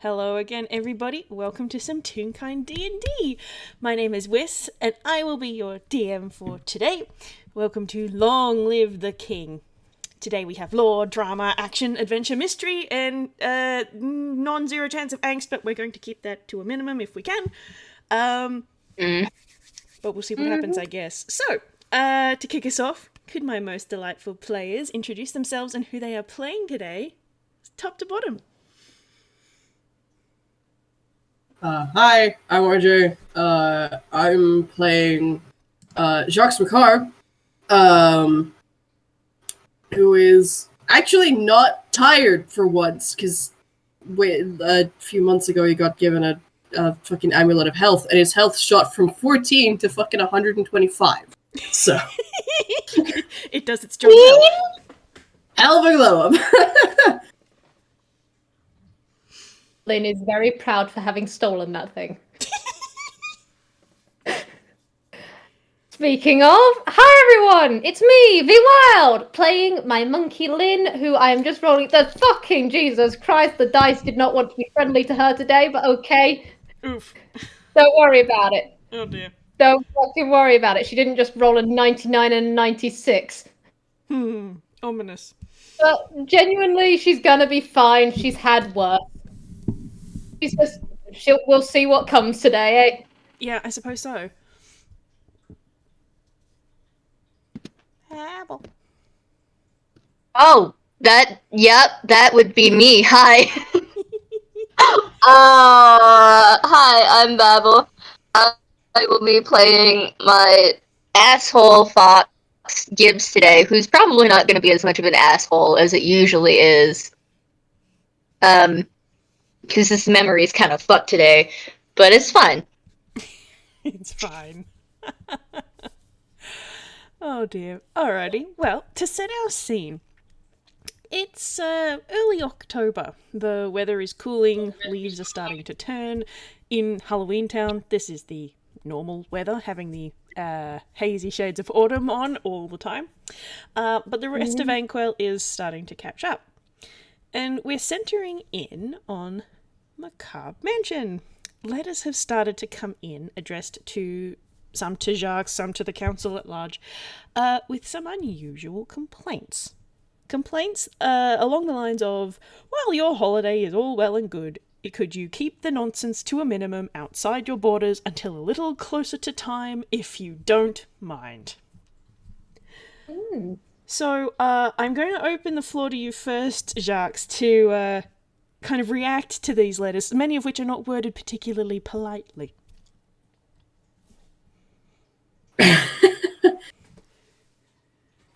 Hello again, everybody. Welcome to some Toonkind D&D. My name is Whis, and I will be your DM for today. Welcome to Long Live the King. Today we have lore, drama, action, adventure, mystery, and non-zero chance of angst, but we're going to keep that to a minimum if we can. But we'll see what happens, I guess. So, to kick us off, could my most delightful players introduce themselves and who they are playing today, top to bottom? Hi, I'm RJ. I'm playing Jacques Macarbe, who is actually not tired for once, because a few months ago he got given a fucking amulet of health, and his health shot from 14 to fucking 125. So It does its job well. Hell of a glow up. Lynn is very proud for having stolen that thing. Speaking of, hi everyone! It's me, Vwild, playing my monkey Lynn, who I am just rolling. The fucking Jesus Christ, the dice did not want to be friendly to her today, but okay. Oof. Don't worry about it. Oh dear. Don't fucking worry about it. She didn't just roll a 99 and a 96. Ominous. But genuinely, she's gonna be fine. She's had worse. We'll see what comes today, eh? Yeah, I suppose so. Babble. Oh, that would be me. Hi. Hi, I'm Babble. I will be playing my asshole fox, Gibbs, today, who's probably not going to be as much of an asshole as it usually is. Because this memory is kind of fucked today, but it's fine. It's fine. Oh dear. Alrighty. Well, to set our scene, it's early October. The weather is cooling, leaves are starting to turn. In Halloween Town, this is the normal weather, having the hazy shades of autumn on all the time. But the rest of Anquel is starting to catch up. And we're centering in on Macabre Mansion. Letters have started to come in, addressed to some to Jacques, some to the council at large, with some unusual complaints. Complaints along the lines of, well, your holiday is all well and good. Could you keep the nonsense to a minimum outside your borders until a little closer to time, if you don't mind? So I'm going to open the floor to you first, Jacques, to kind of react to these letters, many of which are not worded particularly politely.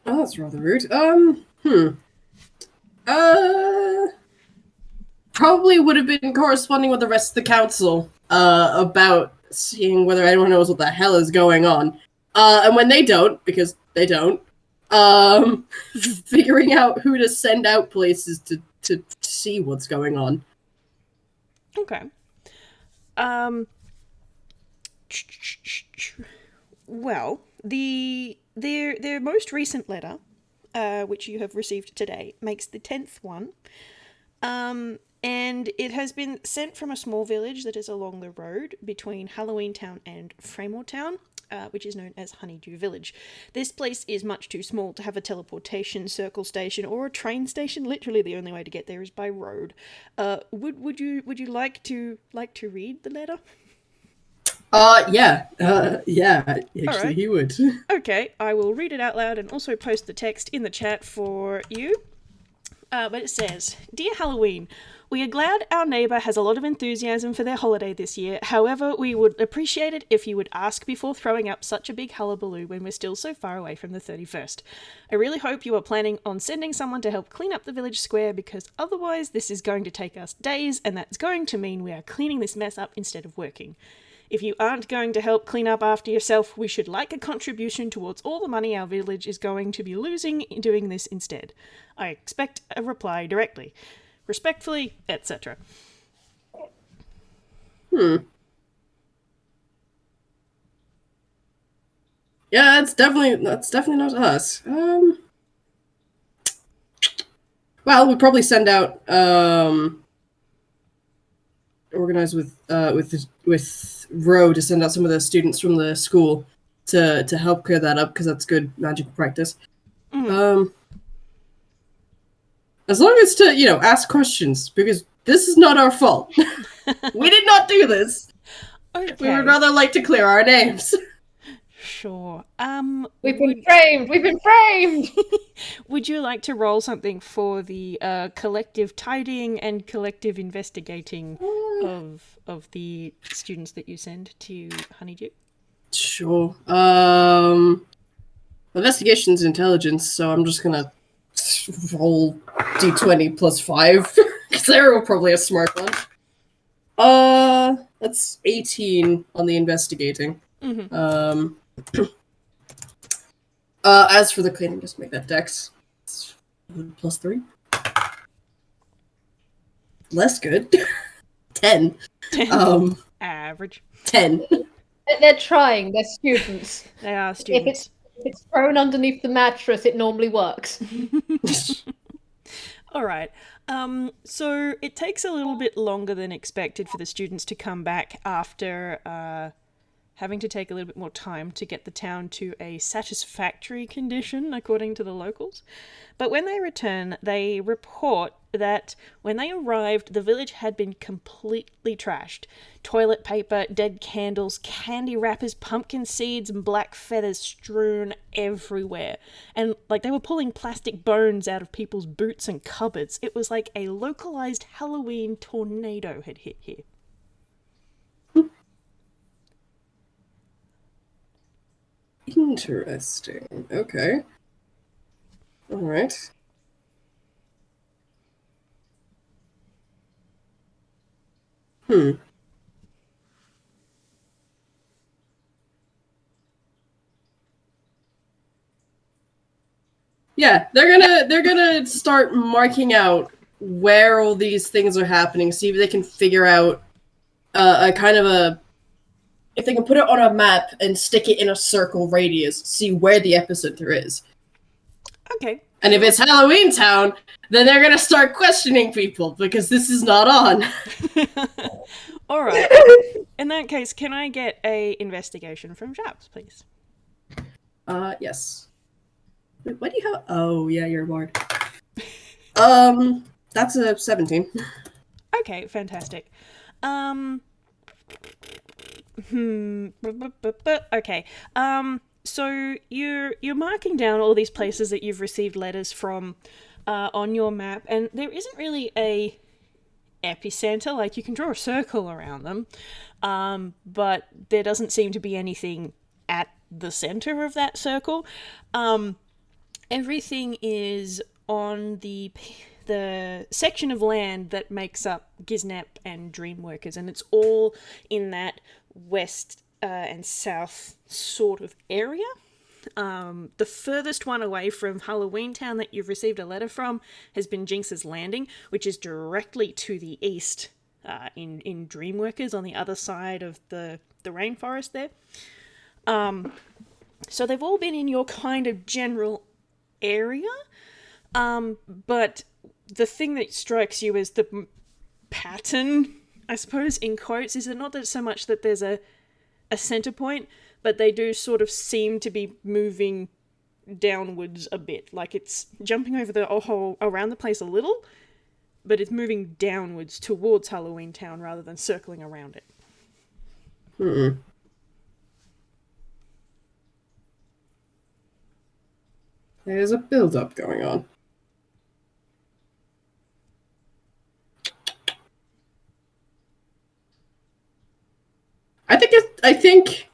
Oh, that's rather rude. Probably would have been corresponding with the rest of the council, about seeing whether anyone knows what the hell is going on. And when they don't, because they don't, figuring out who to send out places to see what's going on. Okay. Well, their most recent letter, which you have received today, makes the 10th one. And it has been sent from a small village that is along the road between Halloween Town and Fremore Town, which is known as Honeydew Village. This place is much too small to have a teleportation circle station or a train station. Literally, the only way to get there is by road. Would you like to read the letter? Yeah, actually, right. he would. Okay, I will read it out loud and also post the text in the chat for you. But it says, Dear Halloween, we are glad our neighbour has a lot of enthusiasm for their holiday this year. However, we would appreciate it if you would ask before throwing up such a big hullabaloo when we're still so far away from the 31st. I really hope you are planning on sending someone to help clean up the village square, because otherwise this is going to take us days, and that's going to mean we are cleaning this mess up instead of working. If you aren't going to help clean up after yourself, we should like a contribution towards all the money our village is going to be losing in doing this instead. I expect a reply directly. Respectfully, etc. Yeah, that's definitely not us. Well, we'd probably send out organize with Ro to send out some of the students from the school to help clear that up, because that's good magical practice. As long as to, ask questions, because this is not our fault. We did not do this. Okay. We would rather like to clear our names. Sure. We've been framed! We've been framed! Would you like to roll something for the collective tidying and collective investigating of the students that you send to Honeydew? Sure. Investigation's intelligence, so I'm just gonna roll d20 plus 5, because they're probably a smart one. That's 18 on the investigating. Mm-hmm. As for the cleaning, just make that dex. It's plus 3. Less good. 10. 10. Average. 10. They're trying, they're students. They are students. If it's thrown underneath the mattress, it normally works. All right. So it takes a little bit longer than expected for the students to come back after having to take a little bit more time to get the town to a satisfactory condition, according to the locals. But when they return, they report that when they arrived, the village had been completely trashed. Toilet paper, dead candles, candy wrappers, pumpkin seeds, and black feathers strewn everywhere. And, they were pulling plastic bones out of people's boots and cupboards. It was like a localized Halloween tornado had hit here. Interesting. Okay. All right. Yeah, they're gonna start marking out where all these things are happening, see if they can figure out if they can put it on a map and stick it in a circle radius, see where the epicenter is. Okay. And if it's Halloween Town, then they're gonna start questioning people, because this is not on. All right. In that case, can I get a investigation from Jacques, please? Yes. Wait, what do you have? Oh, yeah, you're a bard. That's a 17. Okay, fantastic. Okay. So you're marking down all these places that you've received letters from on your map, and there isn't really a epicenter. You can draw a circle around them, but there doesn't seem to be anything at the center of that circle. Everything is on the section of land that makes up Gisnep and Dreamworkers, and it's all in that west and south sort of area. The furthest one away from Halloween Town that you've received a letter from has been Jinx's Landing, which is directly to the east in Dreamworkers on the other side of the rainforest there. So they've all been in your kind of general area, but the thing that strikes you as the pattern, I suppose, in quotes, is it not that so much that there's a center point, but they do sort of seem to be moving downwards a bit. It's jumping over the whole around the place a little, but it's moving downwards towards Halloween Town rather than circling around it. There's a build-up going on. I think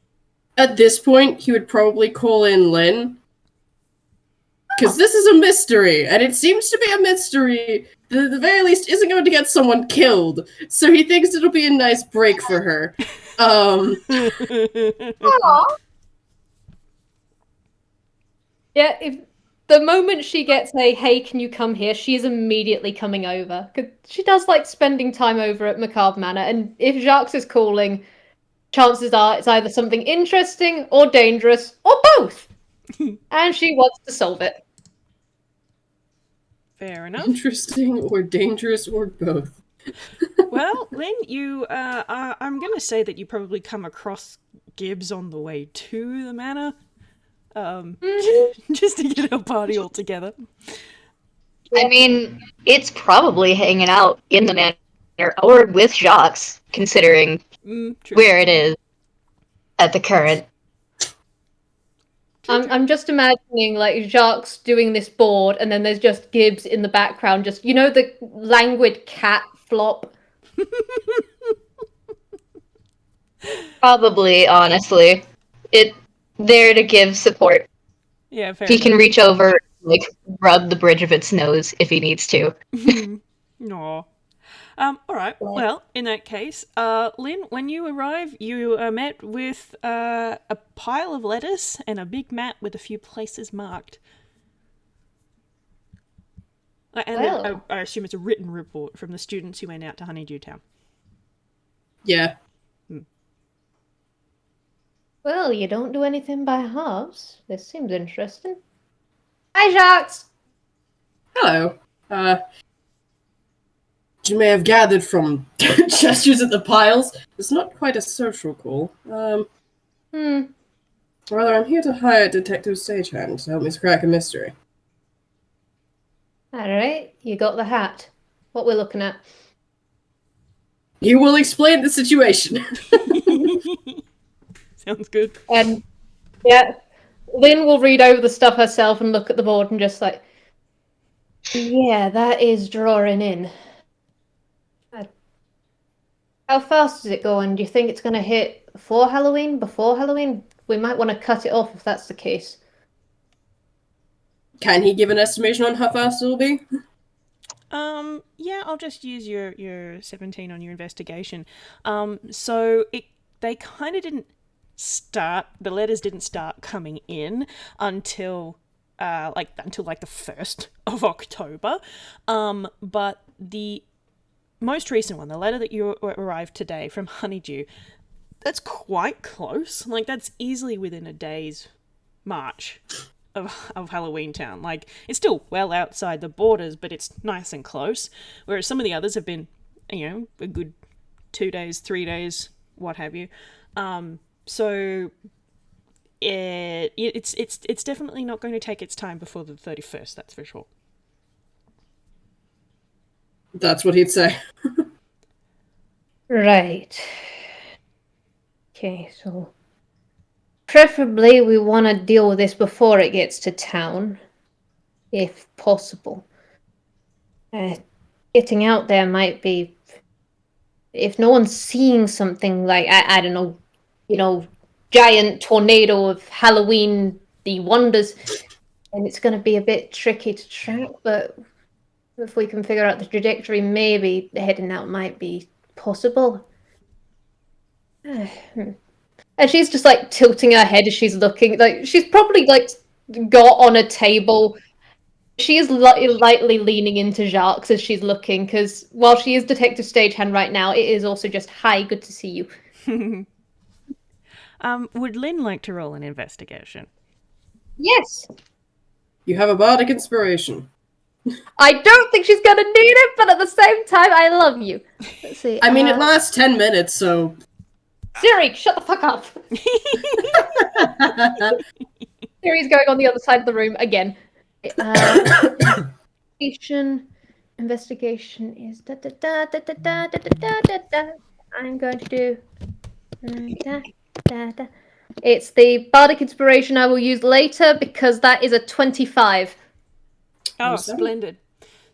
at this point he would probably call in Lynn, because this is a mystery, and it seems to be a mystery that at the very least isn't going to get someone killed. So he thinks it'll be a nice break for her. Yeah, if the moment she gets a "hey, can you come here," she's immediately coming over. 'Cause she does like spending time over at Macarbe Manor, and if Jacques is calling, chances are it's either something interesting or dangerous or both. And she wants to solve it. Fair enough. Interesting or dangerous or both. Well, Well, Lynn, you I'm going to say that you probably come across Gibbs on the way to the manor, just to get our party all together. I mean, it's probably hanging out in the manor or with Jacques, considering True. where it is at the current. I'm just imagining like Jacques doing this board, and then there's just Gibbs in the background, just the languid cat flop. Probably, honestly. It there to give support. Yeah, fair He enough. can reach over, like, rub the bridge of its nose if he needs to. Aw. Alright, well, in that case, Lynn, when you arrive, you are met with a pile of letters and a big map with a few places marked. And I assume it's a written report from the students who went out to Honeydew Town. Yeah. Well, you don't do anything by halves. This seems interesting. Hi, Jacques! Hello. You may have gathered from gestures at the piles. It's not quite a social call. Rather, I'm here to hire Detective Stagehand to help me crack a mystery. Alright, you got the hat. What we're looking at. You will explain the situation. Sounds good. And, yeah, Lynn will read over the stuff herself and look at the board and just like, yeah, that is drawing in. How fast is it going? Do you think it's going to hit before Halloween? Before Halloween? We might want to cut it off if that's the case. Can he give an estimation on how fast it'll be? Yeah, I'll just use your 17 on your investigation. So they kind of didn't start, the letters didn't start coming in until the 1st of October. But the most recent one, the letter that you arrived today from Honeydew, that's quite close. Like, that's easily within a day's march of Halloween Town. Like, it's still well outside the borders, but it's nice and close. Whereas some of the others have been, a good 2 days, 3 days, what have you. So it's definitely not going to take its time before the 31st, that's for sure. That's what he'd say. Right. Okay, so preferably we want to deal with this before it gets to town, if possible. Getting out there might be, if no one's seeing something like, I don't know, giant tornado of Halloween, the wonders, and it's going to be a bit tricky to track, but if we can figure out the trajectory, maybe heading out might be possible. And she's just like tilting her head as she's looking. Like, she's probably like got on a table. She is lightly leaning into Jacques as she's looking, because while she is Detective Stagehand right now, it is also just, hi, good to see you. Would Lynn like to roll an investigation? Yes. You have a bardic inspiration. I don't think she's gonna need it, but at the same time, I love you. Let's see. I mean, it lasts 10 minutes, so... Siri, shut the fuck up! Siri's going on the other side of the room again. Investigation is da da da da da da da da da da. I'm going to do da da da. It's the bardic inspiration I will use later because that is a 25. Oh, splendid.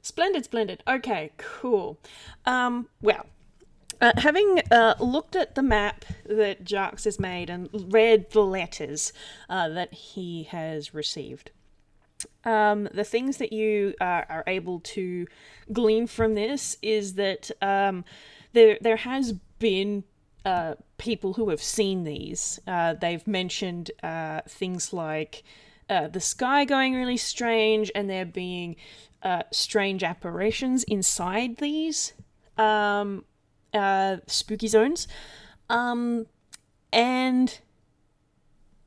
Splendid. Okay, cool. Having looked at the map that Jacques has made and read the letters that he has received, the things that you are able to glean from this is that there has been people who have seen these. They've mentioned things like the sky going really strange and there being strange apparitions inside these spooky zones. And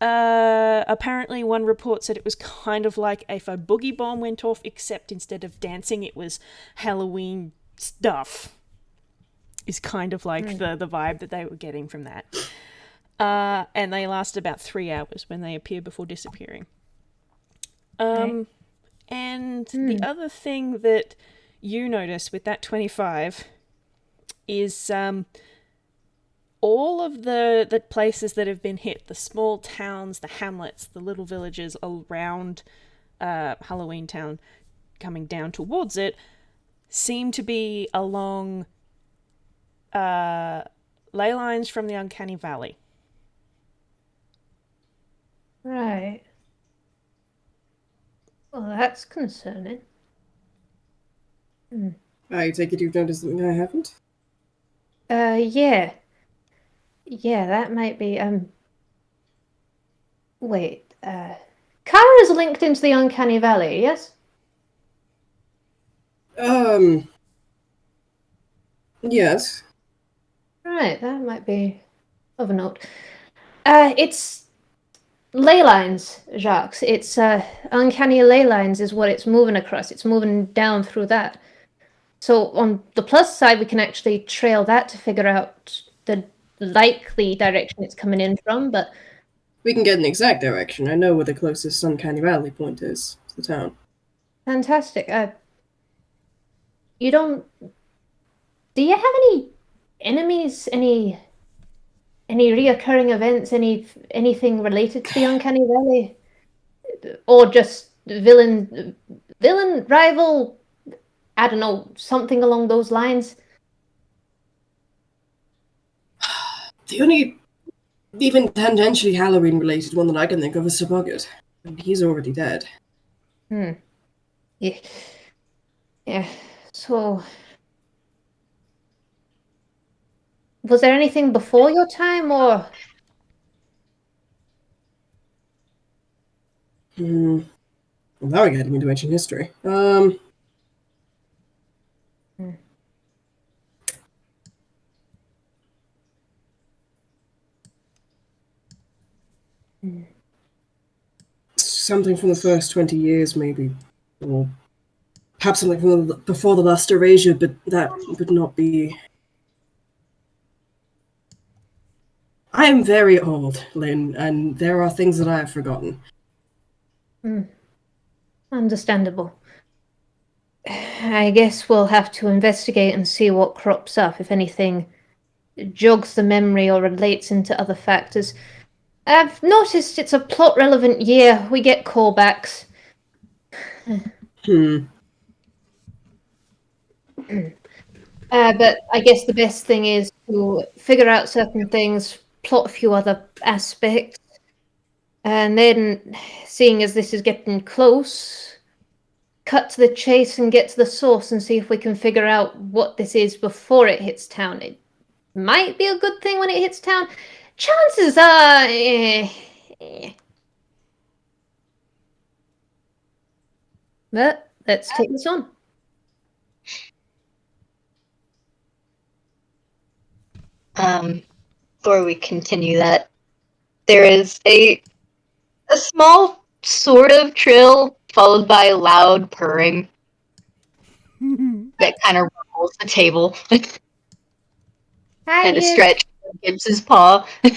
apparently one report said it was kind of like if a boogie bomb went off, except instead of dancing, it was Halloween stuff. is kind of like the vibe that they were getting from that. And they last about 3 hours when they appear before disappearing. And the other thing that you notice with that 25 is all of the places that have been hit, the small towns, the hamlets, the little villages around Halloween Town coming down towards it, seem to be along ley lines from the Uncanny Valley. Right. Well, that's concerning. I take it you've noticed something I haven't? Yeah. Yeah, that might be, wait, Kara's linked into the Uncanny Valley, yes? Yes. Right, that might be of a note. It's ley lines, Jacques. It's, uncanny ley lines is what it's moving across. It's moving down through that. So on the plus side, we can actually trail that to figure out the likely direction it's coming in from, but... We can get an exact direction. I know where the closest Uncanny Valley point is to the town. Fantastic. You don't... Do you have any enemies? Any reoccurring events? Anything related to the Uncanny Valley? Or just villain rival? I don't know, something along those lines? The only even tangentially Halloween-related one that I can think of is Sir Buggett. And he's already dead. Yeah. Yeah. So... Was there anything before your time, or...? Well, now we're getting into ancient history. Something from the first 20 years, maybe. Or perhaps something from before the last erasure, but that would not be... I am very old, Lynn, and there are things that I have forgotten. Understandable. I guess we'll have to investigate and see what crops up, if anything jogs the memory or relates into other factors. I've noticed it's a plot-relevant year. We get callbacks. But I guess the best thing is to figure out certain things, plot a few other aspects, and then, seeing as this is getting close, cut to the chase and get to the source and see if we can figure out what this is before it hits town. It might be a good thing when it hits town. Chances are... But let's take this on. Before we continue that, there is a small sort of trill followed by a loud purring that kind of rumbles the table Hi, and a Gibbs. stretch of Gibbs's paw. Come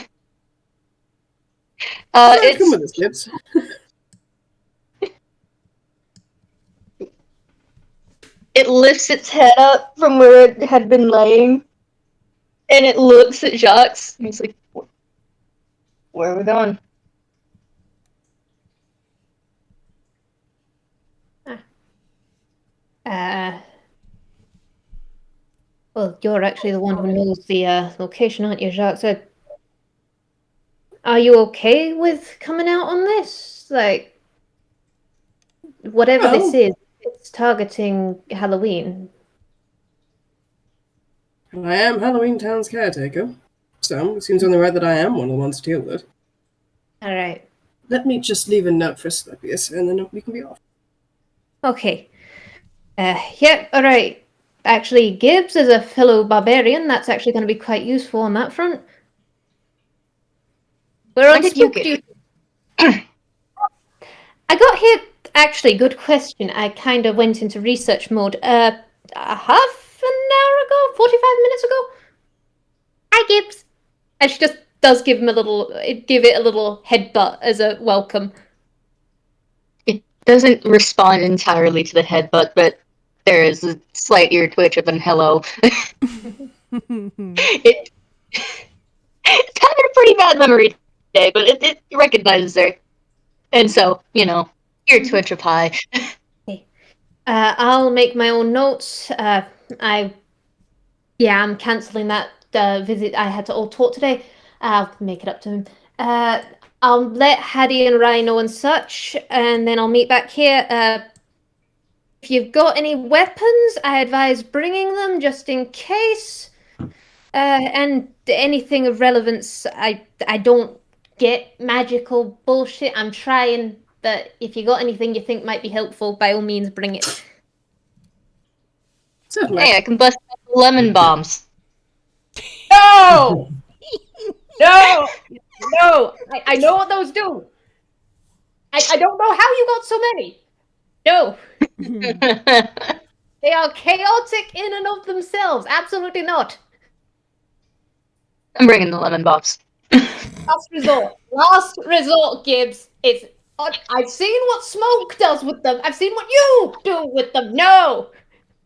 with It's us, Gibbs. it lifts its head up from where it had been laying, and it looks at Jacques. And he's like, "Where are we going?" Well, you're actually the one who knows the location, aren't you, Jacques? Are you okay with coming out on this? Like, whatever this is, it's targeting Halloween. I am Halloween Town's caretaker, so it seems only right that I am one of the ones to deal with it. All right. Let me just leave a note for Slepius, and then we can be off. Okay. Yep, all right. Actually, Gibbs is a fellow barbarian. That's actually going to be quite useful on that front. We're on spook duty. I got here... Actually, good question. I kind of went into research mode. Half an hour ago? 45 minutes ago? Hi, Gibbs. And she just does give it a little headbutt as a welcome. It doesn't respond entirely to the headbutt, but there is a slight ear twitch of an hello. It's having a pretty bad memory today, but it recognizes her. And so, ear twitch of hi. I'll make my own notes. I'm cancelling that visit I had to Old Tort today. I'll make it up to him. I'll let Hattie and Rai know and such, and then I'll meet back here. If you've got any weapons, I advise bringing them just in case. And anything of relevance, I don't get magical bullshit. I'm trying, but if you got anything you think might be helpful, by all means, bring it. Hey, I can bust out the lemon bombs. No! No! No! I know what those do. I don't know how you got so many. No. They are chaotic in and of themselves. Absolutely not. I'm bringing the lemon bombs. Last resort. Last resort, Gibbs. I've seen what smoke does with them. I've seen what you do with them. No.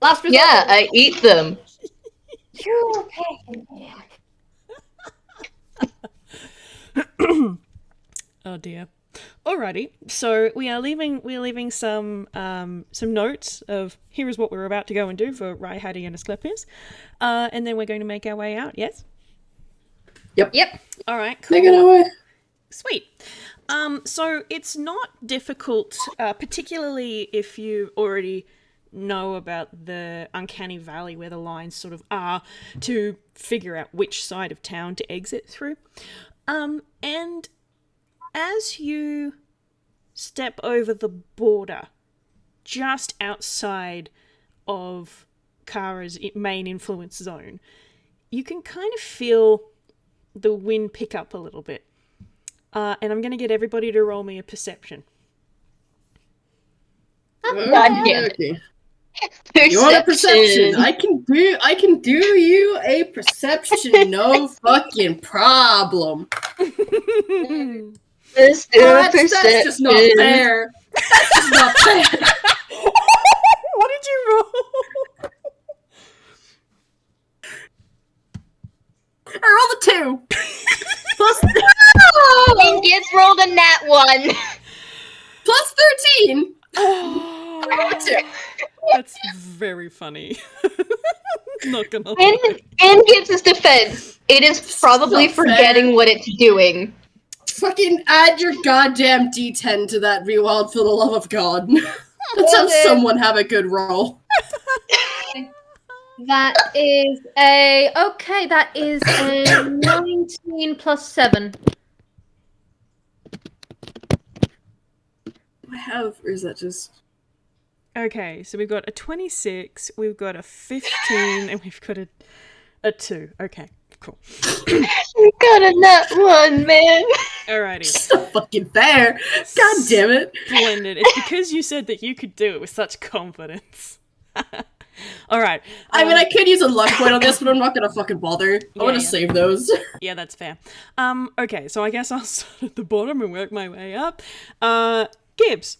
Last resort. Yeah, I eat them. You okay? Oh dear. Alrighty, so we're leaving some notes of here is what we're about to go and do for Rai, Hattie, and Asclepius, and then we're going to make our way out. Yes. Yep. All right. Cool. Take it away. Sweet. So it's not difficult, particularly if you already know about the uncanny valley where the lines sort of are, to figure out which side of town to exit through. And as you step over the border, just outside of Kara's main influence zone, you can kind of feel the wind pick up a little bit. And I'm going to get everybody to roll me a perception. God damn it. Okay. You want a perception? I can do you a perception, no fucking problem. Let's do a That's just not perception. fair. That's just not fair. What did you roll? I rolled a 2. Plus, And Gibbs rolled a nat 1. plus 13. Oh, I rolled a 2. that's very funny. Not gonna lie. In Gibbs' defense, it is probably Not fair. forgetting what it's doing. Fucking add your goddamn D10 to that Vwild for the love of God. Let's have someone have a good roll. That is a 19 plus 7. I have, or is that just... Okay, so we've got a 26, we've got a 15, and we've got a 2. Okay, cool. You got a nat 1, man. Alrighty. It's not fucking fair. God damn it. Splendid. It's because you said that you could do it with such confidence. Alright. I mean, I could use a luck point on this, but I'm not gonna fucking bother. I want to yeah. save those. Yeah, that's fair. Okay, so I guess I'll start at the bottom and work my way up. Gibbs.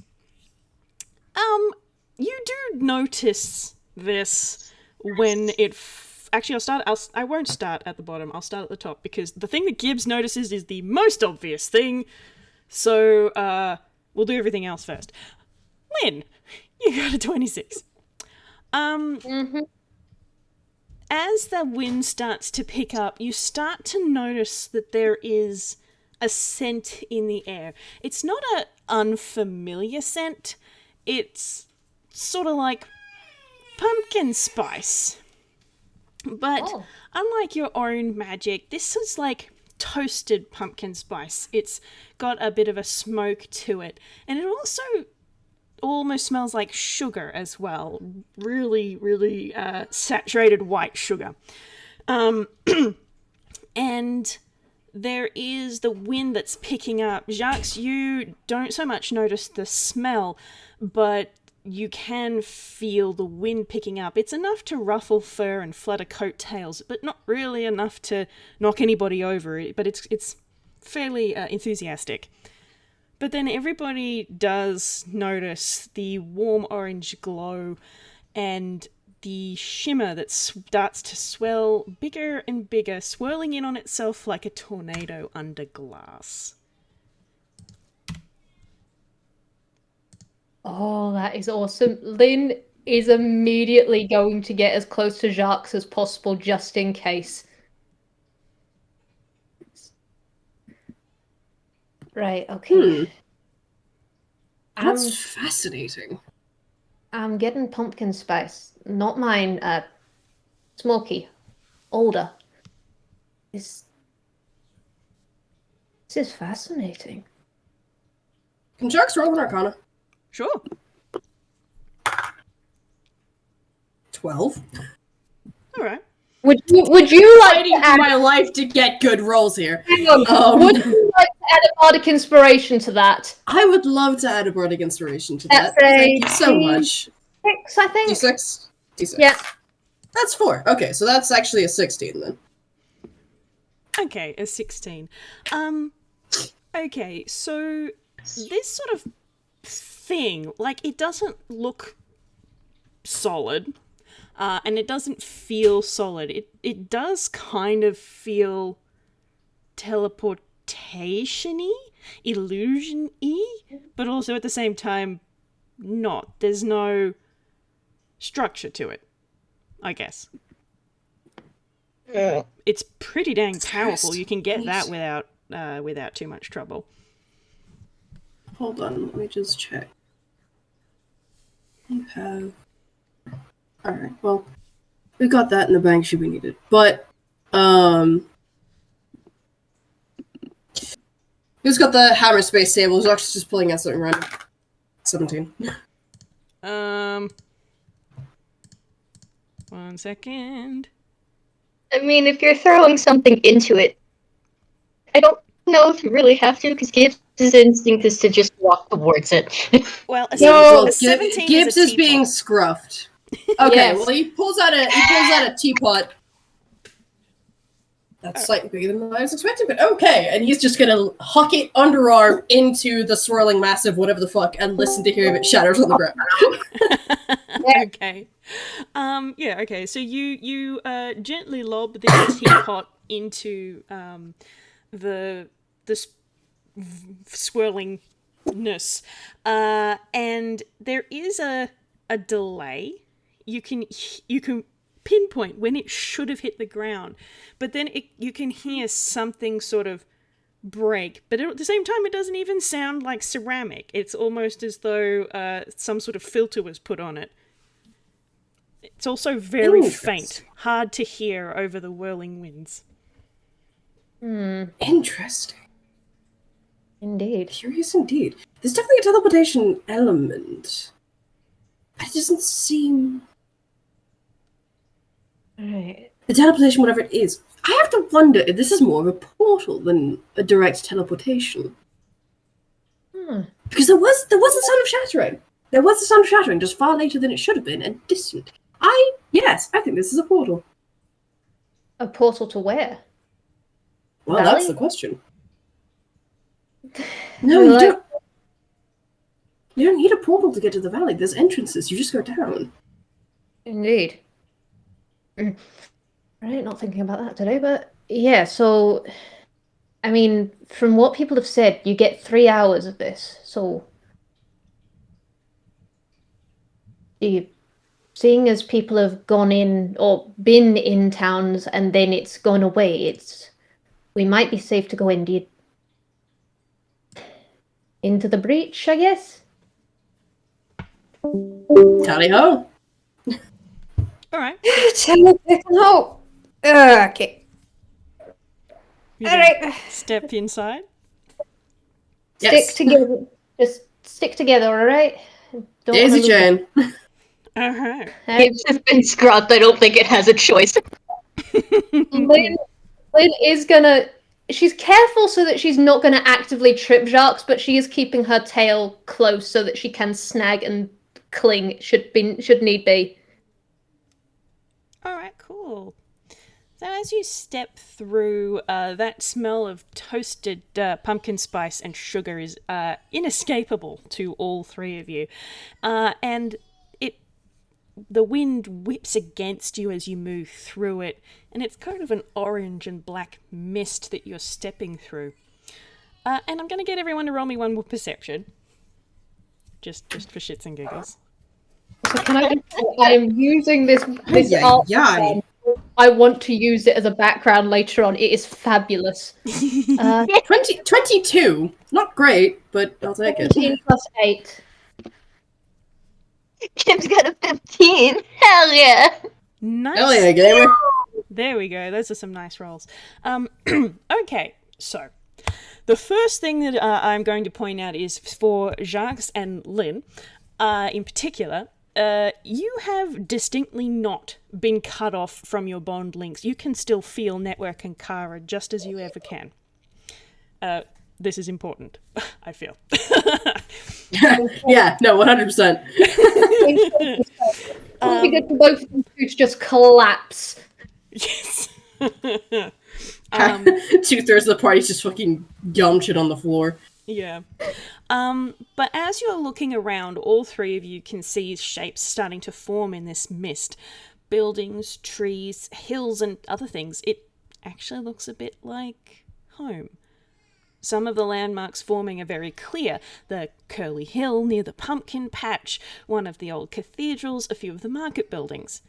You do notice this when it... Actually, I won't start at the bottom. I'll start at the top, because the thing that Gibbs notices is the most obvious thing. So, we'll do everything else first. Lynn, you got a 26. As the wind starts to pick up, you start to notice that there is a scent in the air. It's not an unfamiliar scent. It's sort of like pumpkin spice. But unlike your own magic, this is like toasted pumpkin spice. It's got a bit of a smoke to it. And it also almost smells like sugar as well. Really, really saturated white sugar. And there is the wind that's picking up. Jacques, you don't so much notice the smell, but you can feel the wind picking up. It's enough to ruffle fur and flutter coattails, but not really enough to knock anybody over. But it's fairly enthusiastic. But then everybody does notice the warm orange glow and the shimmer that starts to swell bigger and bigger, swirling in on itself like a tornado under glass. Oh, that is awesome. Lynn is immediately going to get as close to Jacques as possible just in case. Right, okay. That's fascinating. I'm getting pumpkin spice. Not mine, smoky. Older. This is fascinating. Can Jacques roll an Arcana? Sure. 12. All right. Would you like Fighting to add, for my life to get good rolls here. would you like to add a bardic inspiration to that? I would love to add a bardic inspiration to that. That's Thank you so much. 6, I think. D6? D6. Yeah. That's 4. Okay, so that's actually a 16 then. Okay, a 16. Okay, so this sort of thing, like, it doesn't look solid, and it doesn't feel solid. It does kind of feel teleportation-y, illusion-y, but also at the same time not. There's no structure to it, I guess. It's pretty dang powerful. You can get that without too much trouble. Hold on, let me just check. You have... Alright, well, we got that in the bank should we need it. But, who's got the hammer space table? Who's actually just pulling out something random? 17. 1 second. I mean, if you're throwing something into it, I don't know if you really have to, because Gibbs' instinct is to just walk towards it. Well, Well, a 17 Gibbs is is being teapot. scruffed. Okay, Yes. well he pulls out a teapot. That's slightly bigger than I was expecting, but okay. And he's just gonna huck it underarm into the swirling mass of whatever the fuck and listen to hear if it shatters on the ground. Okay. Yeah, okay. So you gently lob this teapot into the swirlingness. And there is a delay. You can pinpoint when it should have hit the ground, but then you can hear something sort of break, but at the same time it doesn't even sound like ceramic. It's almost as though some sort of filter was put on it. It's also very faint, hard to hear over the whirling winds. Interesting. Indeed. Curious indeed. There's definitely a teleportation element. But it doesn't seem... Right. The teleportation, whatever it is. I have to wonder if this is more of a portal than a direct teleportation. Because there was a sound of shattering. There was a sound of shattering, just far later than it should have been, and distant. Yes, I think this is a portal. A portal to where? Well, Valley? that's the question. No, you don't. You don't need a portal to get to the valley. There's entrances. You just go down. Indeed. Right, not thinking about that today, but yeah, so I mean, from what people have said, you get 3 hours of this, so seeing as people have gone in or been in towns and then it's gone away, we might be safe to go into the breach, I guess. Tally ho! All right. Okay. You All right. Step inside. Yes. Stick together. Just stick together, all right? Don't wanna Daisy lose chain. All right. it. Gibbs has been scrubbed. I don't think it has a choice. Lynn is gonna. She's careful so that she's not gonna actively trip Jacques, but she is keeping her tail close so that she can snag and cling should need be. All right, cool. So as you step through, that smell of toasted pumpkin spice and sugar is inescapable to all three of you. And the wind whips against you as you move through it, and it's kind of an orange and black mist that you're stepping through. And I'm going to get everyone to roll me one more perception. Just for shits and giggles. So can I just say, I am using this art. Yay. I want to use it as a background later on. It is fabulous. 22. Not great, but I'll take it. 17 plus 8. Gibbs got a 15. Hell yeah. Nice. Hell yeah, gamer. There we go. Those are some nice rolls. Okay, so the first thing that I'm going to point out is for Jacques and Lynn, in particular, you have distinctly not been cut off from your bond links. You can still feel Network and Kara just as you ever can. This is important, I feel. Yeah, no, 100%. It would be good for both of them to just collapse. Yes. 2/3 of the party's just fucking yum shit on the floor. Yeah. But as you're looking around, all three of you can see shapes starting to form in this mist. Buildings, trees, hills, and other things. It actually looks a bit like home. Some of the landmarks forming are very clear. The curly hill near the pumpkin patch, one of the old cathedrals, a few of the market buildings.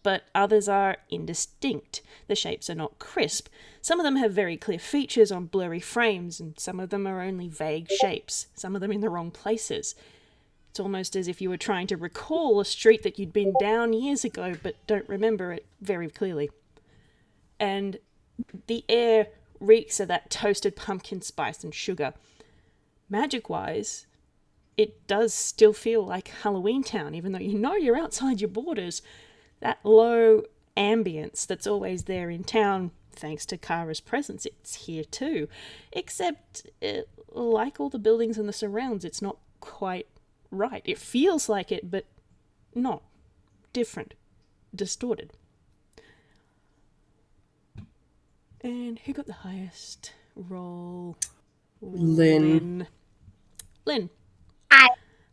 But others are indistinct. The shapes are not crisp. Some of them have very clear features on blurry frames, and some of them are only vague shapes, some of them in the wrong places. It's almost as if you were trying to recall a street that you'd been down years ago, but don't remember it very clearly. And the air reeks of that toasted pumpkin spice and sugar. Magic-wise, it does still feel like Halloween Town, even though you know you're outside your borders. That low ambience that's always there in town, thanks to Kara's presence, it's here too. Except, like all the buildings in the surrounds, it's not quite right. It feels like it, but not. Different. Distorted. And who got the highest roll? Lynn. Lynn. Aye.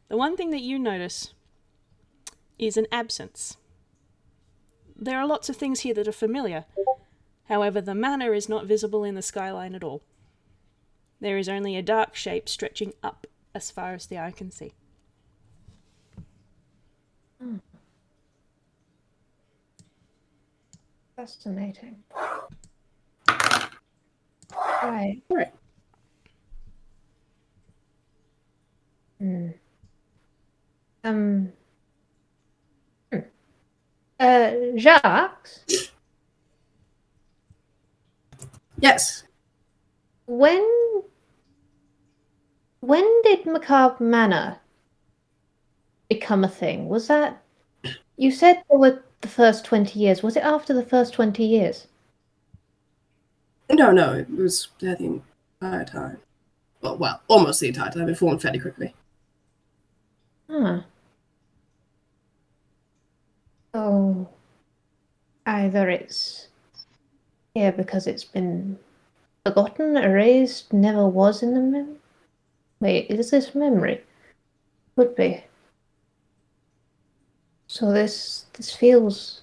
The one thing that you notice is an absence. There are lots of things here that are familiar. However, the manor is not visible in the skyline at all. There is only a dark shape stretching up as far as the eye can see. Fascinating. Right. Right. Jacques, Yes. when did Macabre Manor become a thing? Was that... You said there were the first 20 years. Was it after the first 20 years? No, it was there the entire time. Well, almost the entire time. It formed fairly quickly. Huh. So, either it's here because it's been forgotten, erased, never was in the memory. Wait, is this memory? Could be. So this feels...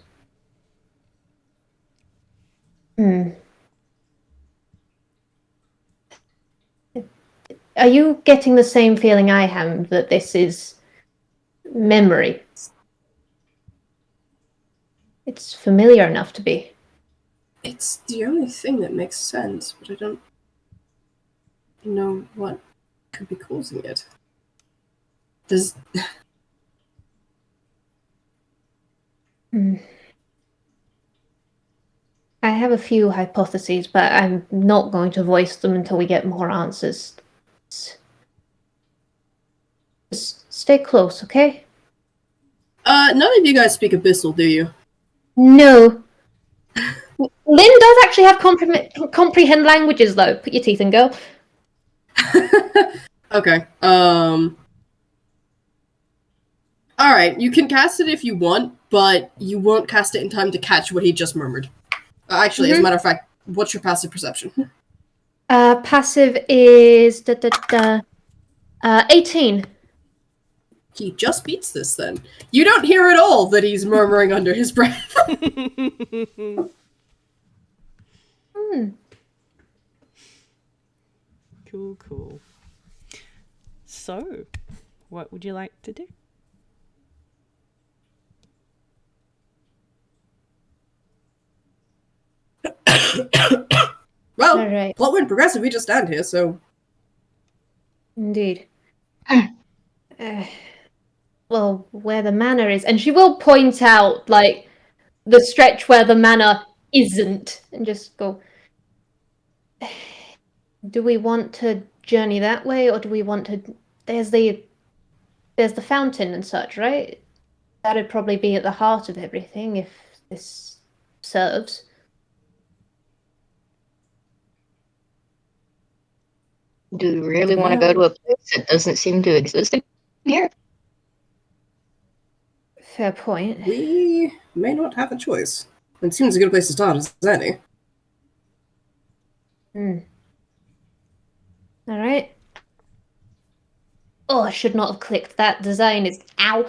Are you getting the same feeling I am, that this is memory? It's familiar enough to be. It's the only thing that makes sense, but I don't know what could be causing it. Does... I have a few hypotheses, but I'm not going to voice them until we get more answers. Just stay close, okay? None of you guys speak Abyssal, do you? No. Lynn does actually have comprehend languages, though. Put your teeth in, girl. Okay. Alright, you can cast it if you want, but you won't cast it in time to catch what he just murmured. Actually, as a matter of fact, what's your passive perception? Passive is 18. He just beats this then. You don't hear at all that he's murmuring under his breath. Cool. So, what would you like to do? Well, Alright. plot went progressive, we just stand here, so... Indeed. Well, where the manor is, and she will point out, like, the stretch where the manor isn't, and just go, do we want to journey that way, or do we want to... There's the fountain and such, right? That'd probably be at the heart of everything, if this serves. Do you really want to go to a place that doesn't seem to exist in here? Fair point. We may not have a choice. It seems a good place to start, as any. Alright. Oh, I should not have clicked that. Design is... Ow!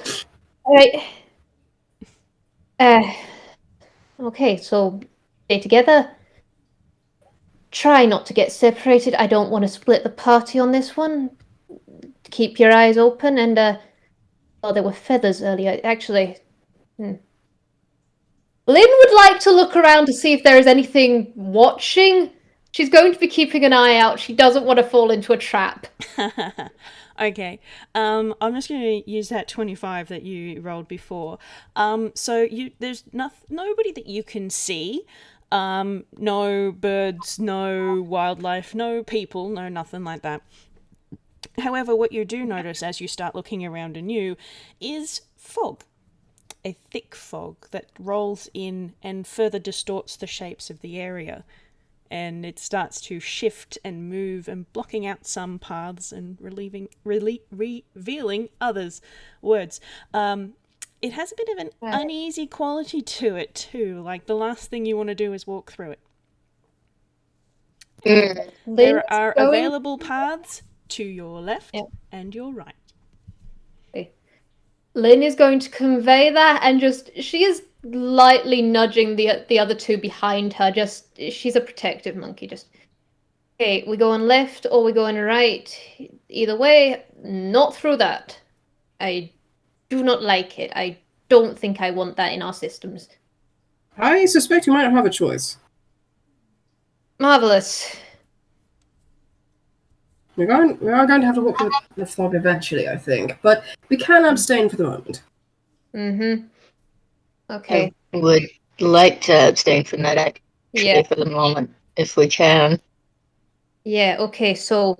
Alright. Okay, so stay together. Try not to get separated. I don't want to split the party on this one. Keep your eyes open and, oh, there were feathers earlier. Actually, Lynn would like to look around to see if there is anything watching. She's going to be keeping an eye out. She doesn't want to fall into a trap. Okay, I'm just going to use that 25 that you rolled before. So there's nobody that you can see. No birds, no wildlife, no people, no nothing like that. However, what you do notice as you start looking around anew is fog. A thick fog that rolls in and further distorts the shapes of the area. And it starts to shift and move and blocking out some paths and revealing others. Words. It has a bit of an uneasy quality to it too. Like the last thing you want to do is walk through it. There are available paths to your left and your right. Okay. Lynn is going to convey that, and she is lightly nudging the other two behind her. She's a protective monkey. Okay, we going left or we going right? Either way, not through that. I do not like it. I don't think I want that in our systems. I suspect you might not have a choice. Marvelous. We are going to have to walk through the fog eventually, I think, but we can abstain for the moment. Okay. I would like to abstain from that actually for the moment, if we can. Yeah, okay, so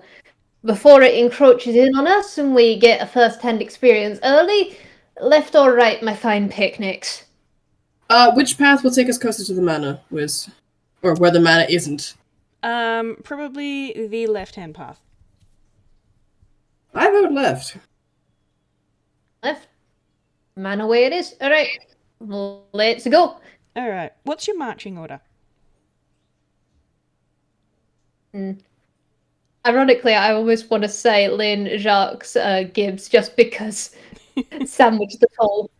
before it encroaches in on us and we get a first-hand experience early, left or right, my fine picnics? Which path will take us closer to the manor, Whis? Or where the manor isn't? Probably the left-hand path. I vote left. Left. Manor way it is. Alright, let's go. Alright, what's your marching order? Ironically, I almost want to say Lynn, Jacques, Gibbs, just because sandwich the tall.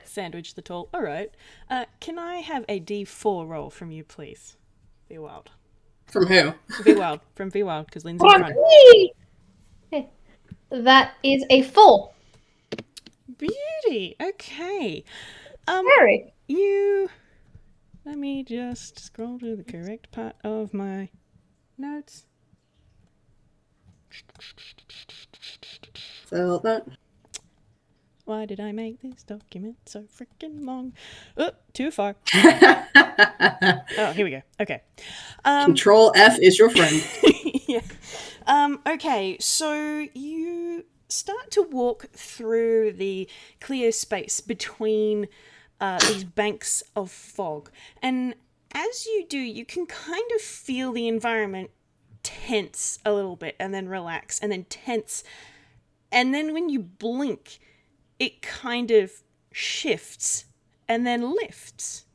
Sandwich the tall. Alright. Can I have a D4 roll from you, please? Vwild. From who? Vwild. From Vwild, because Lynn's in front. That is a 4. Beauty. Okay. Very. Let me just scroll to the correct part of my notes. So that. Why did I make this document so freaking long? Oh, too far. Oh, here we go. Okay. Control F is your friend. Yeah. Okay, so you start to walk through the clear space between these banks of fog. And as you do, you can kind of feel the environment tense a little bit and then relax and then tense. And then when you blink, it kind of shifts and then lifts.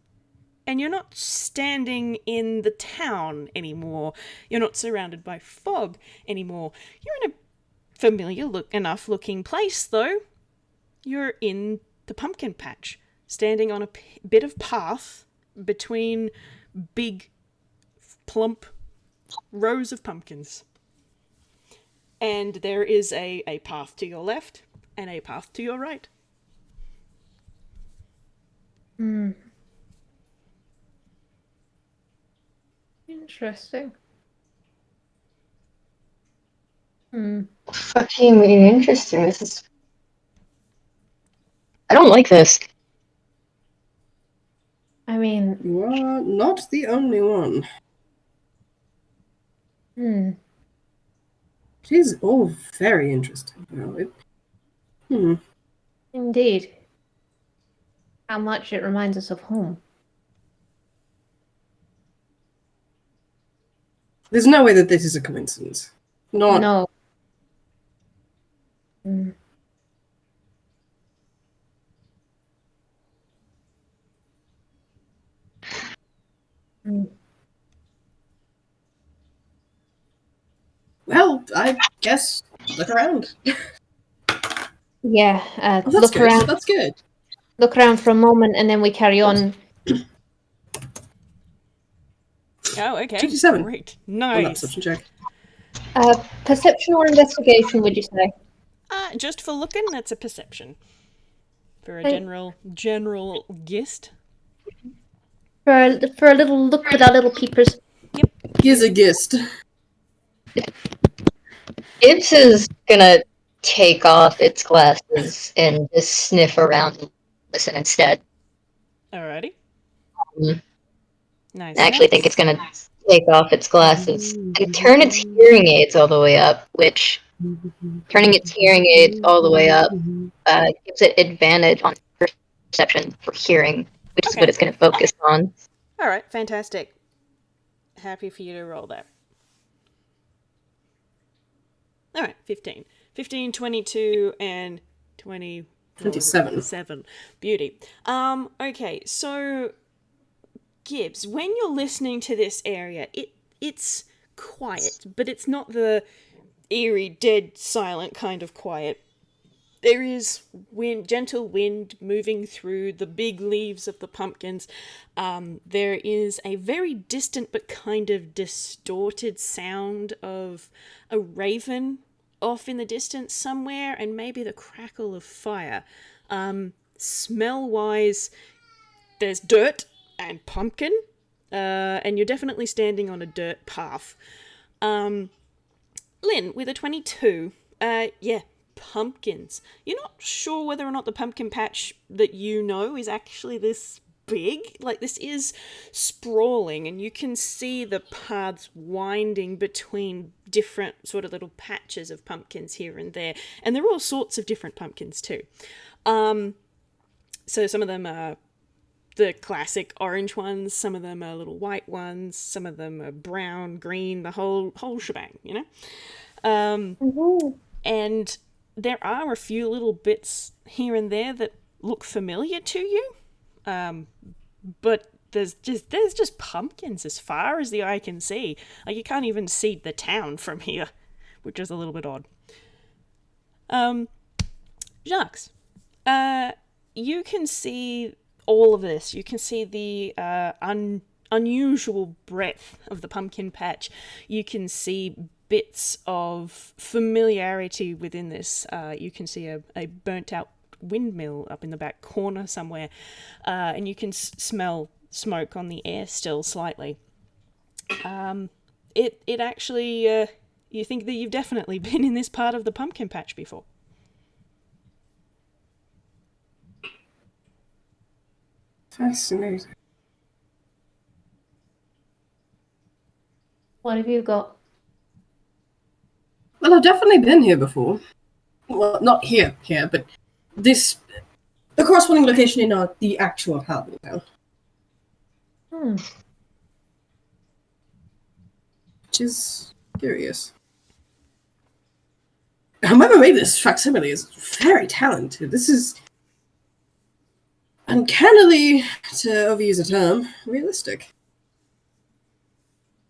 And you're not standing in the town anymore. You're not surrounded by fog anymore. You're in a familiar enough looking place, though. You're in the pumpkin patch, standing on a bit of path between big, plump rows of pumpkins. And there is a path to your left and a path to your right. Interesting. Fucking interesting. This is. I don't like this. I mean, You are not the only one. It is all very interesting, though. Indeed. How much it reminds us of home. There's no way that this is a coincidence. Not. No. Well, I guess look around. Yeah, Oh, that's look good. around. That's good. Look around for a moment, and then we carry on. Oh, okay. 57. Great. On that Nice. perception check. Perception or investigation, would you say? Just for looking, that's a perception. For a general gist. For a little look with our little peepers. Here's a gist. Gibbs is gonna take off its glasses and just sniff around and listen instead. Alrighty. Mhm. Nice. I actually think it's gonna take off its glasses and turn its hearing aids all the way up, which turning its hearing aids all the way up gives it advantage on perception for hearing, which is what it's gonna focus on. Alright, fantastic. Happy for you to roll that. Alright, 15. 15, 22, and 27. Beauty. Okay, so Gibbs, when you're listening to this area, it's quiet, but it's not the eerie, dead, silent kind of quiet. There is gentle wind moving through the big leaves of the pumpkins. There is a very distant but kind of distorted sound of a raven off in the distance somewhere, and maybe the crackle of fire. Smell-wise, there's dirt and pumpkin, and you're definitely standing on a dirt path. Lynn, with a 22, pumpkins. You're not sure whether or not the pumpkin patch that you know is actually this big. Like, this is sprawling, and you can see the paths winding between different sort of little patches of pumpkins here and there. And there are all sorts of different pumpkins too. So some of them are the classic orange ones, some of them are little white ones, some of them are brown, green, the whole shebang, you know? And there are a few little bits here and there that look familiar to you, but there's just pumpkins as far as the eye can see. Like, you can't even see the town from here, which is a little bit odd. Jacques, you can see all of this. You can see the unusual breadth of the pumpkin patch. You can see bits of familiarity within this. You can see a burnt out windmill up in the back corner somewhere, and you can smell smoke on the air still slightly. It actually, you think that you've definitely been in this part of the pumpkin patch before. Fascinating. What have you got? Well, I've definitely been here before. Well, not here, but the corresponding location in the actual Halloween town. Which is curious. whoever made this facsimile is very talented. This is uncannily, to overuse a term, realistic.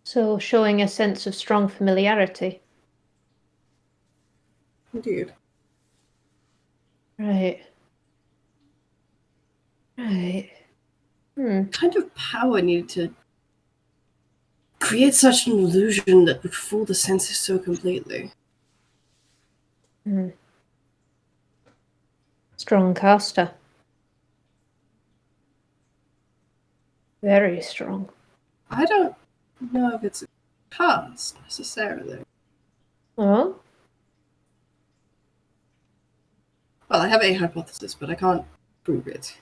So showing a sense of strong familiarity. Indeed. Right. Right. What kind of power needed to create such an illusion that would fool the senses so completely? Strong caster. Very strong. I don't know if it's a cast, necessarily. Oh? Well, I have a hypothesis, but I can't prove it.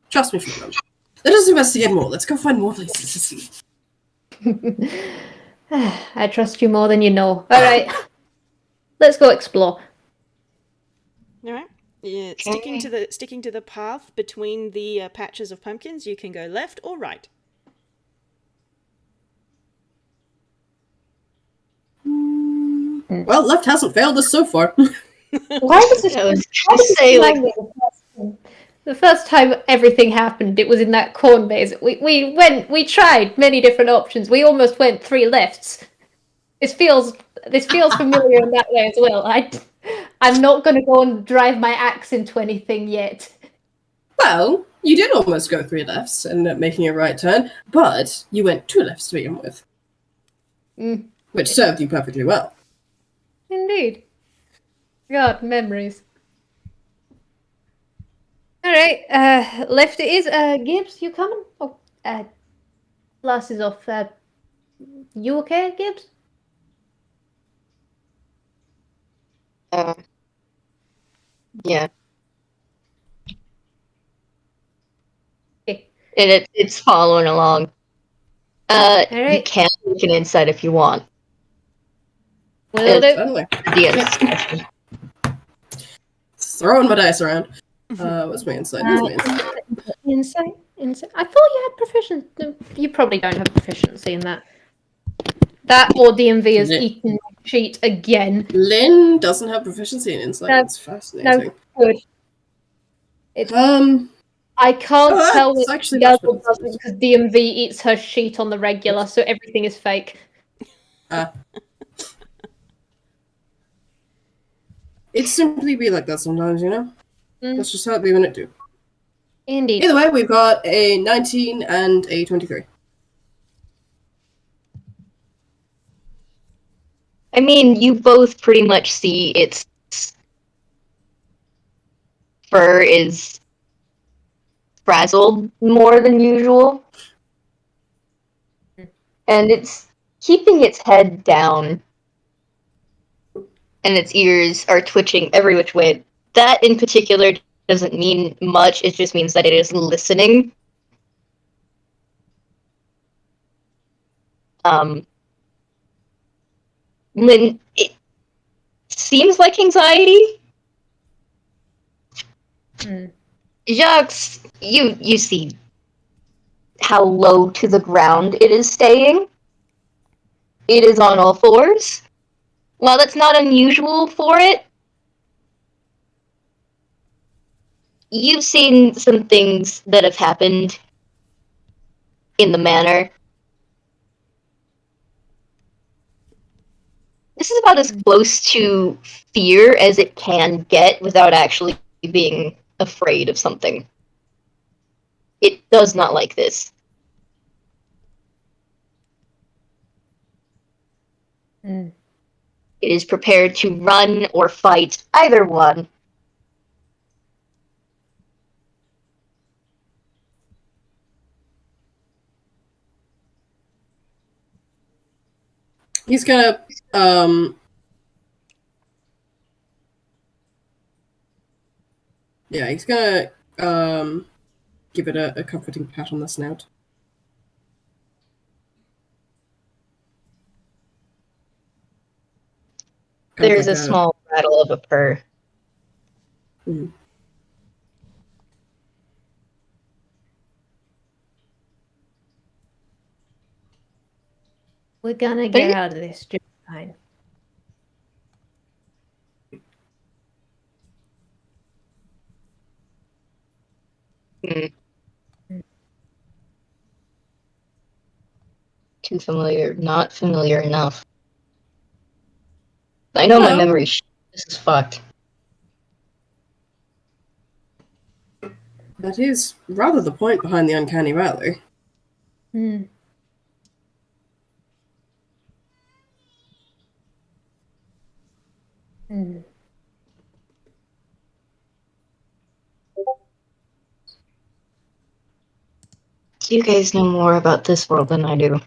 Trust me for them. Let us investigate more. Let's go find more places to see. I trust you more than you know. Alright. Let's go explore. All right. Yeah, sticking to the path between the patches of pumpkins, you can go left or right. Well, left hasn't failed us so far. Why was this? I was gonna say, like, The first time everything happened, it was in that corn maze. We tried many different options. We almost went 3 lefts. This feels familiar in that way as well. I'm not going to go and drive my axe into anything yet. Well, you did almost go 3 lefts and end up making a right turn, but you went 2 lefts to begin with. Which served you perfectly well. Indeed. God, memories. Alright, left it is. Gibbs, you coming? Oh, glasses off. You okay, Gibbs? yeah. Okay. And it's following along. You Alright. can make an insight if you want. Will do. Totally. DM's discretion. Throwing my dice around. What's my insight? Insight. I thought you had proficiency. No, you probably don't have proficiency in that. That or DMV has eaten my sheet again. Lynn doesn't have proficiency in insight. No, It's fascinating. Good. I can't tell that's what actually the much other better. doesn't because DMV eats her sheet on the regular, so everything is fake. It simply be like that sometimes, you know? That's just how it be when it do. Indeed. Either way, we've got a 19 and a 23. I mean, you both pretty much see its fur is frazzled more than usual. And it's keeping its head down. And its ears are twitching every which way. That in particular doesn't mean much, it just means that it is listening. Lynn, it seems like anxiety. Jacques, you see how low to the ground it is staying. It is on all fours. While that's not unusual for it, you've seen some things that have happened in the manor. This is about as close to fear as it can get without actually being afraid of something. It does not like this. It is prepared to run or fight either one. He's gonna, he's gonna, give it a comforting pat on the snout. There's a small rattle of a purr. We're gonna get out of this just fine. Too familiar, not familiar enough. I know my Well- memory. This is fucked. That is rather the point behind the Uncanny Valley. Hmm. Hmm. You guys know more about this world than I do.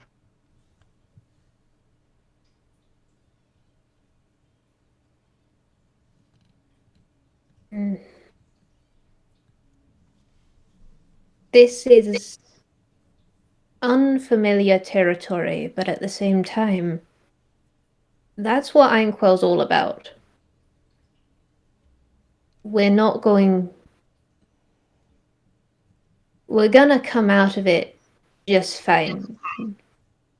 Hmm. This is unfamiliar territory, but at the same time, that's what Einquell's all about. We're not going. We're gonna come out of it just fine.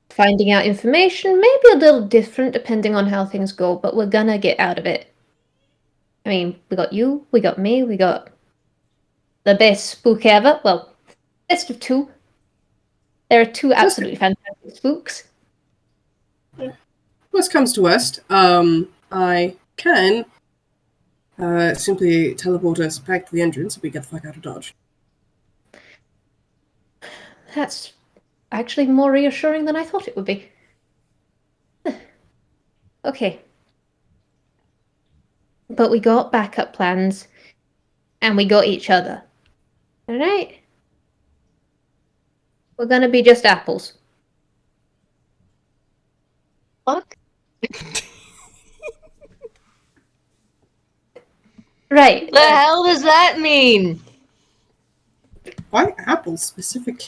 Finding out information, maybe a little different depending on how things go, but we're gonna get out of it. I mean, we got you, we got me, we got the best spook ever. Well, best of two. There are two absolutely fantastic spooks. Worst comes to worst, I can simply teleport us back to the entrance and we get the fuck out of Dodge. That's actually more reassuring than I thought it would be. Okay. But we got backup plans, and we got each other. Alright? We're gonna be just apples. Fuck? Right. The hell does that mean? Why apples specifically?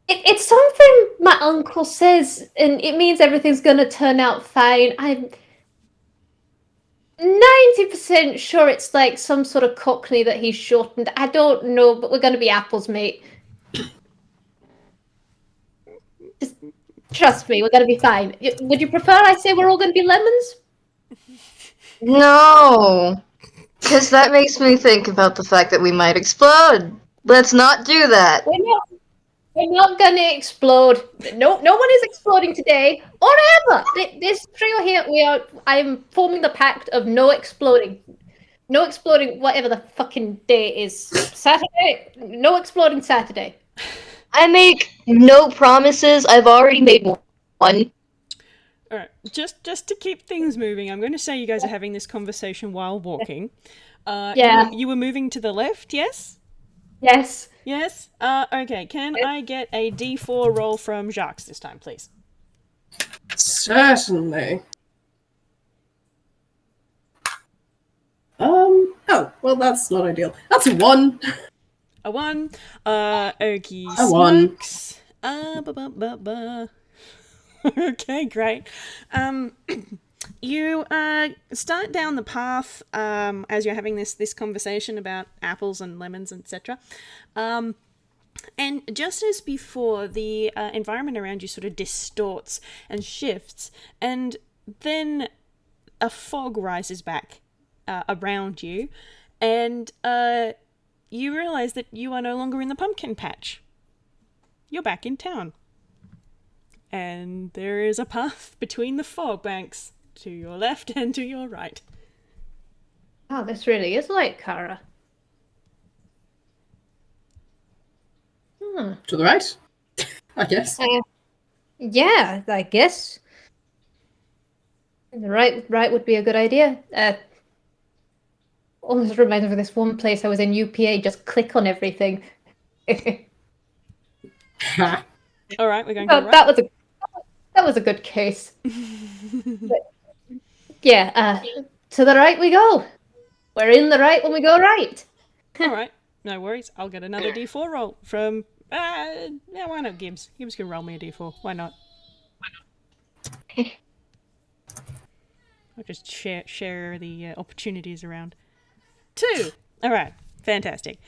It's something my uncle says, and it means everything's gonna turn out fine. I'm 90% sure it's like some sort of cockney that he's shortened. I don't know, but we're gonna be apples, mate. Just trust me, we're gonna be fine. Would you prefer I say we're all gonna be lemons? No. Because that makes me think about the fact that we might explode. Let's not do that. We're not gonna explode. No one is exploding today or ever. This trio here, I am forming the pact of no exploding. No exploding whatever the fucking day is. Saturday? No exploding Saturday. I make no promises. I've already made one. All right, just to keep things moving, I'm going to say you guys are having this conversation while walking. Yeah. You were moving to the left, yes? Yes. Yes? Okay, can I get a D4 roll from Jacques this time, please? Certainly. Oh, well, that's not ideal. That's a 1. A 1. Okie A 1. smokes. Okay, great. You start down the path as you're having this conversation about apples and lemons, etc. And just as before, the environment around you sort of distorts and shifts, and then a fog rises back around you, and you realize that you are no longer in the pumpkin patch. You're back in town. And there is a path between the fog banks to your left and to your right. Oh, this really is like Kara. To the right? I guess. Yeah, I guess. The right would be a good idea. Almost reminds me of this one place I was in UPA, just click on everything. Ha. All right, we're going to the right. That was a good case. But, yeah, to the right we go. We're in the right when we go right. All right, no worries. I'll get another D4 roll from... yeah, why not Gibbs? Gibbs can roll me a D4. Why not? I'll just share the opportunities around. 2! All right, fantastic.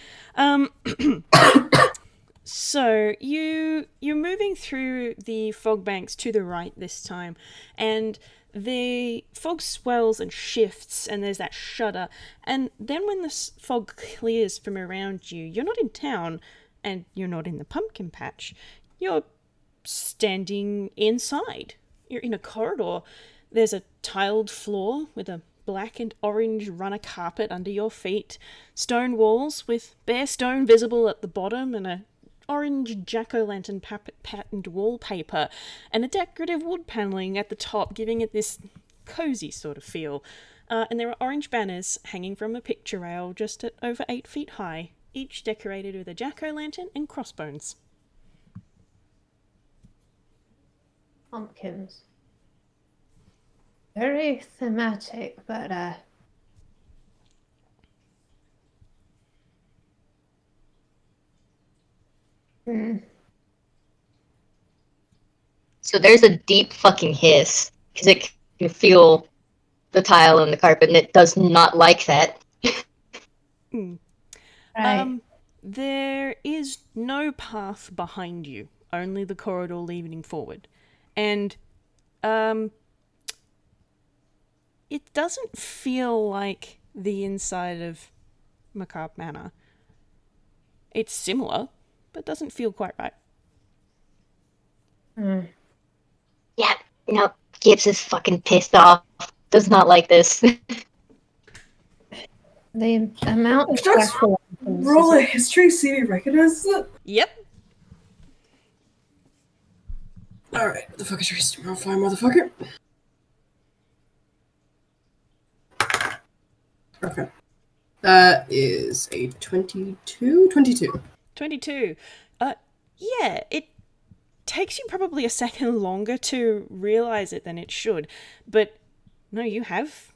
So you're moving through the fog banks to the right this time, and the fog swells and shifts, and there's that shudder. And then when the fog clears from around you, you're not in town, and you're not in the pumpkin patch. You're standing inside. You're in a corridor. There's a tiled floor with a black and orange runner carpet under your feet, stone walls with bare stone visible at the bottom, and a orange jack-o'-lantern patterned wallpaper, and a decorative wood panelling at the top, giving it this cozy sort of feel. And there are orange banners hanging from a picture rail just at over 8 feet high, each decorated with a jack-o'-lantern and crossbones. Pumpkins. Very thematic, but So there's a deep fucking hiss, because it can feel the tile and the carpet, and it does not like that. right. There is no path behind you, only the corridor leading forward. And it doesn't feel like the inside of Macarbe Manor. It's similar, but doesn't feel quite right. Yeah, no, Gibbs is fucking pissed off. Does not like this. The amount of Just jack-o'-lanterns roll a is- history, see if he recognizes it. Yep. Alright, what the fuck is your history profile, motherfucker? Okay. That is a 22? 22. 22. Yeah, it takes you probably a second longer to realise it than it should. But no, you have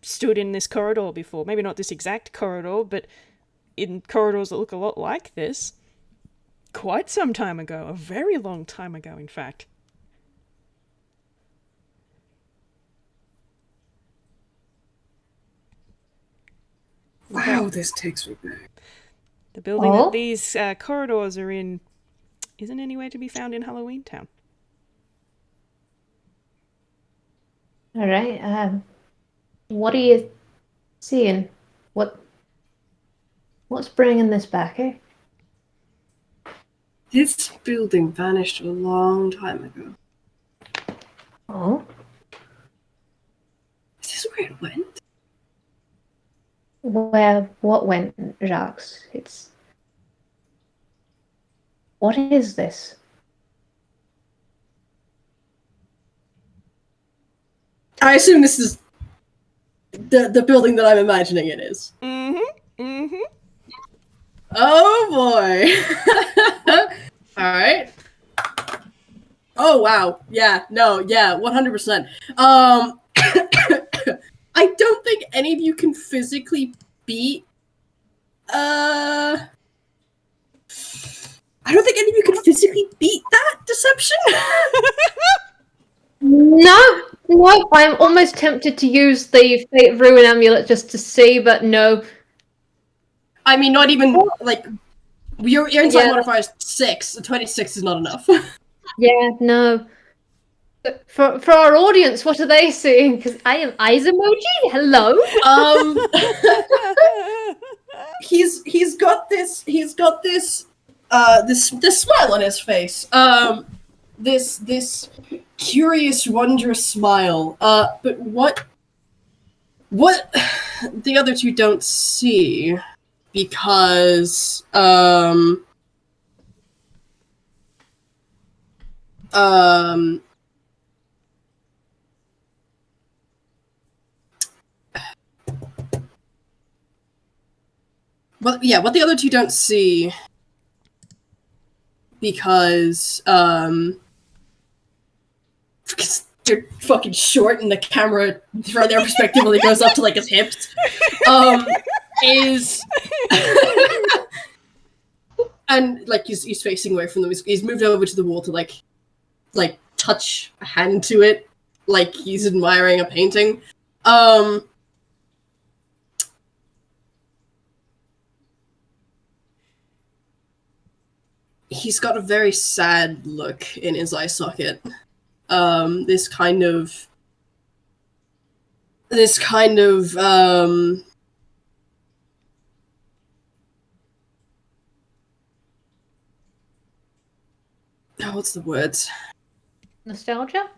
stood in this corridor before. Maybe not this exact corridor, but in corridors that look a lot like this. Quite some time ago. A very long time ago, in fact. Wow, this takes me back. The building Oh? that these corridors are in isn't anywhere to be found in Halloween Town. All right. What are you seeing? What's bringing this back? Eh? This building vanished a long time ago. Oh, Is this where it went? what went, Jacques? What is this? I assume this is the building that I'm imagining it is. Mm-hmm. Mm-hmm. Oh boy. Alright. Oh wow. Yeah, no, yeah, 100%. I don't think any of you can physically beat I don't think any of you can physically beat that deception. No, I'm almost tempted to use the Fate Ruin Amulet just to see, but no. I mean, not even like your insight Yeah. modifier is 6. 26 is not enough. Yeah, no. But for our audience, what are they seeing? Because I am eyes emoji. Hello. He's got this this smile on his face. This curious, wondrous smile. But what the other two don't see, because well, yeah, what the other two don't see, because they're fucking short and the camera from their perspective only goes up to like his hips, is and like he's facing away from them. He's moved over to the wall to like touch a hand to it, like he's admiring a painting. He's got a very sad look in his eye socket. This kind of this kind of what's the word? Nostalgia?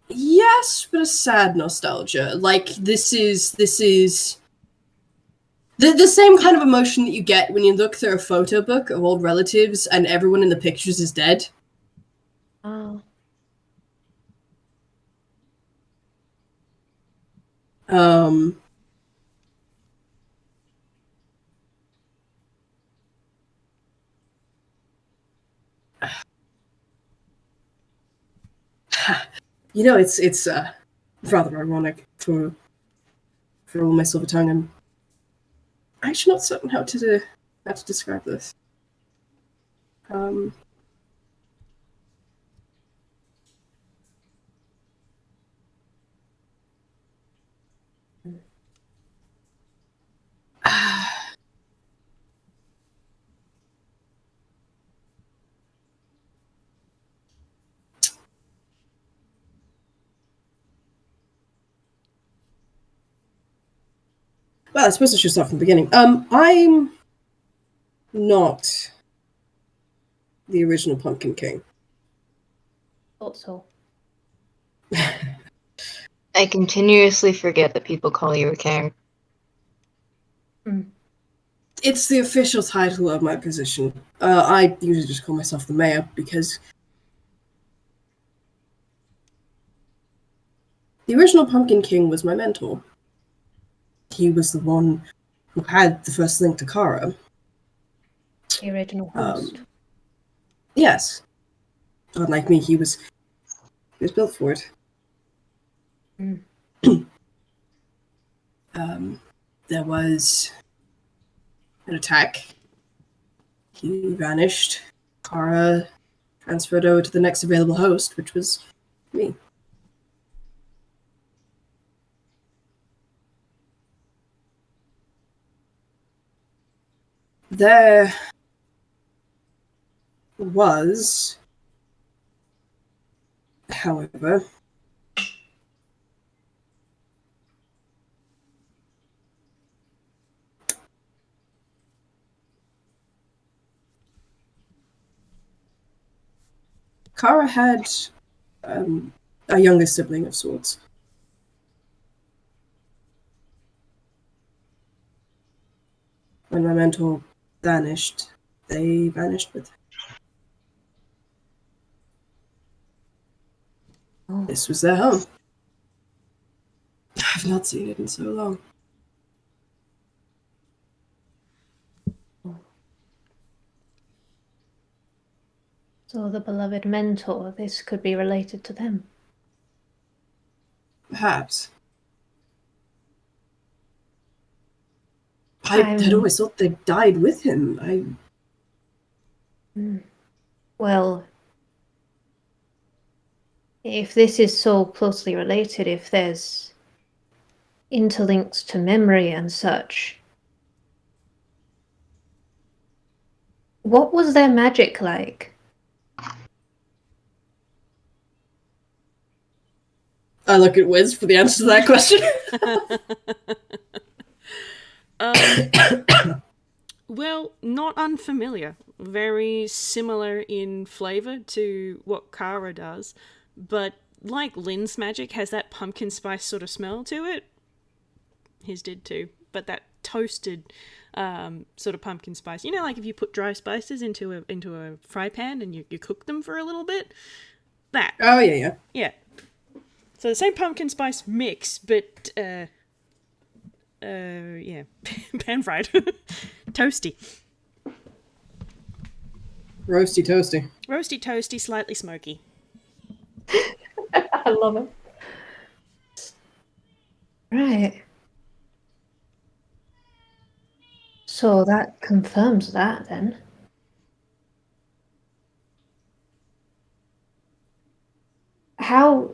Yes, but a sad nostalgia. Like, this is the same kind of emotion that you get when you look through a photo book of old relatives and everyone in the pictures is dead. Oh. You know, it's rather ironic for all my silver tongue. I'm actually not certain how to describe this. Well, I suppose I should start from the beginning. I'm not the original Pumpkin King. Thought so. I continuously forget that people call you a king. It's the official title of my position. I usually just call myself the mayor because the original Pumpkin King was my mentor. He was the one who had the first link to Kara. The original host. Yes. Unlike me, he was built for it. There was an attack. He vanished. Kara transferred over to the next available host, which was me. There was, however, Kara had a younger sibling of sorts. When my mentor vanished, they vanished with her. Oh. This was their home. I've not seen it in so long. So the beloved mentor, this could be related to them. Perhaps. I had always thought they died with him. Well, if this is so closely related, if there's interlinks to memory and such, what was their magic like? I look at Whis for the answer to that question. Well, not unfamiliar. Very similar in flavour to what Kara does, but like Lynn's magic has that pumpkin spice sort of smell to it. His did too, but that toasted sort of pumpkin spice. You know, like if you put dry spices into a fry pan and you cook them for a little bit? That. Oh, yeah. Yeah. So the same pumpkin spice mix, but, yeah, pan-fried. Toasty. Roasty toasty. Roasty toasty, slightly smoky. I love it. Right. So that confirms that then. How...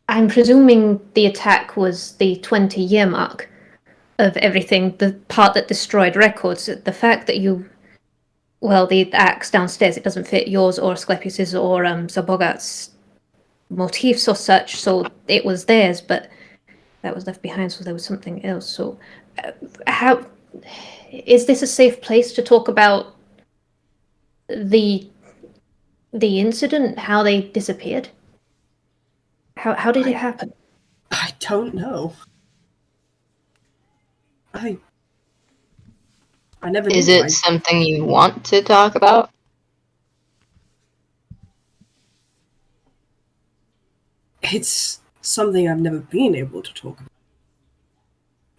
I'm presuming the attack was the 20-year mark of everything, the part that destroyed records. The fact that you... Well, the axe downstairs, it doesn't fit yours or Asclepius's or Zabogat's motifs or such, so it was theirs, but that was left behind, so there was something else. So, how is this a safe place to talk about the incident? How they disappeared? How did it happen? I don't know. I never Is knew. it something you want to talk about? It's something I've never been able to talk about.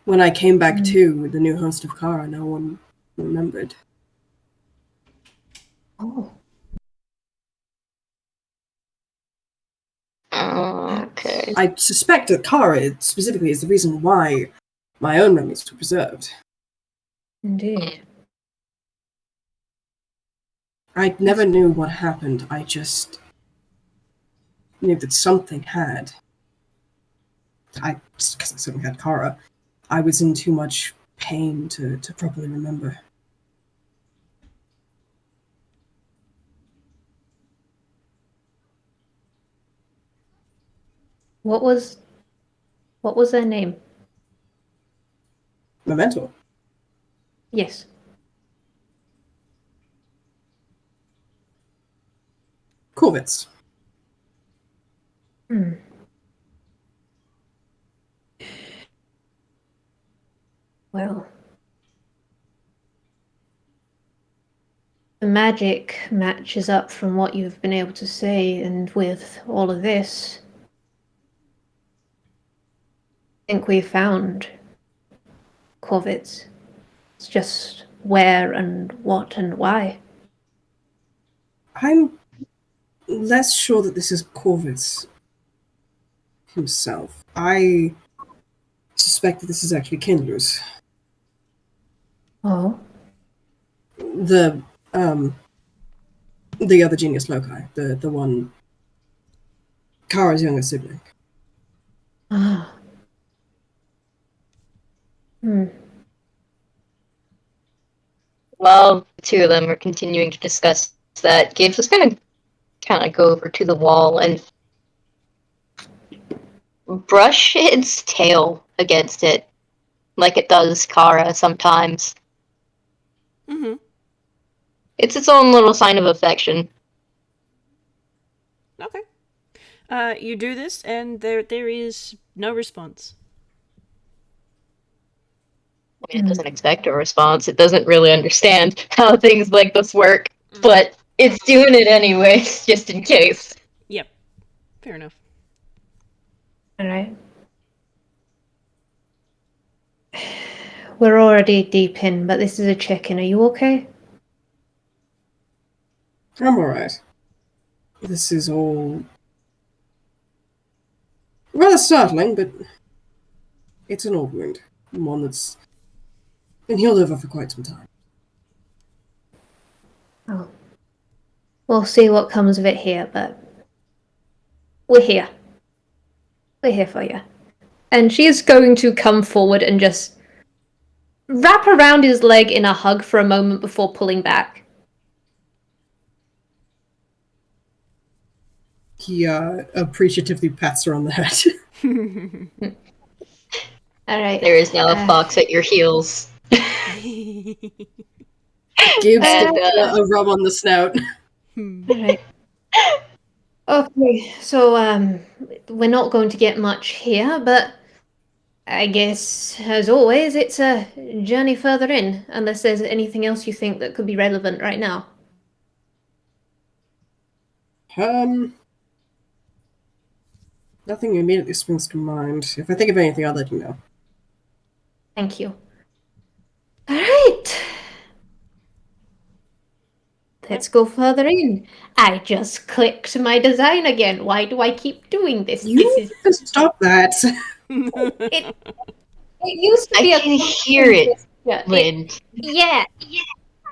When I came back to with the new host of Kara, no one remembered. Oh. Okay. I suspect that Kara specifically is the reason why my own memories were preserved. Indeed. I never knew what happened. I just knew that something had. Because I certainly had Kara. I was in too much pain to properly remember. What was their name? Memento. Yes. Corvitz. Well, the magic matches up from what you've been able to say, and with all of this, I think we've found Corvitz. It's just where and what and why. I'm less sure that this is Corvitz himself. I suspect that this is actually Kindler's. Oh. The other genius loci, the one, Kara's younger sibling. Ah. While the two of them are continuing to discuss that, Gibbs was gonna kind of go over to the wall and brush its tail against it, like it does Kara sometimes. Mm-hmm. It's its own little sign of affection. Okay. You do this, and there is no response. I mean, it doesn't expect a response. It doesn't really understand how things like this work, but it's doing it anyways, just in case. Yep. Fair enough. All right. We're already deep in, but this is a check-in. Are you okay? I'm alright. This is all rather startling, but it's an old wound. One that's been healed over for quite some time. Oh. We'll see what comes of it here, but we're here. We're here for you. And she is going to come forward and just wrap around his leg in a hug for a moment before pulling back. He appreciatively pats her on the head. All right. There is now a fox at your heels. Gives a rub on the snout. All right. Okay, so we're not going to get much here, but I guess, as always, it's a journey further in, unless there's anything else you think that could be relevant right now. Nothing immediately springs to mind. If I think of anything, I'll let you know. Thank you. All right. Let's go further in. I just clicked my design again. Why do I keep doing this? You can stop that. It used to be I can hear it, Lynn. Yeah,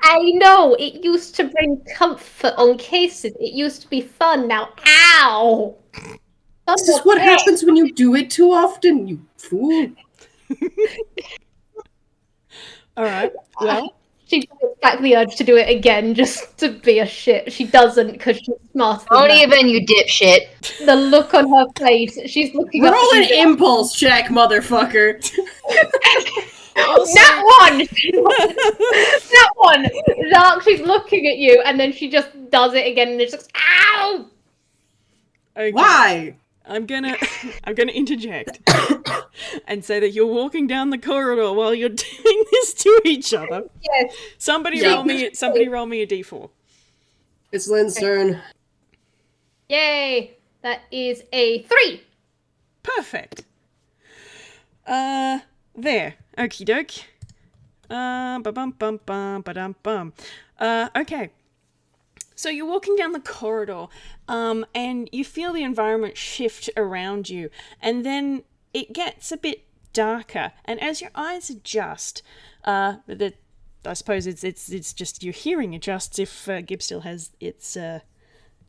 I know. It used to bring comfort on cases. It used to be fun. Now, ow! This is what happens when you do it too often, you fool. All right. Well, She gets back the urge to do it again just to be a shit. She doesn't because she's smarter than Don't that. even, you dipshit. The look on her face, she's looking up. Roll an she's- impulse check, motherfucker. Also, That one! That one! Dark, she's looking at you, and then she just does it again, and it's just, ow! okay. Why? I'm gonna interject and say that you're walking down the corridor while you're doing this to each other. Yes. Somebody Yeah. roll me a d4. It's Lynn's turn. Yay! That is a 3! Perfect. There. Okie doke. Ba-bum-bum-bum, ba-dum-bum. Okay. So you're walking down the corridor, and you feel the environment shift around you, and then it gets a bit darker. And as your eyes adjust, I suppose it's just your hearing adjusts if Gibbs still has its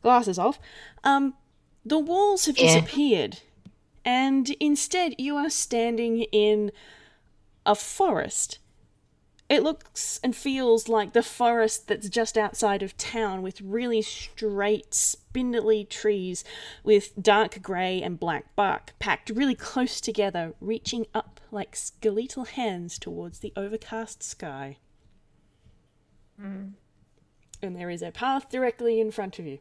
glasses off. The walls have disappeared, and instead you are standing in a forest. It looks and feels like the forest that's just outside of town, with really straight, spindly trees with dark grey and black bark, packed really close together, reaching up like skeletal hands towards the overcast sky. And there is a path directly in front of you.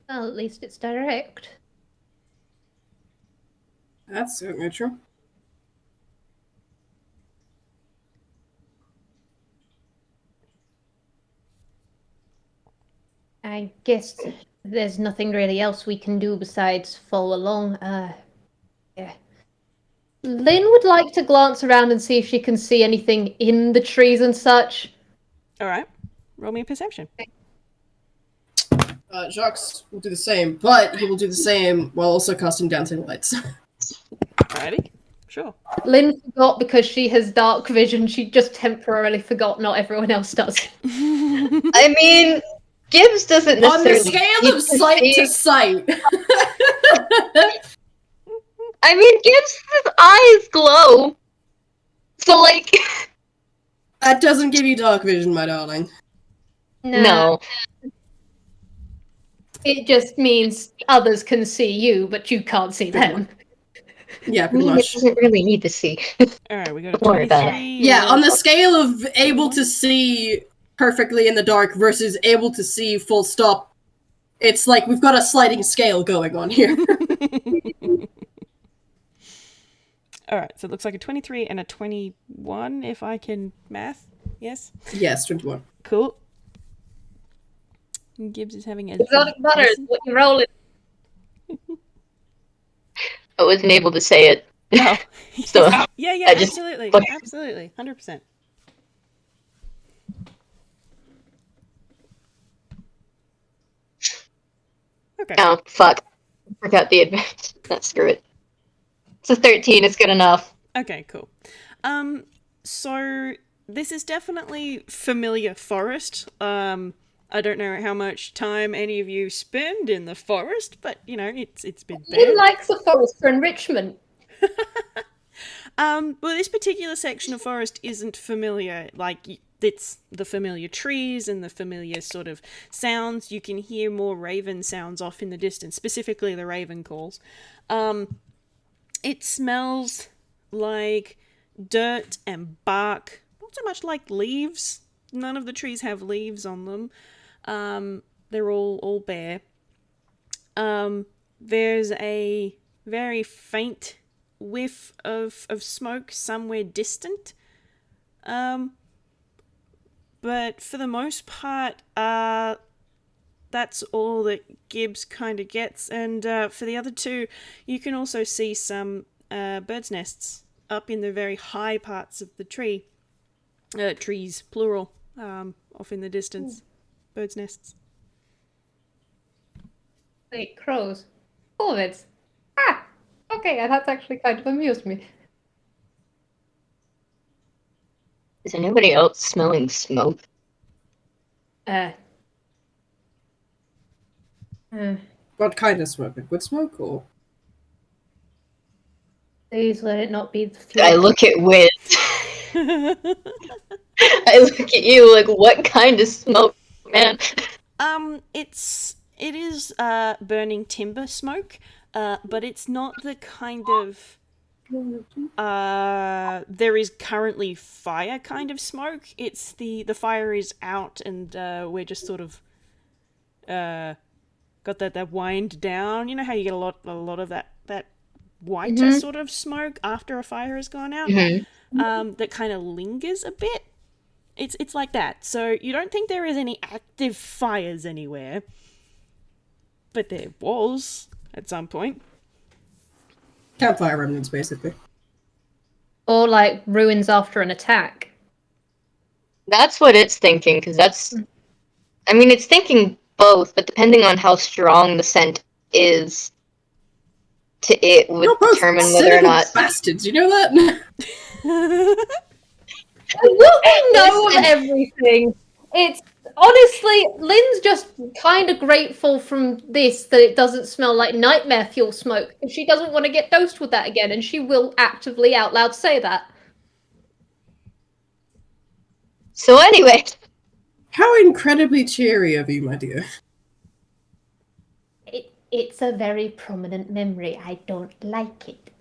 Well, at least it's direct. That's certainly true. I guess there's nothing really else we can do besides follow along. Yeah. Lynn would like to glance around and see if she can see anything in the trees and such. Alright, roll me a perception. Jacques will do the same, but he will do the same while also casting Dancing Lights. Alrighty, sure. Lynn forgot because she has dark vision. She just temporarily forgot. Not everyone else does. I mean, Gibbs doesn't On the necessarily. scale need of sight see- to sight. I mean, Gibbs' eyes glow. So, like. That doesn't give you dark vision, my darling. No. It just means others can see you, but you can't see them. Yeah, I pretty mean, it much. doesn't really need to see. Alright, we got a Don't worry about it. 23. Yeah, on the scale of able to see perfectly in the dark versus able to see full stop, it's like we've got a sliding scale going on here. Alright, so it looks like a 23 and a 21, if I can math. Yes? Yes, 21. Cool. And Gibbs is having a... Exotic butter is what you're rolling. I wasn't able to say it. Oh. So, yeah, I just- absolutely. fuck. Absolutely. 100%. Okay. oh, fuck. Forgot the advance. Screw it. It's a 13, it's good enough. Okay, cool. So this is definitely familiar forest. I don't know how much time any of you spend in the forest, but you know, it's been there. Lynn likes the forest for enrichment. Well, this particular section of forest isn't familiar. Like, it's the familiar trees and the familiar sort of sounds. You can hear more raven sounds off in the distance, specifically the raven calls. It smells like dirt and bark, not so much like leaves. None of the trees have leaves on them. They're all bare. There's a very faint whiff of smoke somewhere distant. But for the most part, that's all that Gibbs kind of gets. And for the other two, you can also see some birds' nests up in the very high parts of the tree. Trees, plural, off in the distance. Birds' nests. Wait, crows. Corvids. Ah! Okay, that's actually kind of amused me. Is anybody else smelling smoke? What kind of smoke? Liquid smoke or? Please let it not be the fuel. I look at Whis. I look at you like, what kind of smoke, man? It is burning timber smoke, but it's not the kind of there is currently fire kind of smoke. It's the fire is out, and we're just sort of got that wind down. You know how you get a lot of that whiter sort of smoke after a fire has gone out, that kind of lingers a bit. It's like that. So you don't think there is any active fires anywhere, but there was at some point. Campfire remnants, basically. Or like ruins after an attack. That's what it's thinking, because that's... I mean, it's thinking both, but depending on how strong the scent is, to it would determine whether or not... bastards, you know that? Will we know of everything? It's honestly, Lynn's just kind of grateful from this that it doesn't smell like nightmare fuel smoke, and she doesn't want to get dosed with that again, and she will actively out loud say that. So anyway... How incredibly cheery of you, my dear. It's a very prominent memory. I don't like it.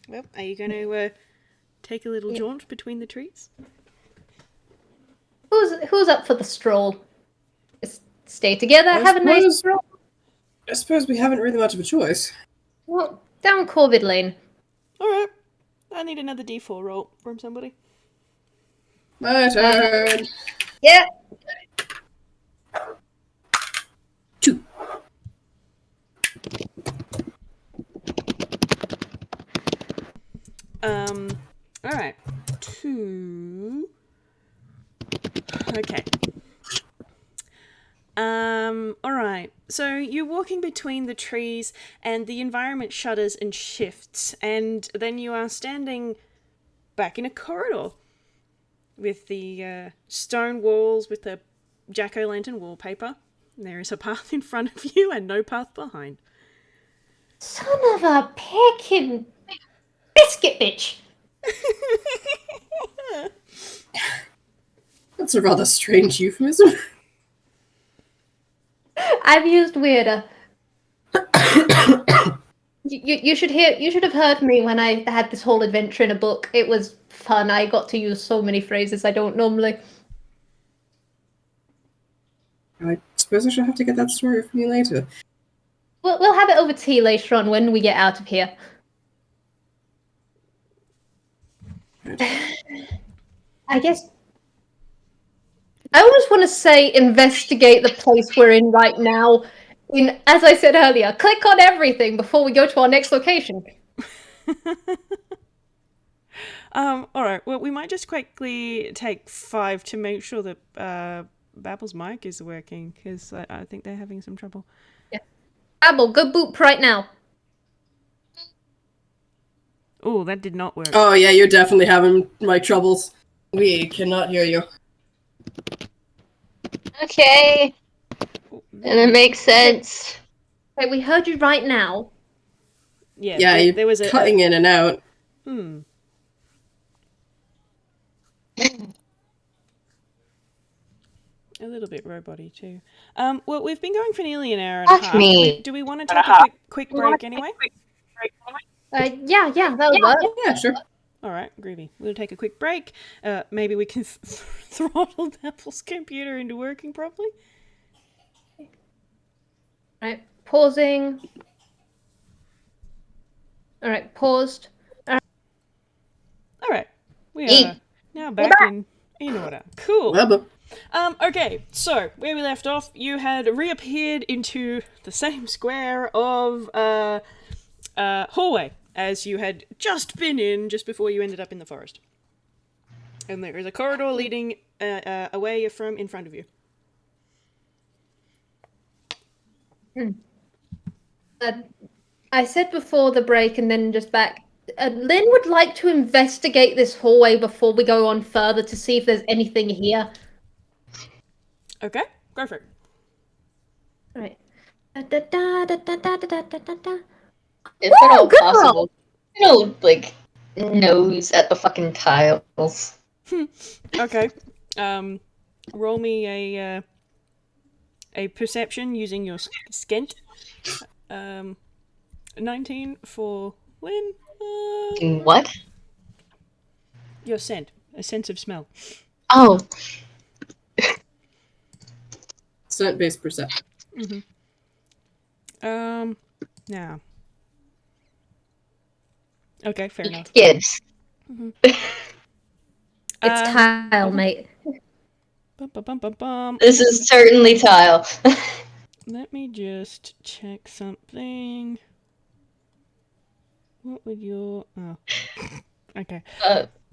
Well, are you going to take a little jaunt between the trees? Who's up for the stroll? Just stay together, have a nice stroll. I suppose we haven't really much of a choice. Well, down Corvid Lane. Alright. I need another D4 roll from somebody. My turn. Yeah. 2. Alright. 2. Okay. Alright. So you're walking between the trees and the environment shudders and shifts, and then you are standing back in a corridor with the stone walls with the jack-o'-lantern wallpaper. There is a path in front of you and no path behind. Son of a peckin' biscuit bitch! That's a rather strange euphemism. I've used weirder. You should have heard me when I had this whole adventure in a book. It was fun. I got to use so many phrases I don't normally. I suppose I shall have to get that story from you later. We'll have it over tea later on when we get out of here. I guess I always want to say investigate the place we're in right now. As I said earlier, click on everything before we go to our next location. Alright, well, we might just quickly take 5 to make sure that Babble's mic is working, because I think they're having some trouble. Yeah. Babble, go boop right now. Oh, that did not work. Oh yeah, you're definitely having mic troubles. We cannot hear you. Okay. And it makes sense. Wait, we heard you right now. Yeah, there was cutting in and out. A little bit robot-y too. Well, we've been going for nearly an hour and a half. Me. Do we want to take a quick break anyway? Yeah, that'll work. Yeah, sure. Alright, groovy. We'll take a quick break. Maybe we can throttle Apple's computer into working properly. Alright, pausing. Alright, paused. Alright, we are now back in order. Cool. Okay, so where we left off, you had reappeared into the same square of hallway as you had just been in just before you ended up in the forest. And there is a corridor leading away from in front of you. I said before the break and then just back, Lynn would like to investigate this hallway before we go on further to see if there's anything here. Okay, go for it. Right. If at all good possible. Like, nose at the fucking tiles. Okay. Roll me a perception using your scent. 19 for Lynn. What? Your scent. A sense of smell. Oh, Scent-based perception. Now. Okay, fair enough. Gibbs. It's tile, mate. Bum, bum, bum, bum, bum. This is certainly tile. Let me just check something. What would your... Oh. Okay.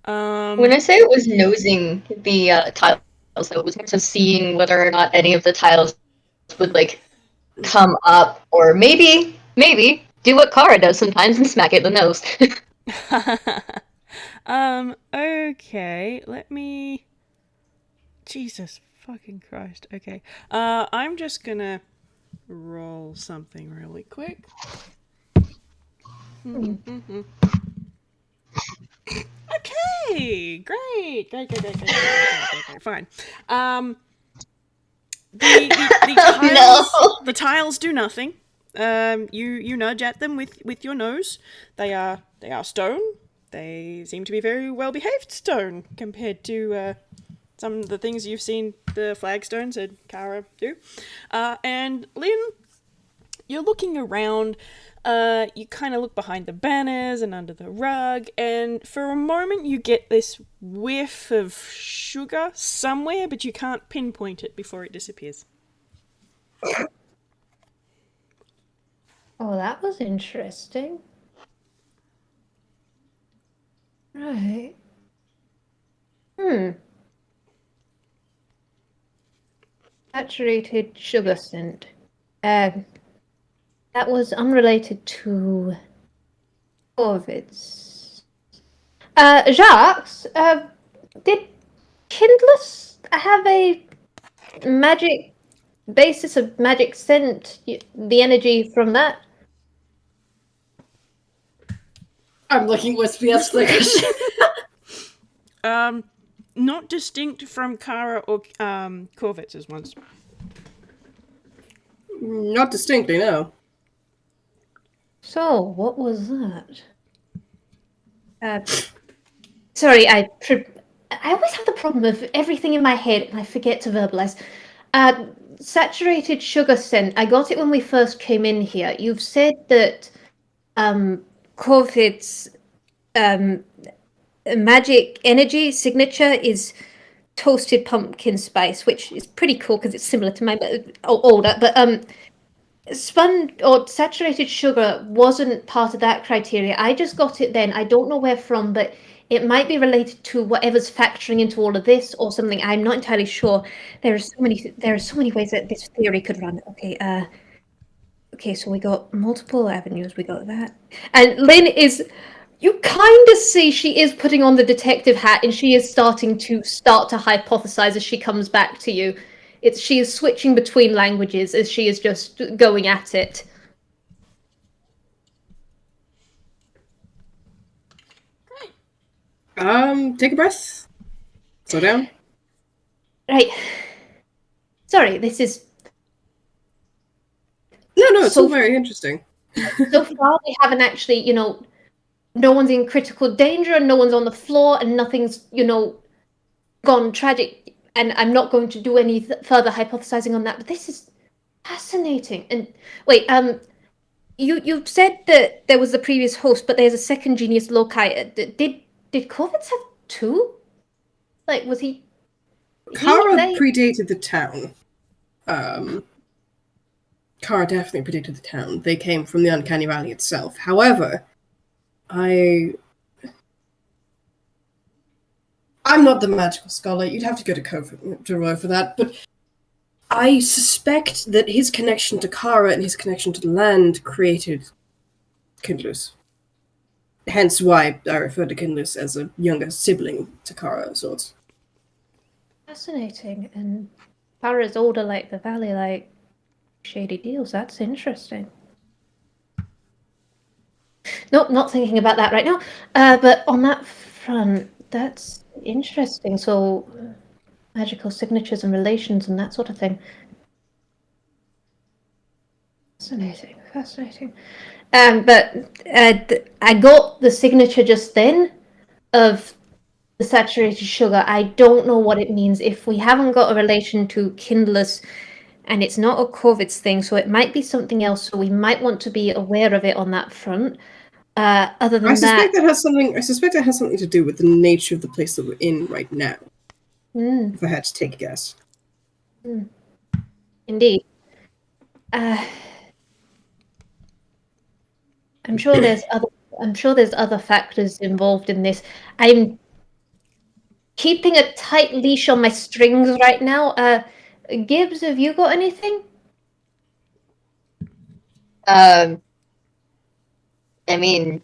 When I say it was nosing the tiles, though, it was more so seeing whether or not any of the tiles would, like, come up, or maybe do what Kara does sometimes and smack it in the nose. Okay, let me... Jesus fucking Christ. Okay. I'm just gonna roll something really quick. Okay, great. Great. Fine. The tiles, No. the tiles do nothing. You nudge at them with your nose. They are stone. They seem to be very well behaved stone compared to some of the things you've seen the flagstones and Kara do. And Lynn, you're looking around. You kind of look behind the banners and under the rug, and for a moment you get this whiff of sugar somewhere, but you can't pinpoint it before it disappears. Oh, that was interesting. Right. Saturated sugar scent. That was unrelated to Corvids. Jacques, did Kindless have a magic basis of magic scent? The energy from that? I'm looking wispy as flickers. Not distinct from Kara or Corvitz's ones. Not distinctly, no. So, what was that? Sorry, I always have the problem of everything in my head and I forget to verbalize. Saturated sugar scent. I got it when we first came in here. You've said that Corvid's magic energy signature is toasted pumpkin spice, which is pretty cool because it's similar to mine, but older. But spun or saturated sugar wasn't part of that criteria. I just got it then. I don't know where from, but it might be related to whatever's factoring into all of this or something. I'm not entirely sure. There are so many ways that this theory could run. Okay, so we got multiple avenues. We got that. And Lynn is, you kind of see she is putting on the detective hat and she is starting to hypothesize as she comes back to you. She is switching between languages as she is just going at it. Take a breath. Slow down. Right. Sorry, this is... No, it's all very interesting. So far, we haven't actually, no one's in critical danger and no one's on the floor and nothing's, gone tragic. And I'm not going to do any further hypothesizing on that, but this is fascinating. And wait, you said that there was the previous host, but there's a second genius loci. Did Corvitz have two? Like, was he... Kara predated the town. Kara definitely predated the town. They came from the Uncanny Valley itself. However, I'm not the magical scholar. You'd have to go to Roy for that. But I suspect that his connection to Kara and his connection to the land created Kindlus. Hence why I refer to Kindlus as a younger sibling to Kara of sorts. Fascinating. And Kara's older, like the valley, like shady deals. That's interesting. Nope, not thinking about that right now. But on that front, that's interesting. So, magical signatures and relations and that sort of thing. Fascinating, fascinating. But I got the signature just then of the saturated sugar. I don't know what it means. If we haven't got a relation to kindlers, and it's not a COVID thing, so it might be something else. So we might want to be aware of it on that front. Other than I suspect that, that has something. I suspect it has something to do with the nature of the place that we're in right now. If I had to take a guess. Indeed. I'm sure there's other factors involved in this. I'm keeping a tight leash on my strings right now. Gibbs, have you got anything? I mean,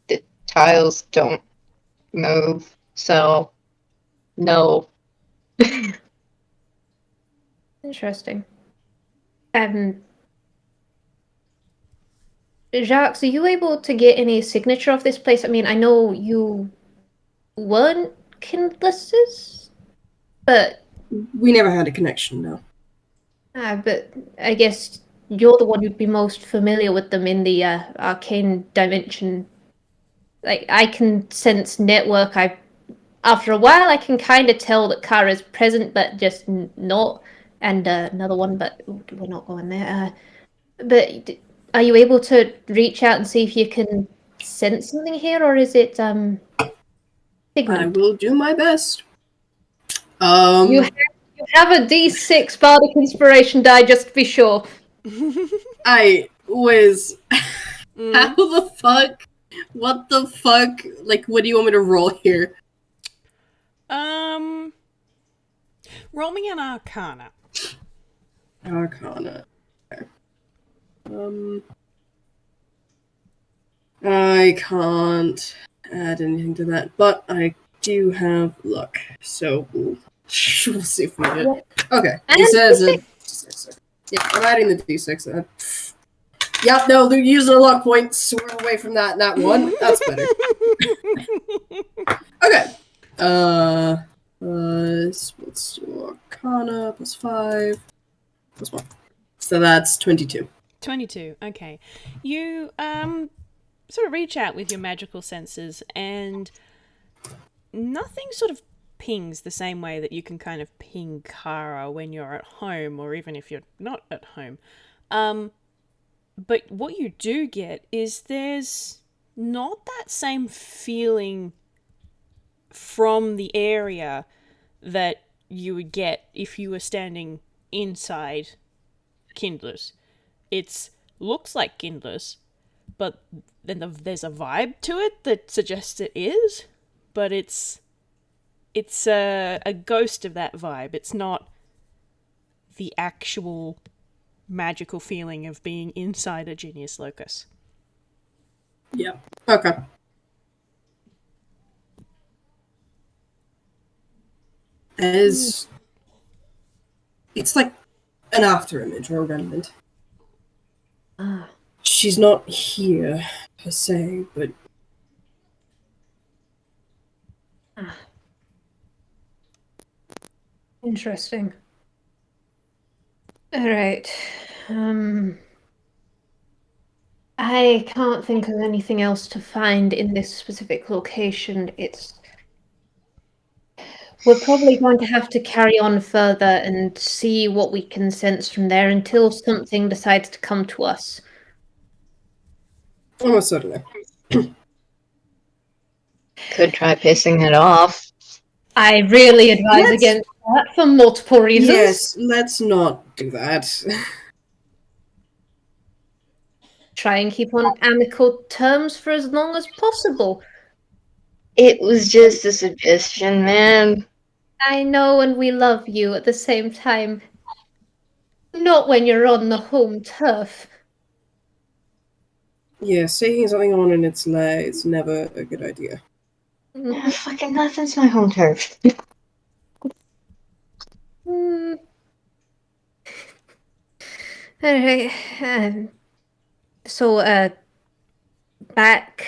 the tiles don't move, so no. Interesting. Jacques, are you able to get any signature of this place? I mean, I know you weren't kindlesses, but We never had a connection, no. but I guess you're the one who'd be most familiar with them in the arcane dimension. Like, I can sense network. After a while, I can kind of tell that Kara's present, but just not. And another one, but we're not going there. But are you able to reach out and see if you can sense something here, or is it I figment? will do my best. You have a D6 bardic inspiration die, just to be sure. Whis. How the fuck? What the fuck? Like, what do you want me to roll here? Roll me an Arcana. Arcana. Okay. I can't add anything to that, but I do have luck, so we'll see if we get it. Okay, he says it. Yeah, I'm adding the d6. Yep, no, they're using a luck point. Swerve away from that one. That's better. Okay. Let's do Arcana plus 5 plus 1. So that's 22. 22. Okay. You sort of reach out with your magical senses and nothing sort of pings the same way that you can kind of ping Kara when you're at home or even if you're not at home. But what you do get is there's not that same feeling from the area that you would get if you were standing inside Kindlers. It looks like Kindlers, but then there's a vibe to it that suggests it is, but it's a ghost of that vibe. It's not the actual magical feeling of being inside a Genius Locus. Yep. Okay. It's like an after image or a remnant. She's not here per se, but Interesting. All right. I can't think of anything else to find in this specific location. We're probably going to have to carry on further and see what we can sense from there until something decides to come to us. almost certainly. Could try pissing it off. I really advise against that for multiple reasons. Yes, let's not do that. Try and keep on amicable terms for as long as possible. It was just a suggestion, man. I know, and we love you at the same time. Not when you're on the home turf. Yeah, taking something on in its lay is never a good idea. Fucking nothing's my home turf. Alright, so, back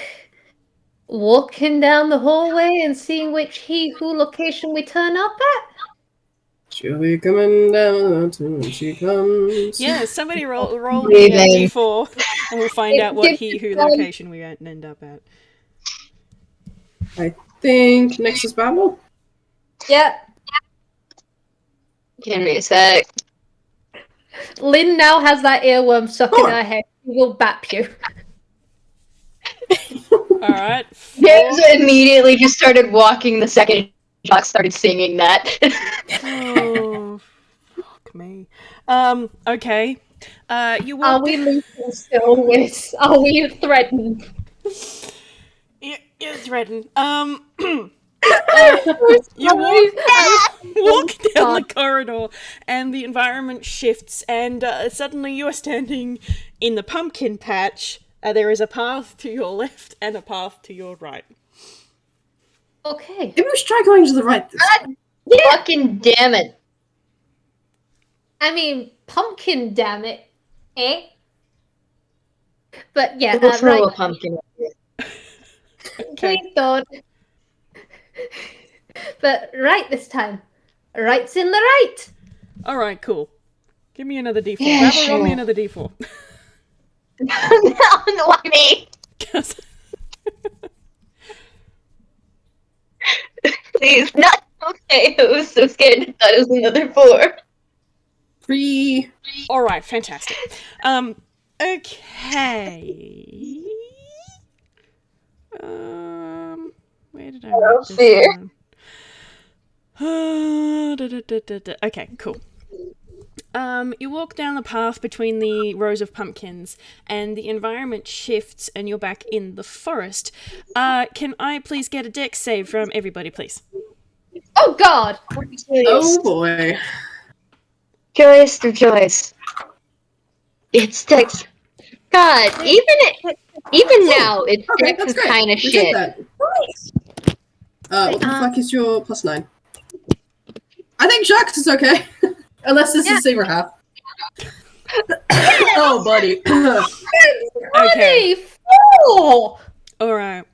walking down the hallway and seeing which he who location we turn up at? She'll be coming down when she comes. Yeah, somebody roll me a Breathing. d4 and we'll find out what he who location we end up at. I think next is Babble. Yeah. Give me a sec. Lynn now has that earworm stuck in her head. She will bap you. Alright. Gibbs immediately just started walking the second Jacques started singing that. Oh, fuck me. Okay. You Are walk. we losing still, Whis? Are we threatened? You're threatened. You Sorry. walk down the corridor, and the environment shifts, and suddenly you are standing in the pumpkin patch. There is a path to your left and a path to your right. Okay. Maybe we should try going to the right this time. Fucking damn it. I mean, pumpkin, damn it. Eh? But yeah, We'll throw right. a pumpkin. Okay. Please don't. But right this time. Right's in the right. Alright, cool. Give me another d4. Yeah, Babble, roll me sure. another d4. No, why me? 'Cause- Please, not okay. I was so scared. I thought it was another 4. 3. Alright, fantastic. Okay. Where did I write this fear. down? Okay, cool. You walk down the path between the rows of pumpkins, and the environment shifts, and you're back in the forest. Can I please get a dex save from everybody, please? Oh god! Oh boy. Joyous through Joyce. It's Dex. God, even now, it's Okay, Dex that's is great. kind of We take shit. that. What the fuck is your +9? I think Jacques is okay. Unless this is Saber half. Oh, buddy. Okay. 24! Alright.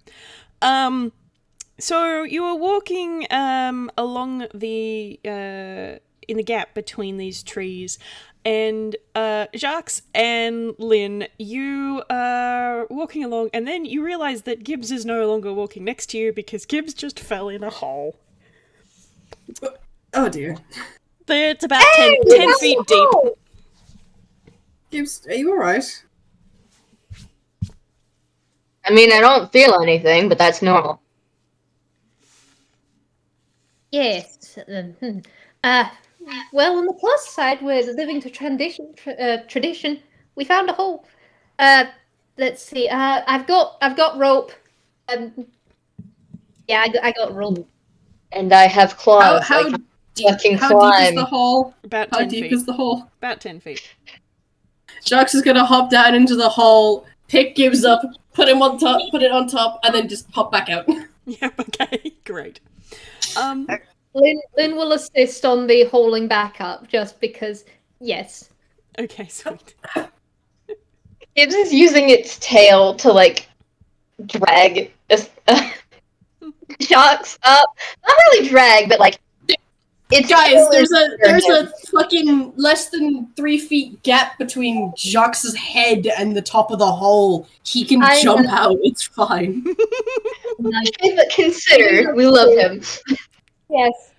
So you were walking along the in the gap between these trees, and Jacques and Lynn, you are walking along, and then you realise that Gibbs is no longer walking next to you because Gibbs just fell in a hole. Oh dear. It's about 10 feet deep. Gibbs, are you alright? I mean, I don't feel anything, but that's normal. Yes. Well, on the plus side, we're living to tradition. We found a hole. Let's see. I've got rope. Yeah, I got rope. And I have claws. How I can deep? fucking How deep is climb. the hole? About How 10 deep feet. is the hole? About 10 feet. Jacques is gonna hop down into the hole, pick Gibbs up, put it on top, and then just hop back out. Yep, okay, great. Lynn will assist on the hauling back up, just because. Yes. Okay, sweet. Gibbs is using its tail to, like, drag Jacques up. Not really drag, but, like, it's Guys, there's a fucking less than 3 feet gap between Jacques' head and the top of the hole. He can I jump know. out. It's fine. But consider, we love him. Yes.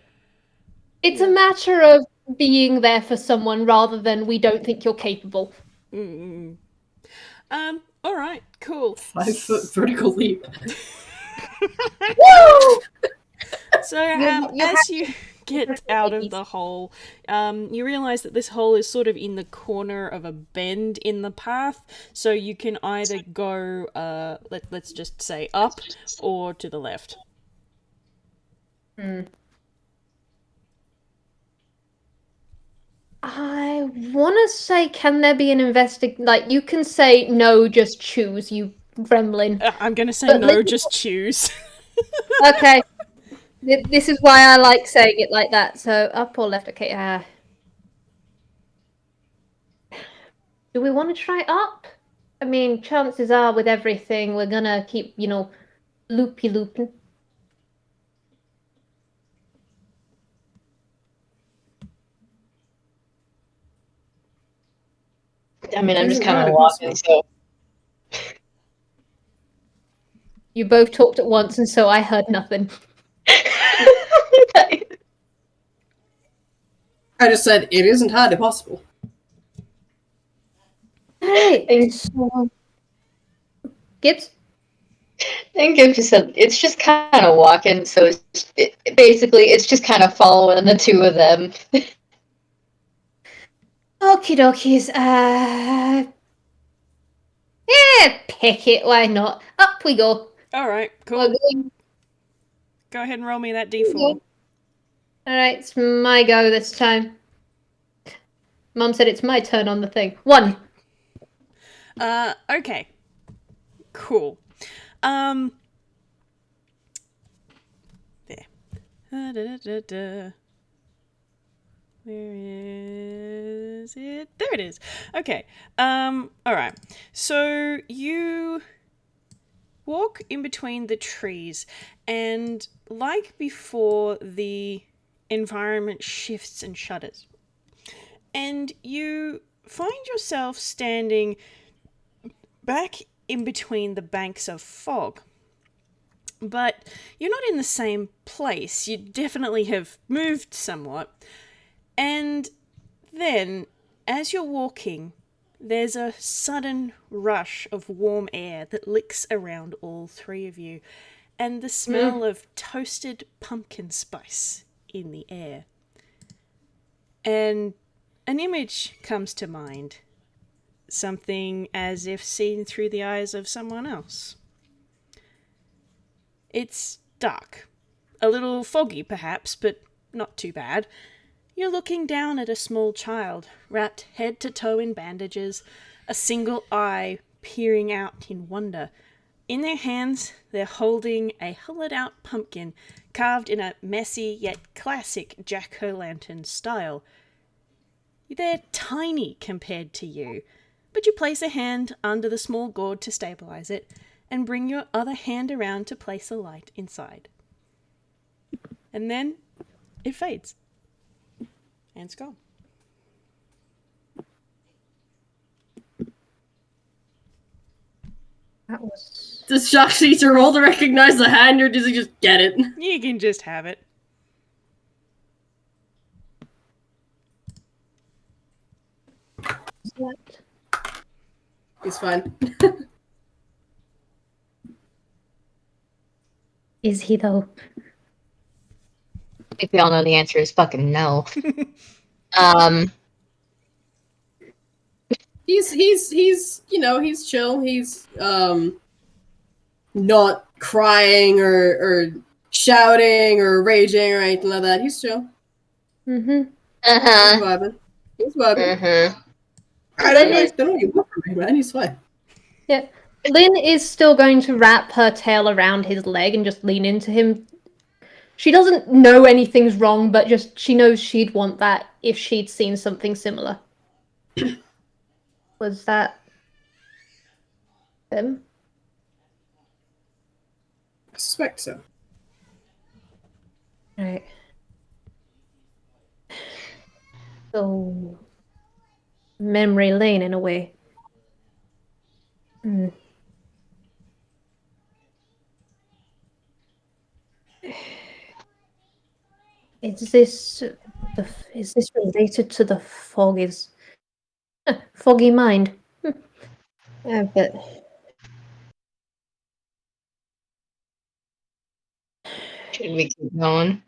It's a matter of being there for someone rather than we don't think you're capable. Mm. Alright, cool. 5 foot vertical leap. Woo! So, you as you get out of the hole, you realise that this hole is sort of in the corner of a bend in the path, so you can either go, let's just say up, or to the left. I want to say, can there be an like, you can say, no, just choose, you gremlin. I'm gonna say But no, let's- just choose. Okay. This is why I like saying it like that. So, up or left? Okay, do we want to try up? I mean, chances are with everything, we're gonna keep, looping. I mean, I'm just Isn't kind of highly walking, possible. so. You both talked at once, and so I heard nothing. I just said it isn't highly possible. Hey, Thanks. Gibbs? And Gibbs just said it's just kind of walking, so it's just kind of following the two of them. Okie dokies. Yeah, pick it. Why not? Up we go. All right, cool. We're going. Go ahead and roll me that d4. All right, it's my go this time. Mum said it's my turn on the thing. 1. Okay. Cool. There. Where is it? There it is. Okay. All right. So you walk in between the trees, and like before, the environment shifts and shudders. And you find yourself standing back in between the banks of fog. But you're not in the same place. You definitely have moved somewhat. And then, as you're walking, there's a sudden rush of warm air that licks around all three of you, and the smell of toasted pumpkin spice in the air. And an image comes to mind. Something as if seen through the eyes of someone else. It's dark. A little foggy, perhaps, but not too bad. You're looking down at a small child, wrapped head to toe in bandages, a single eye peering out in wonder. In their hands, they're holding a hollowed-out pumpkin carved in a messy yet classic jack-o'-lantern style. They're tiny compared to you, but you place a hand under the small gourd to stabilize it, and bring your other hand around to place a light inside. And then it fades. And it's gone. That was. Does Jacques need to roll to recognize the hand, or does he just get it? You can just have it. He's fine. Is he though? I think we all know the answer is fucking no. He's chill. He's not crying or shouting or raging or anything like that. He's chill. Mm-hmm. He's vibing. I don't know what you want from me, man. He's fine. Yeah. Lynn is still going to wrap her tail around his leg and just lean into him. She doesn't know anything's wrong, but just she knows she'd want that if she'd seen something similar. Was that him? I suspect so. Right. So, memory lane in a way. Is this related to the foggy mind? Yeah, but Should we keep going?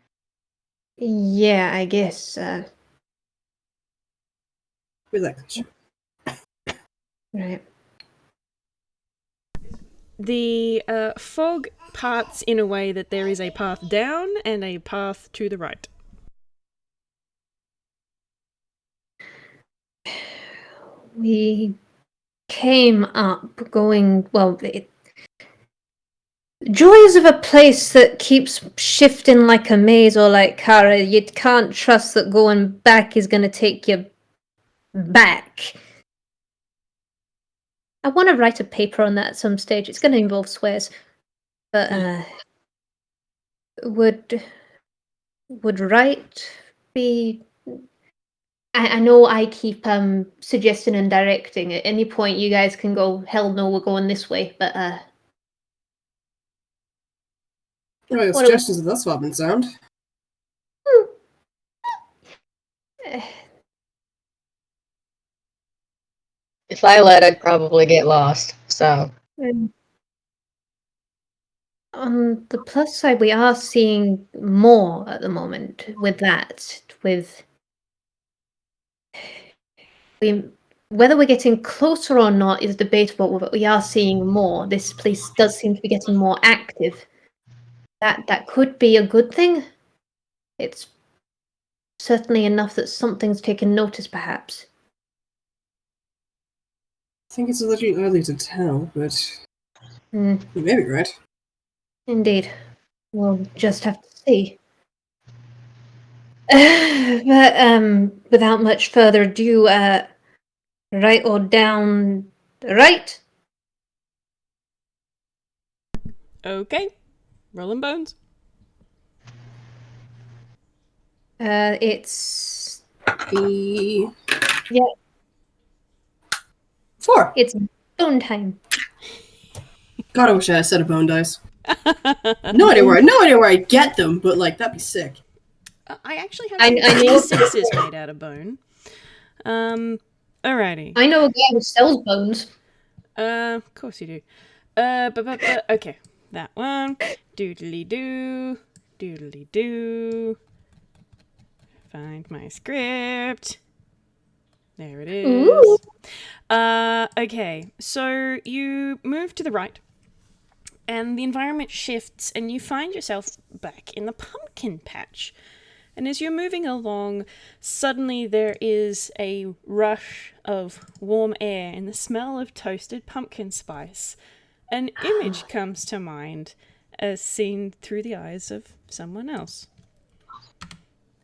yeah, I guess. Relax. Right. The fog parts in a way that there is a path down and a path to the right. We came up going, joys of a place that keeps shifting like a maze or like Kara, you can't trust that going back is going to take you back. I want to write a paper on that at some stage. It's going to involve swears, but would write be? I know I keep suggesting and directing. At any point, you guys can go. Hell no, we're going this way. But Well, your What do- suggestions of thus far been sound. If I led, I'd probably get lost. So on the plus side, we are seeing more at the moment with that. Whether we're getting closer or not is debatable, but we are seeing more. This place does seem to be getting more active. That could be a good thing. It's certainly enough that something's taken notice, perhaps. I think it's a little early to tell, but Hmm. you may be right. Indeed. We'll just have to see. But without much further ado, right or down right? Okay. Rolling bones. It's The yeah, 4. it's bone time. God, I wish I had a set of bone dice. No idea where I get them, but like that'd be sick. I actually have I some know- sixes made out of bone. Alrighty. I know a guy who sells bones. Of course you do. But okay. That one. Doodly doo. Doodly doo. Find my script. There it is. Ooh. Okay. So you move to the right, and the environment shifts, and you find yourself back in the pumpkin patch. And as you're moving along, suddenly there is a rush of warm air and the smell of toasted pumpkin spice. An image comes to mind as seen through the eyes of someone else.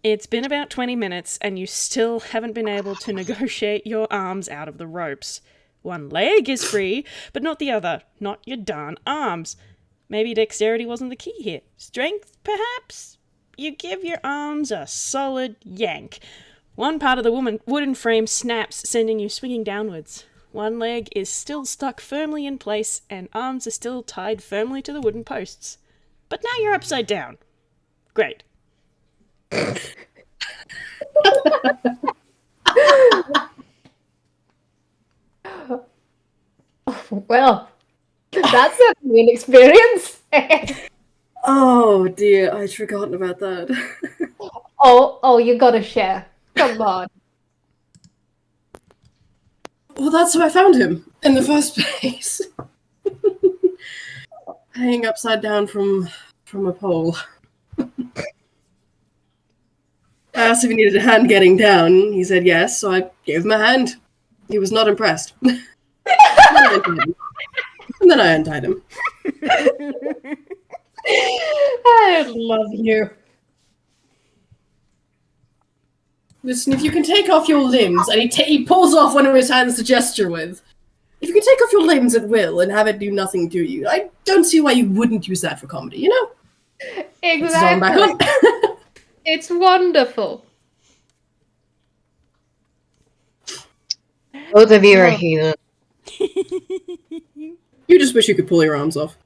It's been about 20 minutes and you still haven't been able to negotiate your arms out of the ropes. One leg is free, but not the other. Not your darn arms. Maybe dexterity wasn't the key here. Strength, perhaps? You give your arms a solid yank. One part of the wooden frame snaps, sending you swinging downwards. One leg is still stuck firmly in place, and arms are still tied firmly to the wooden posts. But now you're upside down. Great. Well, that's certainly an experience. Oh dear, I'd forgotten about that. Oh, you gotta share. Come on. Well, that's how I found him in the first place. Hanging upside down from a pole. I asked if he needed a hand getting down. He said yes, so I gave him a hand. He was not impressed. And then I untied him. I love you. Listen, if you can take off your limbs, and he pulls off one of his hands to gesture with. If you can take off your limbs at will and have it do nothing to you, I don't see why you wouldn't use that for comedy, you know? Puts his arm back Exactly. on. It's wonderful. both of you are Oh. heathen. You just wish you could pull your arms off.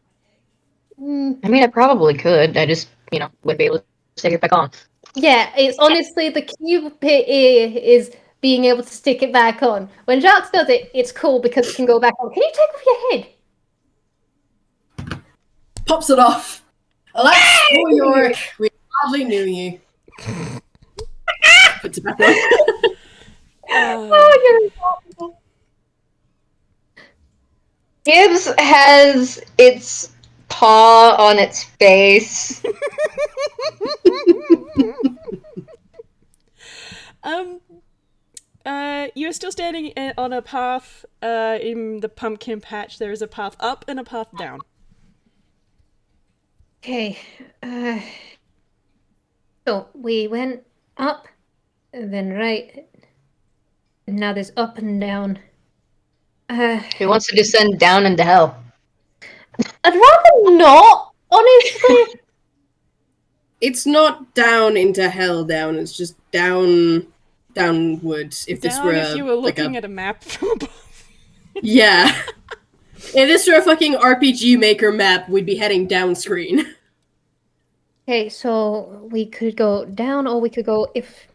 Mm, I mean, I probably could. I just, wouldn't be able to stick it back on. yeah, it's honestly the key bit here is being able to stick it back on. When Jacques does it, it's cool because it can go back on. Can you take off your head? Pops it off. Alas, poor Yorick, we hardly knew you. Puts it back on. Oh, you're incredible. Gibbs has its paw on its face. You're still standing on a path in the pumpkin patch. There is a path up and a path down. Okay. So we went up, and then right. And now there's up and down. He wants to descend down into hell. I'd rather not, honestly. It's not down into hell down, it's just downwards. If this were Down if you were like looking a... at a map from above. Yeah. If this were a fucking RPG Maker map, we'd be heading down screen. Okay, so we could go down, or we could go if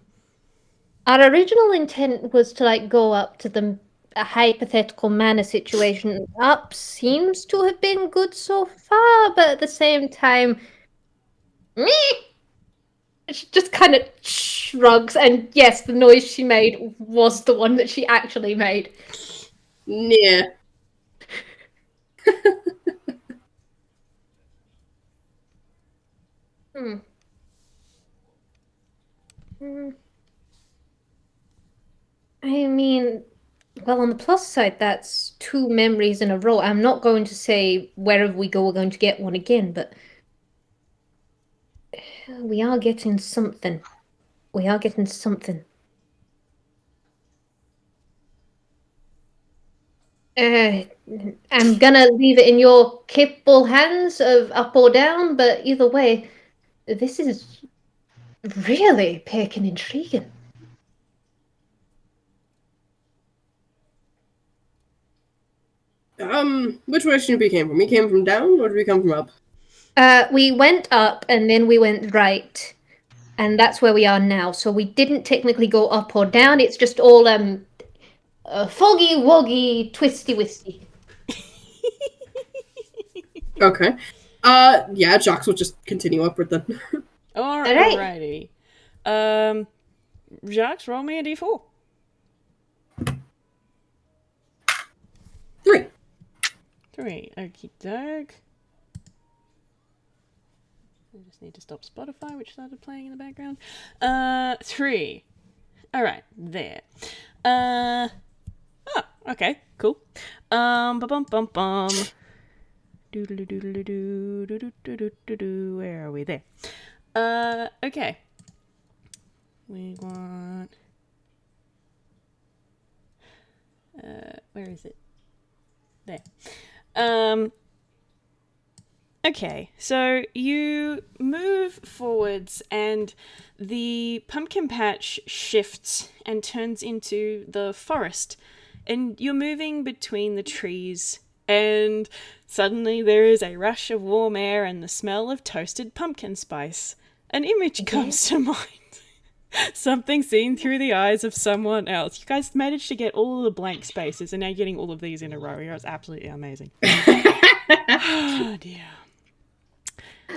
our original intent was to like go up to the hypothetical manor situation. Up seems to have been good so far, but at the same time, meh. She just kind of shrugs, and yes, the noise she made was the one that she actually made. Yeah. I mean, well, on the plus side, that's 2 memories in a row. I'm not going to say wherever we go, we're going to get one again, but we are getting something. We are getting something. I'm gonna leave it in your capable hands of up or down, but either way, this is really picking intriguing. Which direction did we came from? We came from down, or did we come from up? We went up and then we went right, and that's where we are now. So we didn't technically go up or down. It's just all foggy, woggy, twisty, wisty. Okay. Yeah, Jacques will just continue upward then. Alrighty. Jacques, roll me a d4. 3. 3. Okie doke. I just need to stop Spotify, which started playing in the background. 3. Alright, there. Oh, okay, cool. Ba-bum-bum-bum. Doodle-doo-doodle-doo, where are we? There. Okay. We want... where is it? There. Okay, so you move forwards and the pumpkin patch shifts and turns into the forest. And you're moving between the trees, and suddenly there is a rush of warm air and the smell of toasted pumpkin spice. An image comes to mind. Something seen through the eyes of someone else. You guys managed to get all of the blank spaces, and now you're getting all of these in a row. It's absolutely amazing. Oh, dear.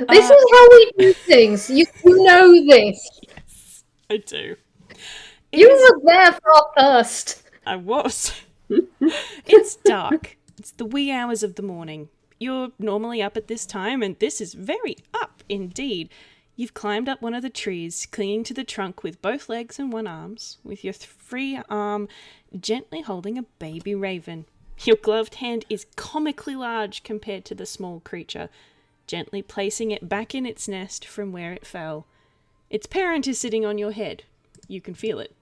This is how we do things. You know this. Yes, I do. You were there first. I was. It's dark. It's the wee hours of the morning. You're normally up at this time, and this is very up indeed. You've climbed up one of the trees, clinging to the trunk with both legs and one arms, with your free arm gently holding a baby raven. Your gloved hand is comically large compared to the small creature, gently placing it back in its nest from where it fell. Its parent is sitting on your head. You can feel it.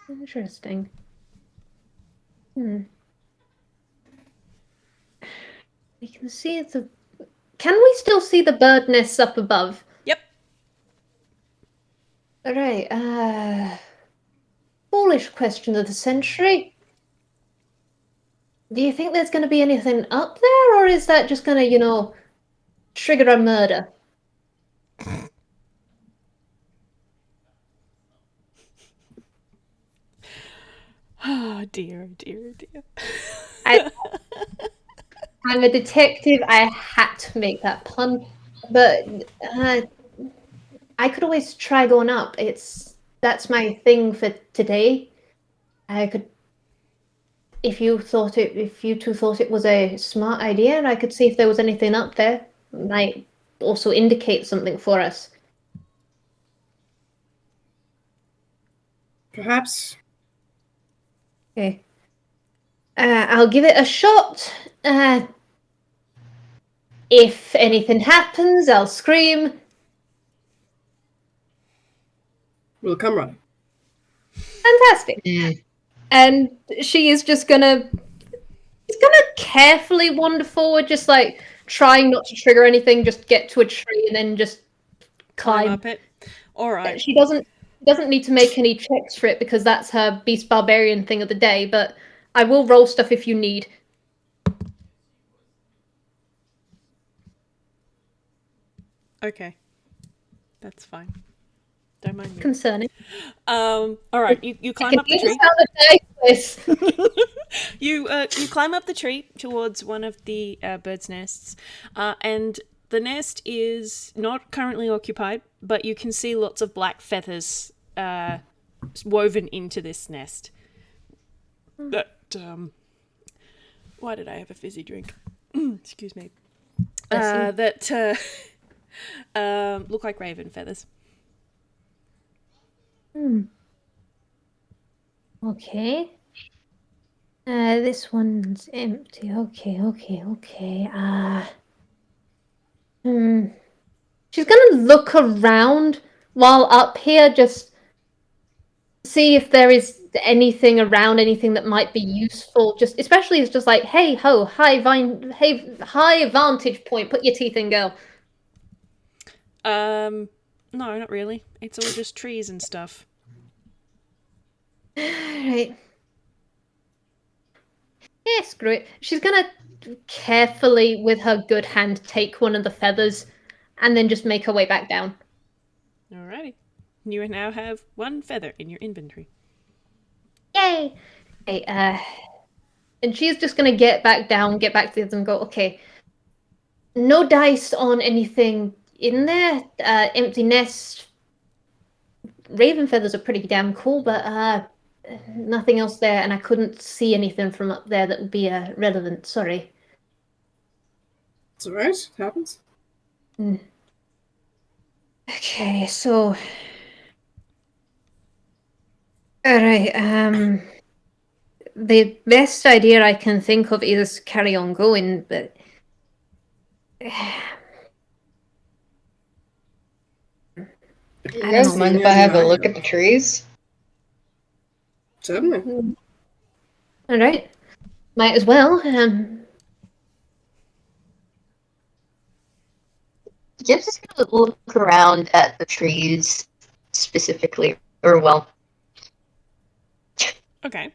Interesting. We can see the... Can we still see the bird nests up above? Yep. Alright, foolish question of the century. Do you think there's going to be anything up there, or is that just going to, trigger a murder? Oh, dear, oh, dear, oh, dear. I'm a detective. I had to make that pun, but I could always try going up. That's my thing for today. I could, if you two thought it was a smart idea, I could see if there was anything up there. It might also indicate something for us. Perhaps. Okay. I'll give it a shot. If anything happens, I'll scream. We'll come running. Fantastic. And she is just gonna carefully wander forward, just like trying not to trigger anything, just get to a tree and then just climb up it. All right. She doesn't need to make any checks for it because that's her beast barbarian thing of the day, but I will roll stuff if you need. Okay. That's fine. Don't mind me. Concerning. All right, you climb up the tree. You climb up the tree towards one of the birds' nests, and the nest is not currently occupied, but you can see lots of black feathers woven into this nest. That why did I have a fizzy drink? Excuse me. That look like raven feathers. Okay. This one's empty. Okay. She's gonna look around while up here, just see if there is anything around, anything that might be useful. Just especially it's just like, hey ho, high vantage point. Put your teeth in, girl. No, not really. It's all just trees and stuff. Right. Yeah, screw it. She's gonna carefully, with her good hand, take one of the feathers and then just make her way back down. Alrighty. You now have one feather in your inventory. Yay! Okay, and she's just gonna get back down, get back to the others and go, okay, no dice on anything in there. Empty nest. Raven feathers are pretty damn cool, but nothing else there, and I couldn't see anything from up there that would be relevant. Sorry. It's alright. It happens. Okay, so... Alright, the best idea I can think of is carry on going, but... You guys mind if I have a look at the trees? Certainly. Alright. Might as well. Gibbs is going to look around at the trees specifically, or well, Okay.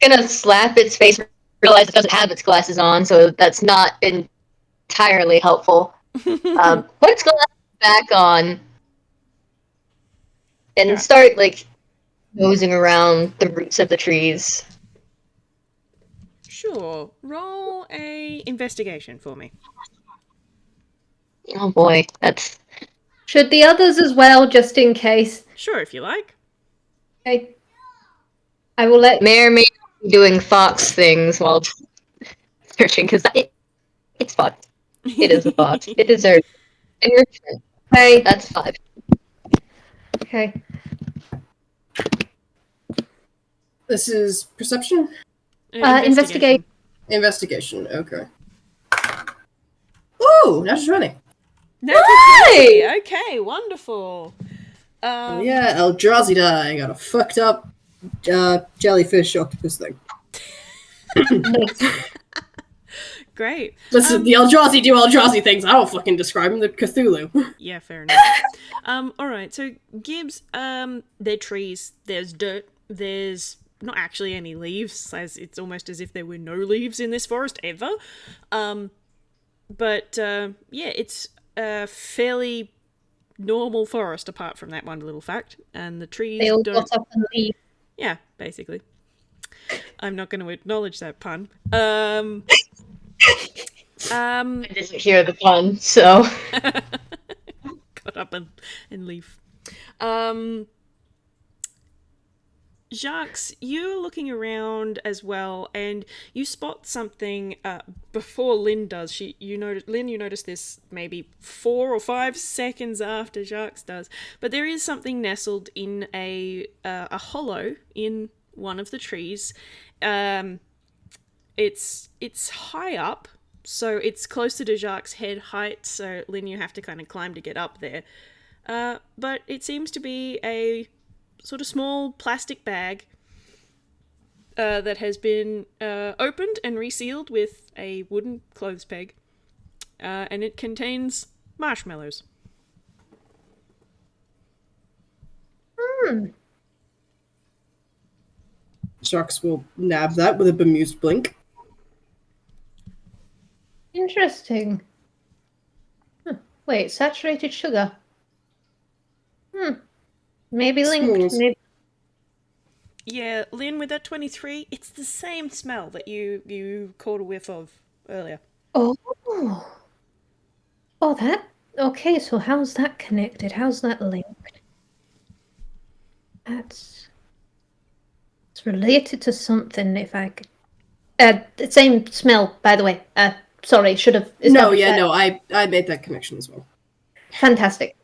gonna slap its face, realize it doesn't have its glasses on, so that's not entirely helpful. Put its glasses back on and start like nosing around the roots of the trees. Sure. Roll a investigation for me. Oh boy, that's Should the others as well, just in case? Sure, if you like. Okay. I will let... may or may not be doing fox things while searching, because it's fox. It is a fox. It deserves it. And your turn. Okay. That's 5. Okay. This is perception? Investigate. Investigation, okay. Ooh, now she's running. Hey! Okay, wonderful. Yeah, Eldrazi die. I got a fucked up jellyfish octopus thing. Great. Listen, the Eldrazi do Eldrazi things. I don't fucking describe them. They're Cthulhu. Yeah, fair enough. Alright, so Gibbs, they're trees, there's dirt, there's not actually any leaves, as it's almost as if there were no leaves in this forest ever. But it's a fairly normal forest apart from that one little fact. And the trees They all don't... got up and leave. Yeah, basically. I'm not going to acknowledge that pun. I didn't hear the pun, so... Got up and leave. Jacques, you're looking around as well, and you spot something before Lynn does. You notice this maybe 4 or 5 seconds after Jacques does. But there is something nestled in a hollow in one of the trees. It's high up, So it's closer to Jacques' head height, so Lynn, you have to kind of climb to get up there. But it seems to be a sort of small plastic bag that has been opened and resealed with a wooden clothes peg. And it contains marshmallows. Jacques will nab that with a bemused blink. Interesting. Wait, saturated sugar. Maybe linked. S'mores. Maybe... Yeah, Lynn, with that 23, it's the same smell that you caught a whiff of earlier. Oh. Oh, that... Okay, so how's that connected? How's that linked? It's related to something, if I could... the same smell, by the way. Sorry, should have... No, yeah, that. no, I made that connection as well. Fantastic.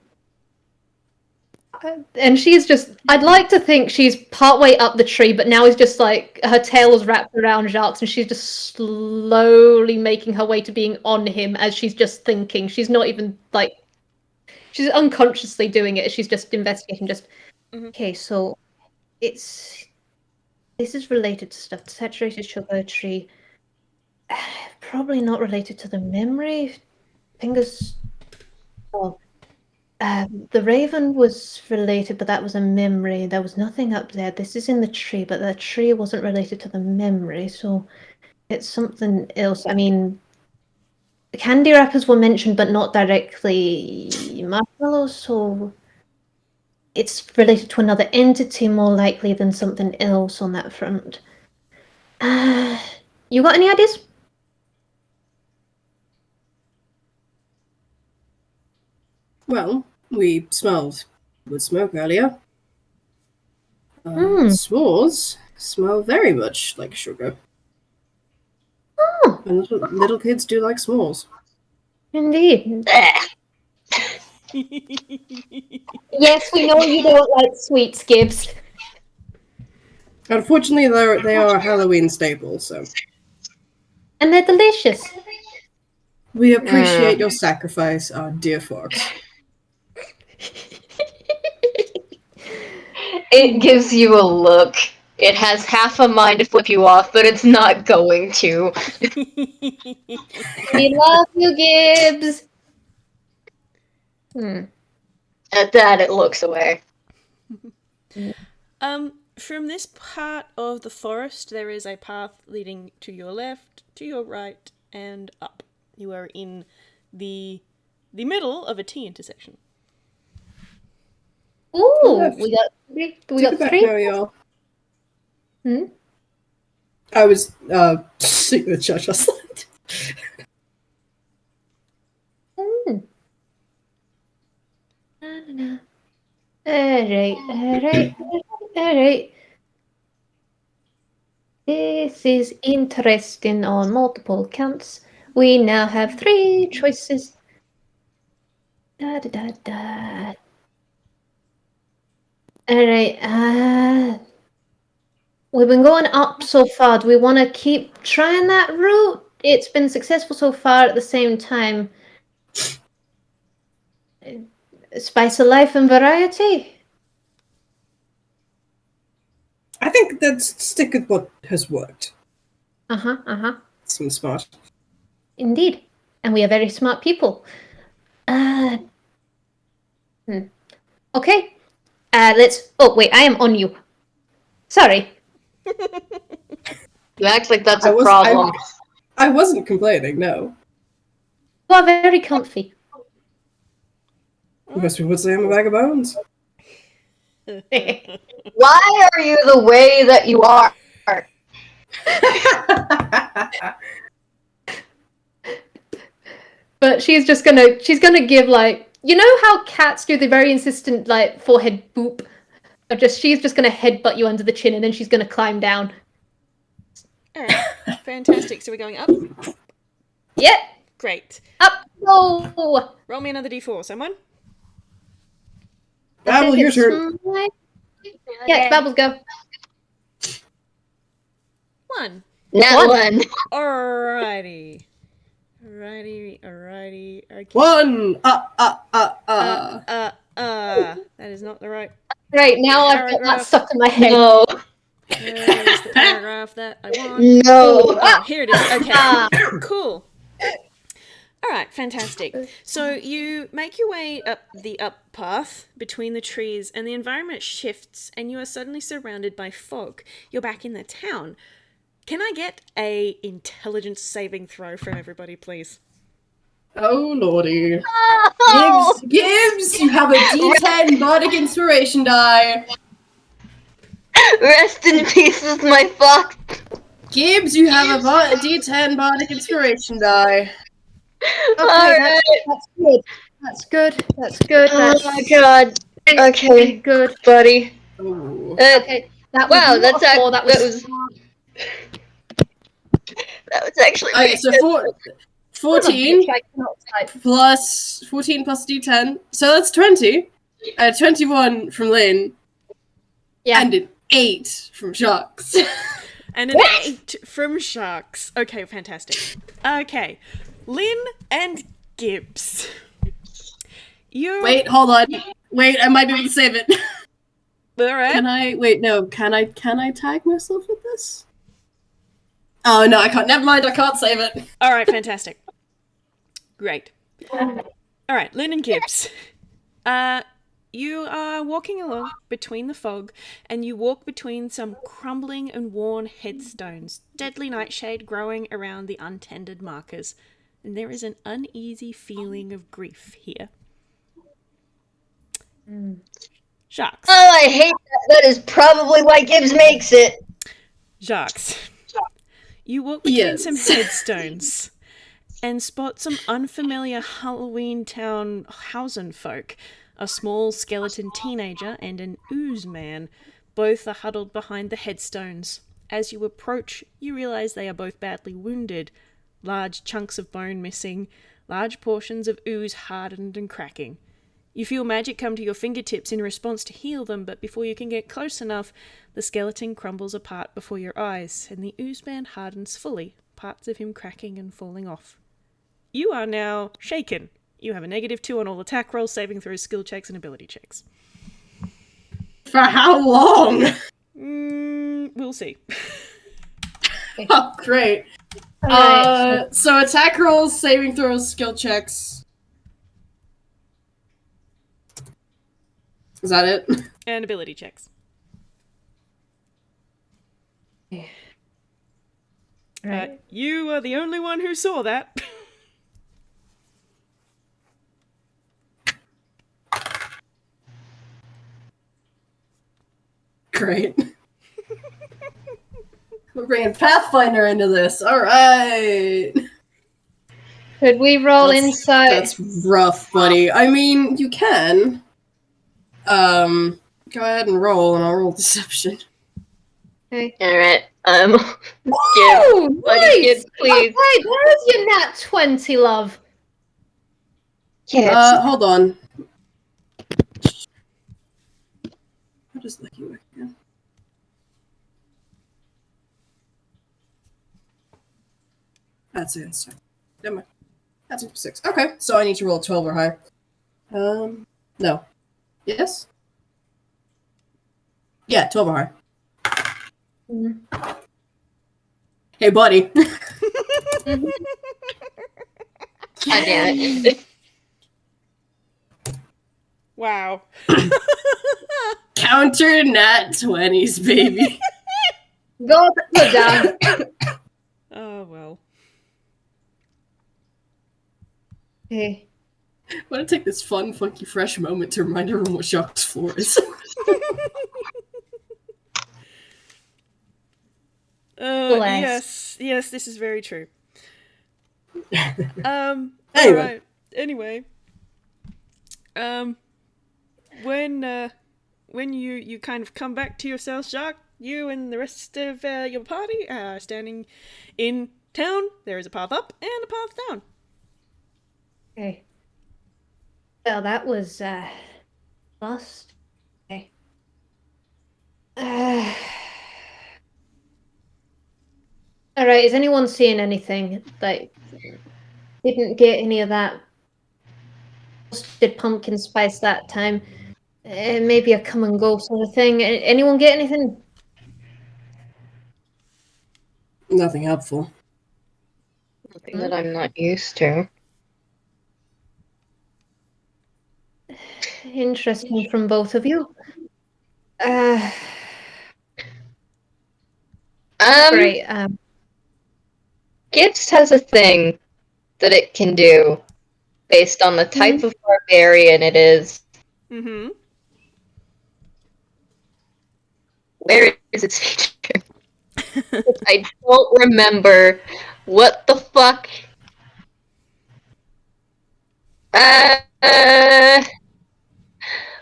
And she's just... I'd like to think she's partway up the tree, but now is just like... Her tail is wrapped around Jacques, and she's just slowly making her way to being on him as she's just thinking. She's not even, like... She's unconsciously doing it. She's just investigating, just... Okay, so... This is related to stuff. Saturated sugar tree. Probably not related to the memory. Fingers... Oh... the raven was related, but that was a memory. There was nothing up there. This is in the tree, but the tree wasn't related to the memory, so it's something else. I mean, the candy wrappers were mentioned, but not directly marshmallows, so it's related to another entity more likely than something else on that front. You got any ideas? Well, we smelled wood smoke earlier. S'mores smell very much like sugar. Oh, And little kids do like s'mores. indeed. Yes, we know you don't like sweets, Gibbs. Unfortunately, they are a Halloween staple, so... And they're delicious. We appreciate your sacrifice, our dear fox. It gives you a look. It has half a mind to flip you off, but it's not going to. We love you, Gibbs. At that, it looks away. From this part of the forest, there is a path leading to your left, to your right, and up. You are in the middle of a T intersection. Ooh, we got Back three. now, y'all. I was sitting with Josh last night. Alright. This is interesting on multiple counts. We now have 3 choices. Alright, we've been going up so far. Do we want to keep trying that route? It's been successful so far. At the same time, spice of life and variety. I think let's stick with what has worked. Seems smart. Indeed. And we are very smart people. Okay. Let's... Oh, wait, I am on you. Sorry. You act like that's a problem. I wasn't complaining, no. You are very comfy. I guess we would say I'm a bag of bones. Why are you the way that you are? But she's gonna give, like... You know how cats do the very insistent, like, forehead boop? She's just gonna headbutt you under the chin, and then she's gonna climb down. Alright, fantastic. So we're going up? Yep. Great. Up. Go. Roll me another d4, someone. Babble, your turn. Yeah, Babbles, go. 1. Not one. Alrighty. Alrighty. Okay. 1. That is not the right. Great, now I've got that Paragraph. stuck in my head. No. Where is the paragraph that I want? No. Oh, here it is. Okay. Cool. All right, fantastic. So you make your way up the up path between the trees, and the environment shifts, and you are suddenly surrounded by fog. You're back in the town. Can I get a intelligence saving throw from everybody, please? Oh lordy. Oh. Gibbs, you have a D10 bardic inspiration die. Rest in peace with my fox. Gibbs, you have a D10 bardic inspiration die. Okay, Alright. that's good. That's good. Oh my god. Okay, good. buddy. Ooh. Okay, that was Wow, not that's a 4, that was that was actually Okay, so 14 I cannot type. plus 14 plus D10. So that's 20. 21 from Lynn. Yeah. And an 8 from Jacques. And an 8 from Sharks. Okay, fantastic. Okay, Lynn and Gibbs. You Wait, hold on. Wait, I might be able to save it. all right? Can I tag myself with this? Oh no, I can't. Never mind, I can't save it. All right, fantastic. Great. All right, Lynn and Gibbs. You are walking along between the fog, and you walk between some crumbling and worn headstones, deadly nightshade growing around the untended markers, and there is an uneasy feeling of grief here. Jacques. Oh, I hate that. That is probably why Gibbs makes it. Jacques. You walk between some headstones and spot some unfamiliar Halloween town Hausen folk, a small skeleton teenager and an ooze man. Both are huddled behind the headstones. As you approach, you realize they are both badly wounded. Large chunks of bone missing, large portions of ooze hardened and cracking. You feel magic come to your fingertips in response to heal them, but before you can get close enough, the skeleton crumbles apart before your eyes, and the ooze man hardens fully, parts of him cracking and falling off. You are now shaken. You have a -2 on all attack rolls, saving throws, skill checks, and ability checks. For how long? We'll see. Oh, great. Alright, So attack rolls, saving throws, skill checks. Is that it? And ability checks. Right. You are the only one who saw that. Great. We're bringing Pathfinder into this. All right. Could we roll insight? That's rough, buddy. I mean, you can. Go ahead and roll, and I'll roll deception. Okay. Alright, Whoa, buddy, nice! Gibbs, please. Okay, there's your nat 20, love. Yes. Hold on. How does Lucky work again? That's an instant. Never mind. That's a 6. Okay, so I need to roll 12 or higher. No. Yes? Yeah, 12 or higher. Hey, buddy. God damn it. Wow. Counter nat 20s, baby. Go down. Oh, well. Okay. I want to take this fun, funky, fresh moment to remind everyone what Jacques' floor is. Bless. Yes, this is very true. Anyway. Alright. Anyway. When you kind of come back to yourself, Jacques, you and the rest of your party are standing in town. There is a path up and a path down. Okay. Well, that was lost. Okay. All right. Is anyone seeing anything? Like, didn't get any of that roasted pumpkin spice that time. Maybe a come and go sort of thing. Anyone get anything? Nothing helpful. Something that I'm not used to. Interesting from both of you. Great. Gibbs has a thing that it can do based on the type of barbarian it is. Mm-hmm. Where is its feature? I don't remember what the fuck.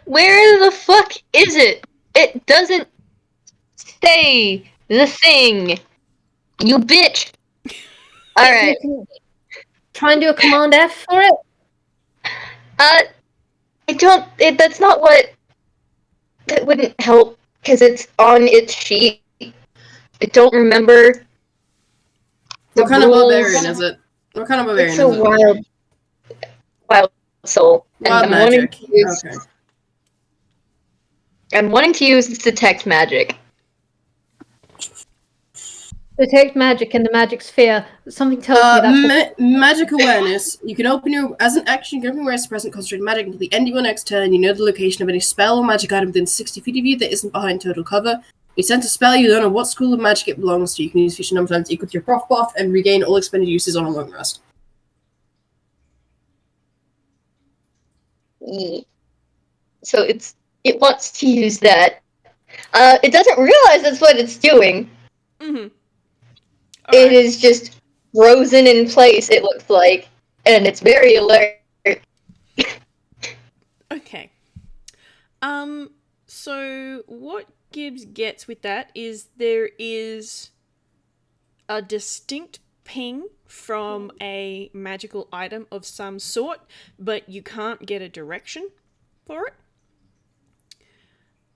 Where the fuck is it? It doesn't say the thing. You bitch. Alright. Try and do a Command F for it. I don't. That's not what. That wouldn't help because it's on its sheet. I don't remember. What kind of barbarian is it? What kind of barbarian It's is a it? wild soul. Wild And I'm magic. Okay. I'm wanting to use detect magic. Detect magic in the magic sphere. Something tells me that's what... Magic awareness. You can open your as an action. You can open your awareness to present concentrated magic until the end of your next turn. You know the location of any spell or magic item within 60 feet of you that isn't behind total cover. You sense a spell. You don't know what school of magic it belongs to. You can use feature number times equal to your proc buff and regain all expended uses on a long rest. So it wants to use that. It doesn't realize that's what it's doing. Mm-hmm. It is just frozen in place, it looks like, and it's very alert. Okay. So what Gibbs gets with that is there is a distinct ping from a magical item of some sort, but you can't get a direction for it.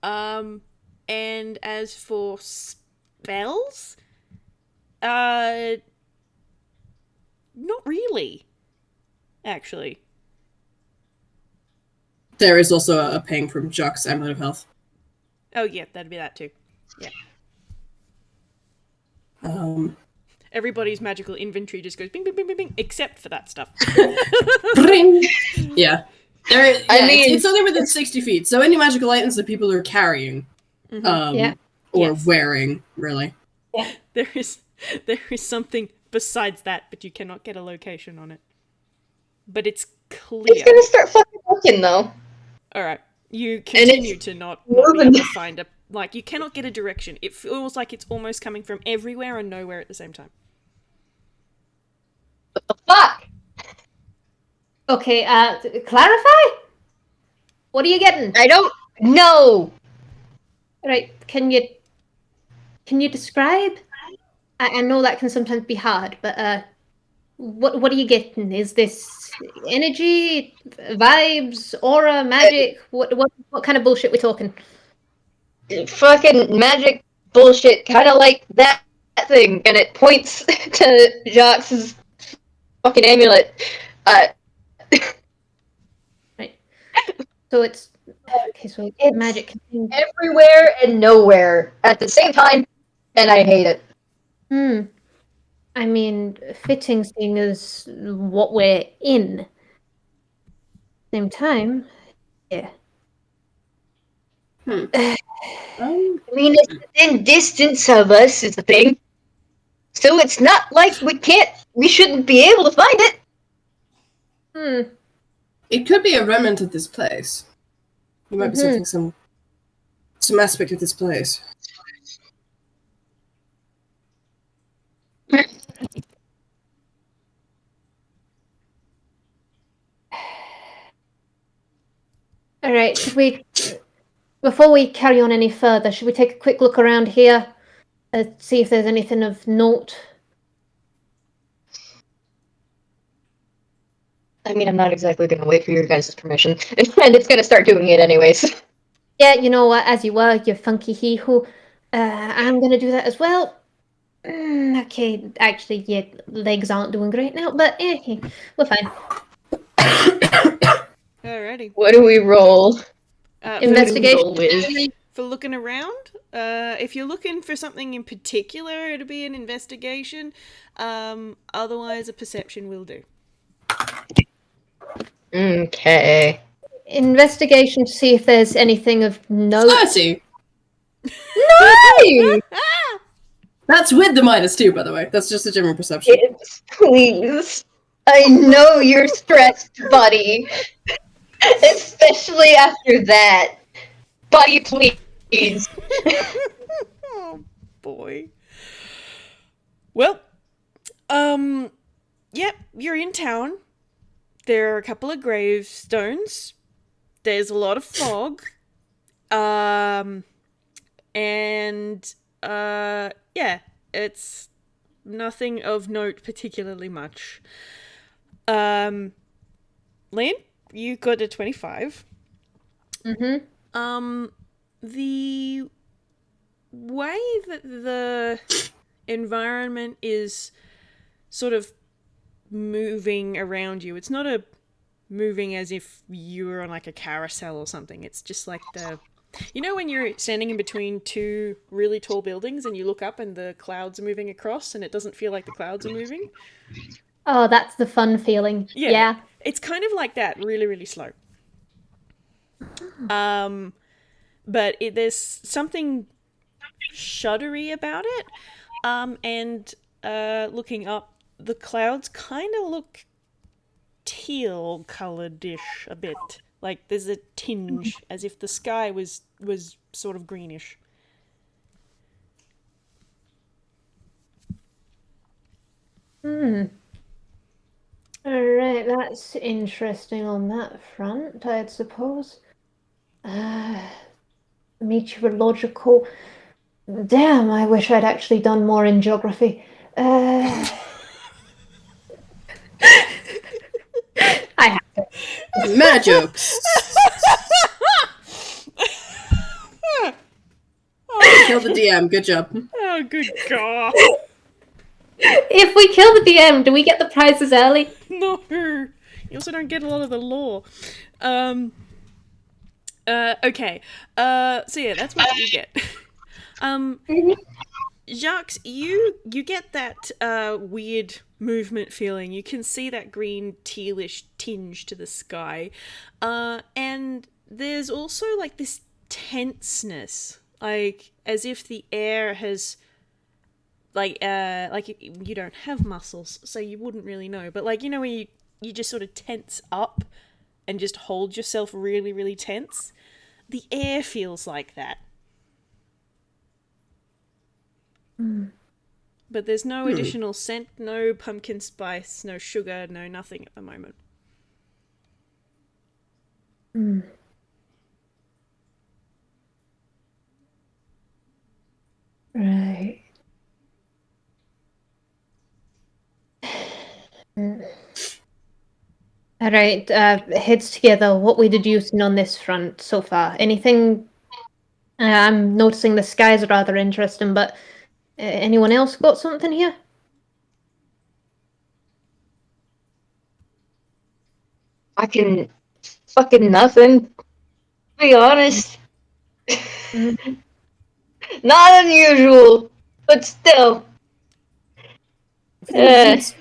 And as for spells, not really, actually. There is also a ping from Jacques Amulet of Health. Oh yeah, that'd be that too. Yeah. Everybody's magical inventory just goes bing, bing, bing, bing, bing, except for that stuff. Bring. Yeah. I mean, it's only within 60 feet, so any magical items that people are carrying, or wearing, really. Yeah. There is something besides that, but you cannot get a location on it. But it's clear. it's gonna start fucking looking, though. Alright. You continue to not be able to find a... Like, you cannot get a direction. It feels like it's almost coming from everywhere and nowhere at the same time. What the fuck? Okay, clarify? What are you getting? I don't know. Right, can you describe? I know that can sometimes be hard, but what are you getting? Is this energy, vibes, aura, magic? What kind of bullshit we talking? Fucking magic bullshit, kind of like that thing, and it points to Jacques' fucking amulet. Right. So it's okay. So It's magic. everywhere and nowhere at the same time, and I hate it. I mean, fitting seeing as what we're in. Same time, yeah. I mean, it's within distance of us is the thing. So it's not like we shouldn't be able to find it. It could be a remnant of this place. You might be something, some aspect of this place. All right, should we, before we carry on any further, should we take a quick look around here, see if there's anything of note? I mean, I'm not exactly going to wait for your guys' permission, and it's going to start doing it anyways. Yeah, you know what? As you were, you funky hee-hoo. I'm gonna do that as well. Okay, actually, yeah, legs aren't doing great now, but we're fine. Alrighty. What do we roll? Investigation. Roll Whis. For looking around, if you're looking for something in particular, it'll be an investigation. Otherwise, a perception will do. Okay. Investigation to see if there's anything of note. 30! No! That's with the -2, by the way. That's just a general perception. Gibbs, please. I know you're stressed, buddy. Especially after that. Buddy, please. Oh boy. Well, yep, you're in town. There are a couple of gravestones. There's a lot of fog. Yeah, it's nothing of note particularly much. Lynn, you got a 25. Mm-hmm. The way that the environment is sort of moving around you, it's not a moving as if you were on like a carousel or something. It's just like you know when you're standing in between two really tall buildings and you look up and the clouds are moving across and it doesn't feel like the clouds are moving? Oh, that's the fun feeling. Yeah. It's kind of like that, really, really slow. But there's something shuddery about it. And looking up, the clouds kind of look teal colored-ish a bit. Like there's a tinge, as if the sky was sort of greenish. Alright, that's interesting on that front, I'd suppose. Meteorological. Damn, I wish I'd actually done more in geography. I have to. Mad jokes. Kill the DM. Good job. Oh, good God. If we kill the DM, do we get the prizes early? No. You also don't get a lot of the lore. Okay. So yeah, that's what you get. Jacques, you get that weird movement feeling. You can see that green tealish tinge to the sky. And there's also like this tenseness, like as if the air has like you don't have muscles, so you wouldn't really know. But like, you know, when you just sort of tense up and just hold yourself really, really tense. The air feels like that. But there's no additional scent, no pumpkin spice, no sugar, no nothing at the moment. Right. Alright, heads together. What we deducing on this front so far? Anything? I'm noticing the skies are rather interesting, but anyone else got something here? Fucking nothing. To be honest. Not unusual, but still. Tense.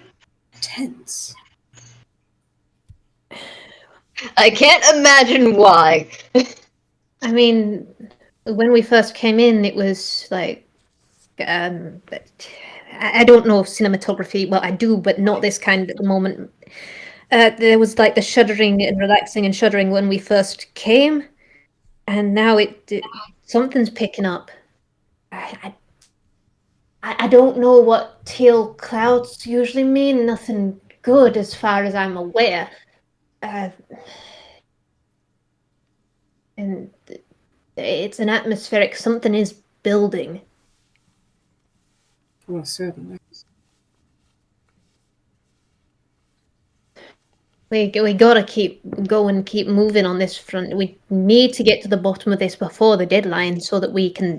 I can't imagine why. I mean, when we first came in, it was like, I don't know cinematography. Well, I do, but not this kind at the moment. There was like the shuddering and relaxing and shuddering when we first came, and now something's picking up. I don't know what teal clouds usually mean. Nothing good as far as I'm aware. And it's an atmospheric, something is building. Well, certainly. We gotta keep going, keep moving on this front. We need to get to the bottom of this before the deadline so that we can,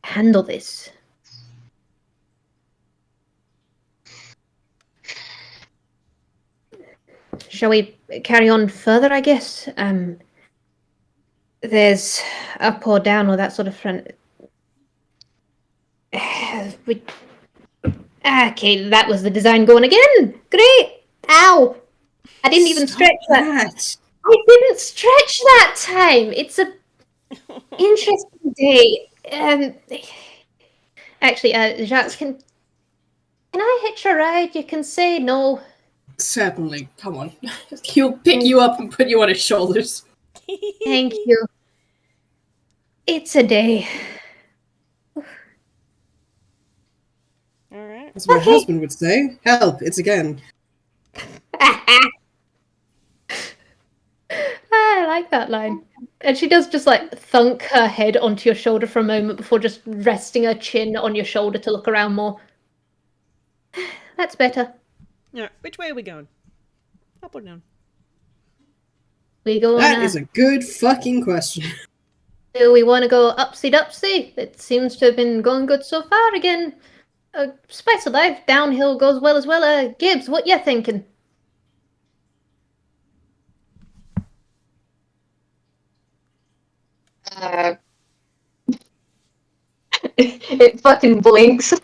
handle this. shall we carry on further, I guess? There's up or down or that sort of front. Okay, that was the design going again. Great. Ow. I didn't even Stop stretch that. I didn't stretch that time. It's a interesting day. Actually, Jacques, can I hitch a ride? You can say no. Certainly. Come on. He'll pick you up and put you on his shoulders. Thank you. It's a day. All right. As my Okay. husband would say, help, it's again. I like that line. And she does just like thunk her head onto your shoulder for a moment before just resting her chin on your shoulder to look around more. That's better. Yeah. Which way are we going? Up or down? We go That on. is a good fucking question. Do we want to go upsy dupsy? It seems to have been going good so far again. Spice of life, downhill goes well as well. Gibbs, what you thinking? It fucking blinks.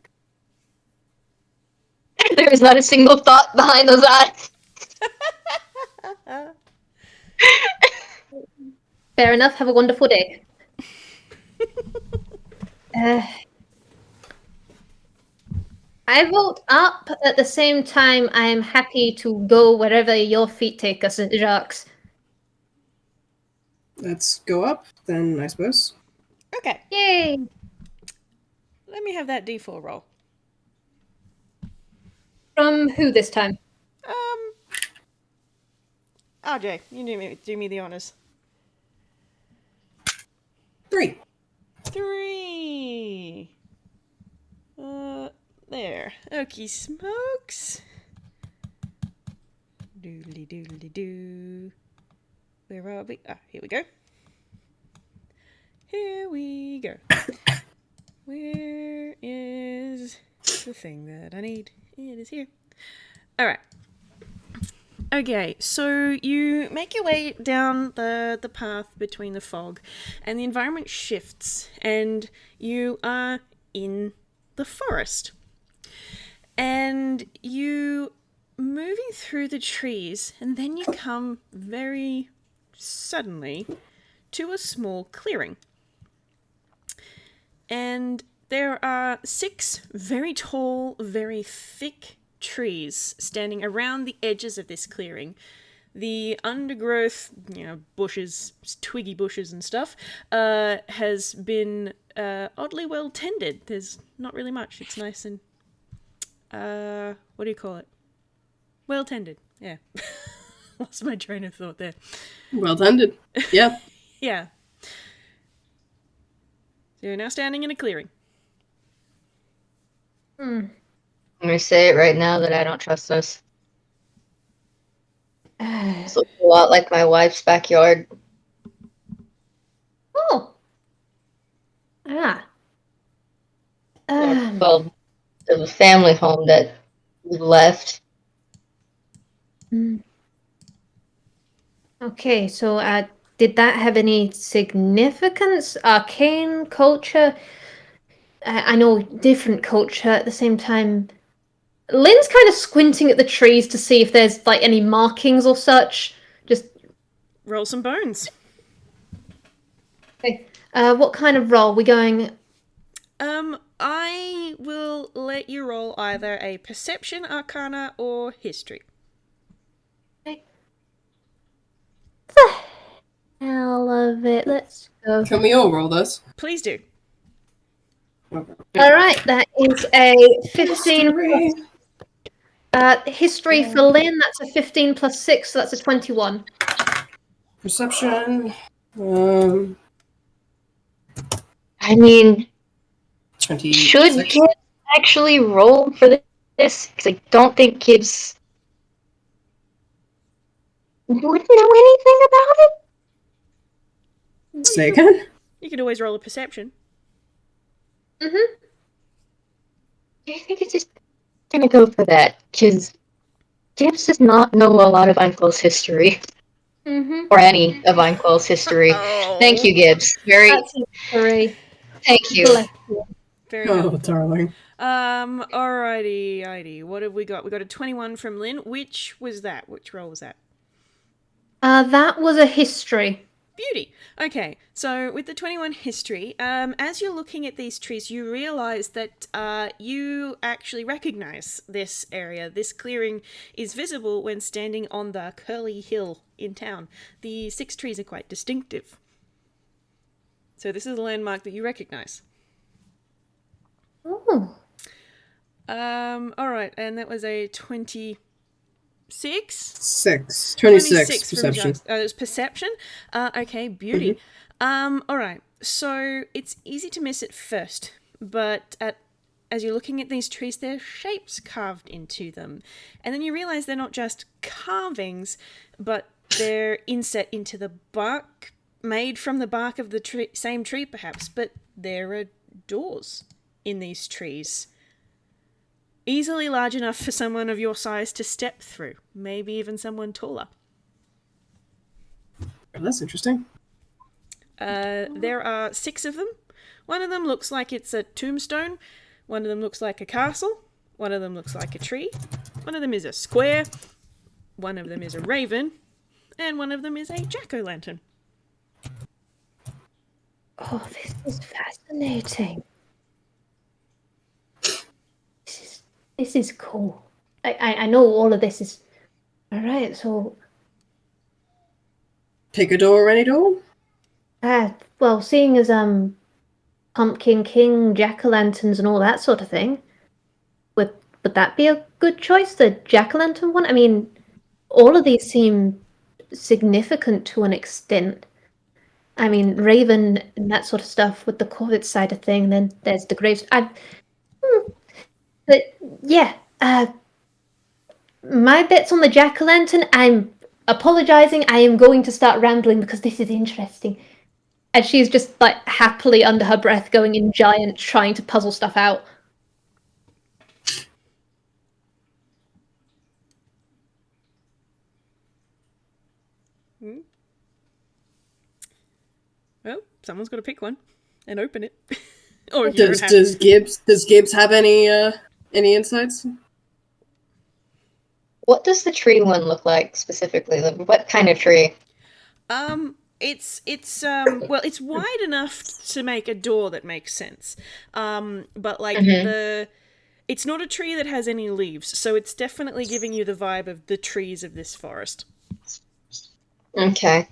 There is not a single thought behind those eyes. Fair enough. Have a wonderful day. I vote up. At the same time, I am happy to go wherever your feet take us, Jacques. Let's go up, then, I suppose. Okay. Yay! Let me have that D4 roll. From who this time? RJ, you do me the honors. 3. 3. There. Okie smokes. Doodly doodly doo. Where are we? Ah, here we go. Here we go. Where is the thing that I need? It is here. Alright. Okay, so you make your way down the path between the fog, and the environment shifts, and you are in the forest. And you moving through the trees, and then you come very suddenly to a small clearing. And there are 6 very tall, very thick trees standing around the edges of this clearing. The undergrowth, bushes, twiggy bushes and stuff, has been oddly well tended. There's not really much. It's nice and, what do you call it? Well tended, yeah. Lost my train of thought there. Well tended. Yeah. Yeah. So you're now standing in a clearing. I'm gonna say it right now that I don't trust this. This looks a lot like my wife's backyard. Oh. Ah. Well, the family home that we left. Okay, so did that have any significance? Arcane culture? I know different culture at the same time. Lynn's kind of squinting at the trees to see if there's like any markings or such. Just Roll some bones. okay. What kind of roll? We going? I will let you roll either a perception, arcana, or history. The hell of it. Let's go. Can we all roll this? Please do. Okay. All right, that is a 15. History for Lynn. That's a 15 plus 6, so that's a 21. Perception. I mean, 26. should Gibbs actually roll for this? Because I don't think Gibbs wouldn't know anything about it. Say again? You could always roll a perception. Mm-hmm. I think it's just gonna go for that. Because Gibbs does not know a lot of Einquell's history. Mm-hmm. Or any of Einquell's history. Thank you, Gibbs. That's history. Thank you. Bless you. Very Oh, helpful. darling. Alrighty. What have we got? We got a 21 from Lynn. Which was that? Which roll was that? That was a history. Beauty. Okay, so with the 21 history, as you're looking at these trees, you realise that you actually recognise this area. This clearing is visible when standing on the curly hill in town. The 6 trees are quite distinctive. So this is a landmark that you recognise. Oh. Alright, and that was a 26? 26 from perception. Jacques. It was perception. Okay, beauty. All right. So it's easy to miss at first, but as you're looking at these trees, there are shapes carved into them, and then you realise they're not just carvings, but they're inset into the bark, made from the bark of the same tree, perhaps. But there are doors in these trees. Easily large enough for someone of your size to step through, maybe even someone taller. Oh, that's interesting. There are 6 of them. One of them looks like it's a tombstone. One of them looks like a castle. One of them looks like a tree. One of them is a square. One of them is a raven. And one of them is a jack-o'-lantern. Oh, this is fascinating. This is cool. I know all of this is... Alright, so... Pick a door or any door? Well, seeing as, Pumpkin King, jack-o'-lanterns and all that sort of thing, would that be a good choice, the jack-o'-lantern one? I mean, all of these seem significant to an extent. I mean, Raven and that sort of stuff with the Corvid side of thing, then there's the Graves... But yeah, my bet's on the jack-o'-lantern. I'm apologizing. I am going to start rambling because this is interesting. And she's just like happily under her breath going in giant, trying to puzzle stuff out. Well, someone's got to pick one and open it. Or you don't have... Does Gibbs have any insights? What does the tree one look like specifically? Like, what kind of tree? It's wide enough to make a door that makes sense. But like it's not a tree that has any leaves, so it's definitely giving you the vibe of the trees of this forest. Okay.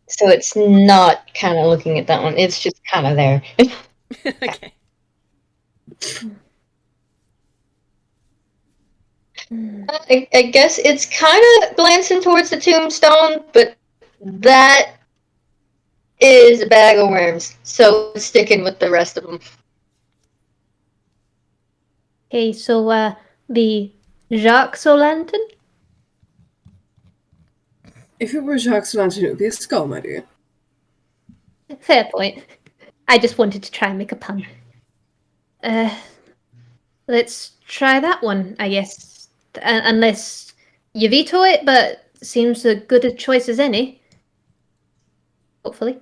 So it's not kind of looking at that one. It's just kind of there. Okay. I guess it's kind of glancing towards the tombstone, but that is a bag of worms. So it's sticking with the rest of them. Okay, so the Jacques-o'-lantern? If it were Jacques Lantern, it would be a skull, my dear. Fair point. I just wanted to try and make a pun. Let's try that one, I guess. Unless you veto it, but seems a good a choice as any. Hopefully.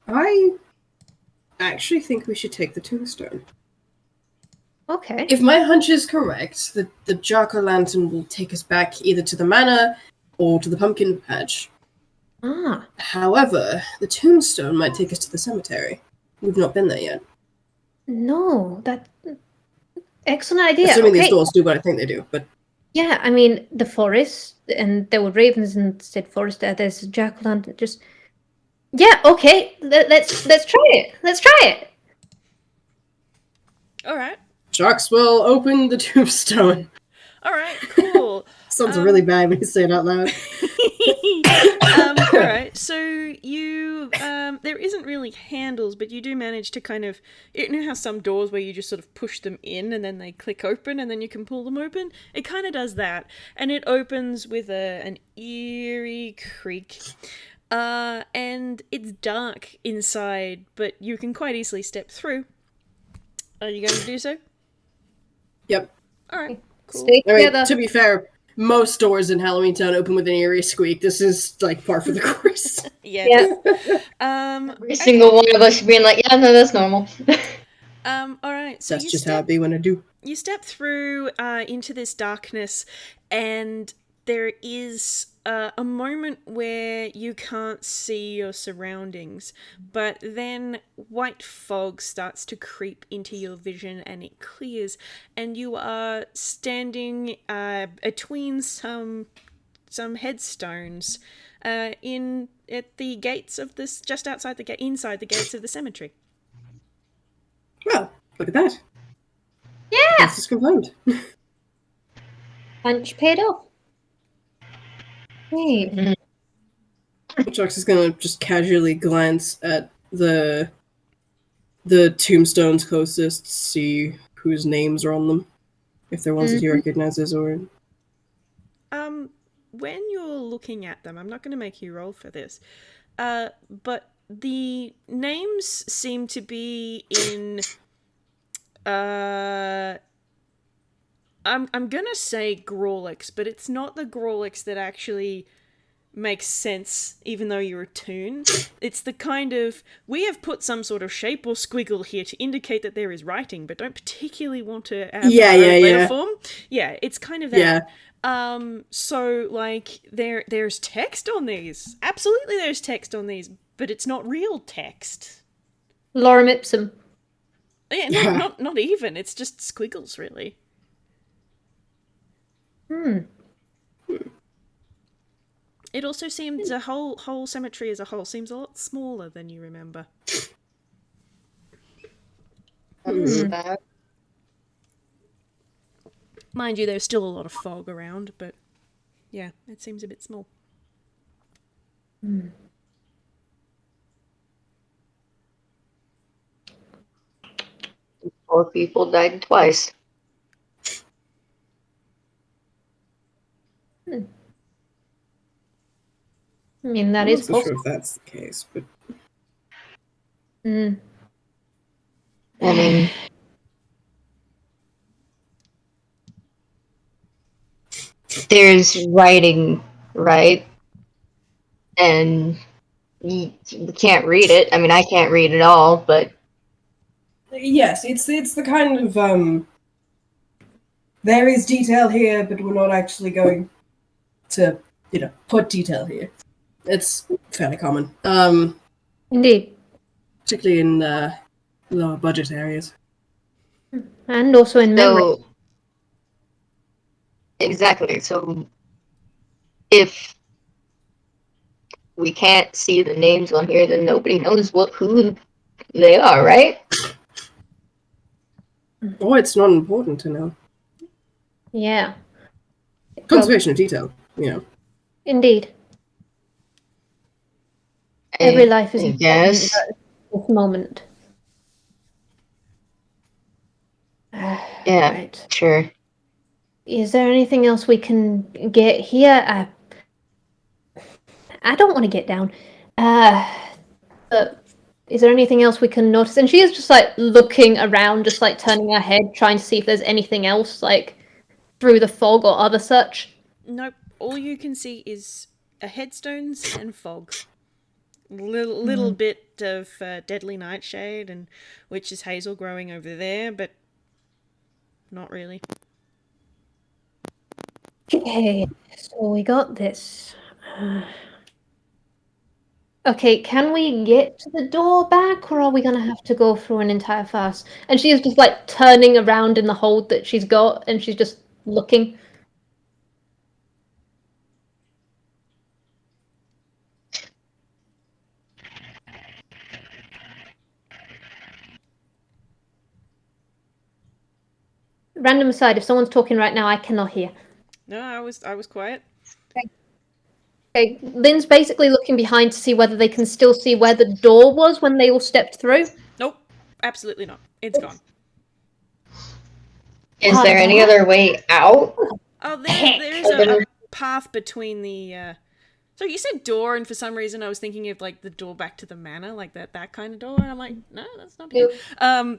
I actually think we should take the tombstone. Okay. If my hunch is correct, the jack-o'-lantern will take us back either to the manor or to the pumpkin patch. Ah. However, the tombstone might take us to the cemetery. We've not been there yet. No, that... Excellent idea. Assuming okay. these doors do what I think they do, but... Yeah, I mean, the forest, and there were ravens instead forest there. There's a jack-o'-lantern, just... Yeah, okay, let's try it. Let's try it. All right. Jacques will open the tombstone. All right. Cool. Sounds really bad when you say it out loud. All right. So you, there isn't really handles, but you do manage to kind of, you know how some doors where you just sort of push them in and then they click open and then you can pull them open? It kind of does that. And it opens with an eerie creak. And it's dark inside, but you can quite easily step through. Are you going to do so? Yep. All right. cool. Stay I mean, together. to be fair, most doors in Halloween Town open with an eerie squeak. This is like par for the course. Yeah. Every single one of us being like, yeah, no, that's normal. All right. So That's just how it be when I do. you step through into this darkness, and there is a moment where you can't see your surroundings, but then white fog starts to creep into your vision and it clears, and you are standing between some headstones in at the gates of this, just outside the gate, inside the gates of the cemetery. Well, look at that. Yeah! This is confirmed. Punch paid off. Hey. Jacques is gonna just casually glance at the tombstones closest, see whose names are on them, if they're ones that he recognizes or. When you're looking at them, I'm not going to make you roll for this, but the names seem to be in. I'm gonna say Grawlix, but it's not the Grawlix that actually makes sense, even though you're a toon. It's the kind of, we have put some sort of shape or squiggle here to indicate that there is writing, but don't particularly want to have letter form. Yeah, it's kind of that. Yeah. So like there's text on these. Absolutely, there's text on these, but it's not real text. Lorem ipsum. Yeah, not even. It's just squiggles, really. It also seems the whole cemetery as a whole seems a lot smaller than you remember. Mind you, there's still a lot of fog around, but yeah, it seems a bit small. 4 people died twice. I mean, that I'm is not so possible. sure if that's the case, but Mm. I mean, there's writing, right? And you can't read it. I mean, I can't read it all, but yes, it's the kind of there is detail here, but we're not actually going to put detail here. It's fairly common, Indeed. particularly in lower budget areas. And also in memory. Exactly. So if we can't see the names on here, then nobody knows who they are, right? Oh, it's not important to know. Yeah. Conservation of detail, Indeed. Every life is yes. important at this moment. Yeah, Right. sure. Is there anything else we can get here? I don't want to get down. But is there anything else we can notice? And she is just like looking around, just like turning her head, trying to see if there's anything else like through the fog or other such. Nope. All you can see is headstones and fog. Little bit of deadly nightshade and witch's hazel growing over there, but not really. Okay, so we got this. Okay, can we get to the door back, or are we gonna have to go through an entire fast? And she is just like turning around in the hold that she's got, and she's just looking. Random aside, if someone's talking right now, I cannot hear. No, I was quiet. Okay, Lynn's basically looking behind to see whether they can still see where the door was when they all stepped through. Nope, absolutely not. It's gone. Is there any other way out? Oh, there's a path between the So you said door, and for some reason I was thinking of like the door back to the manor, like that kind of door. And I'm like, no, that's not it.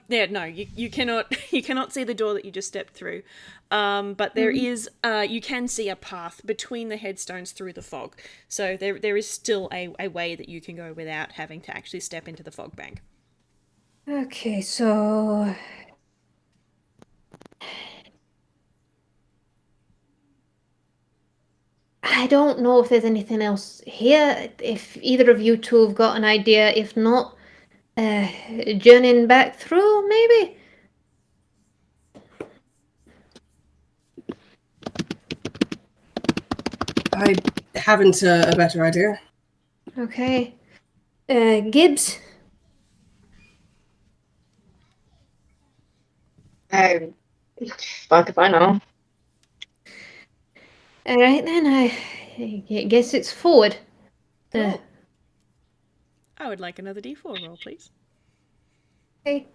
Yeah, no, you cannot see the door that you just stepped through. But there is you can see a path between the headstones through the fog. So there is still a way that you can go without having to actually step into the fog bank. Okay, so I don't know if there's anything else here. If either of you two have got an idea, if not, journeying back through, maybe? I haven't a better idea. Okay. Gibbs? Fuck if I know. Alright then, I guess it's forward. Cool. I would like another D4 roll, please. Okay.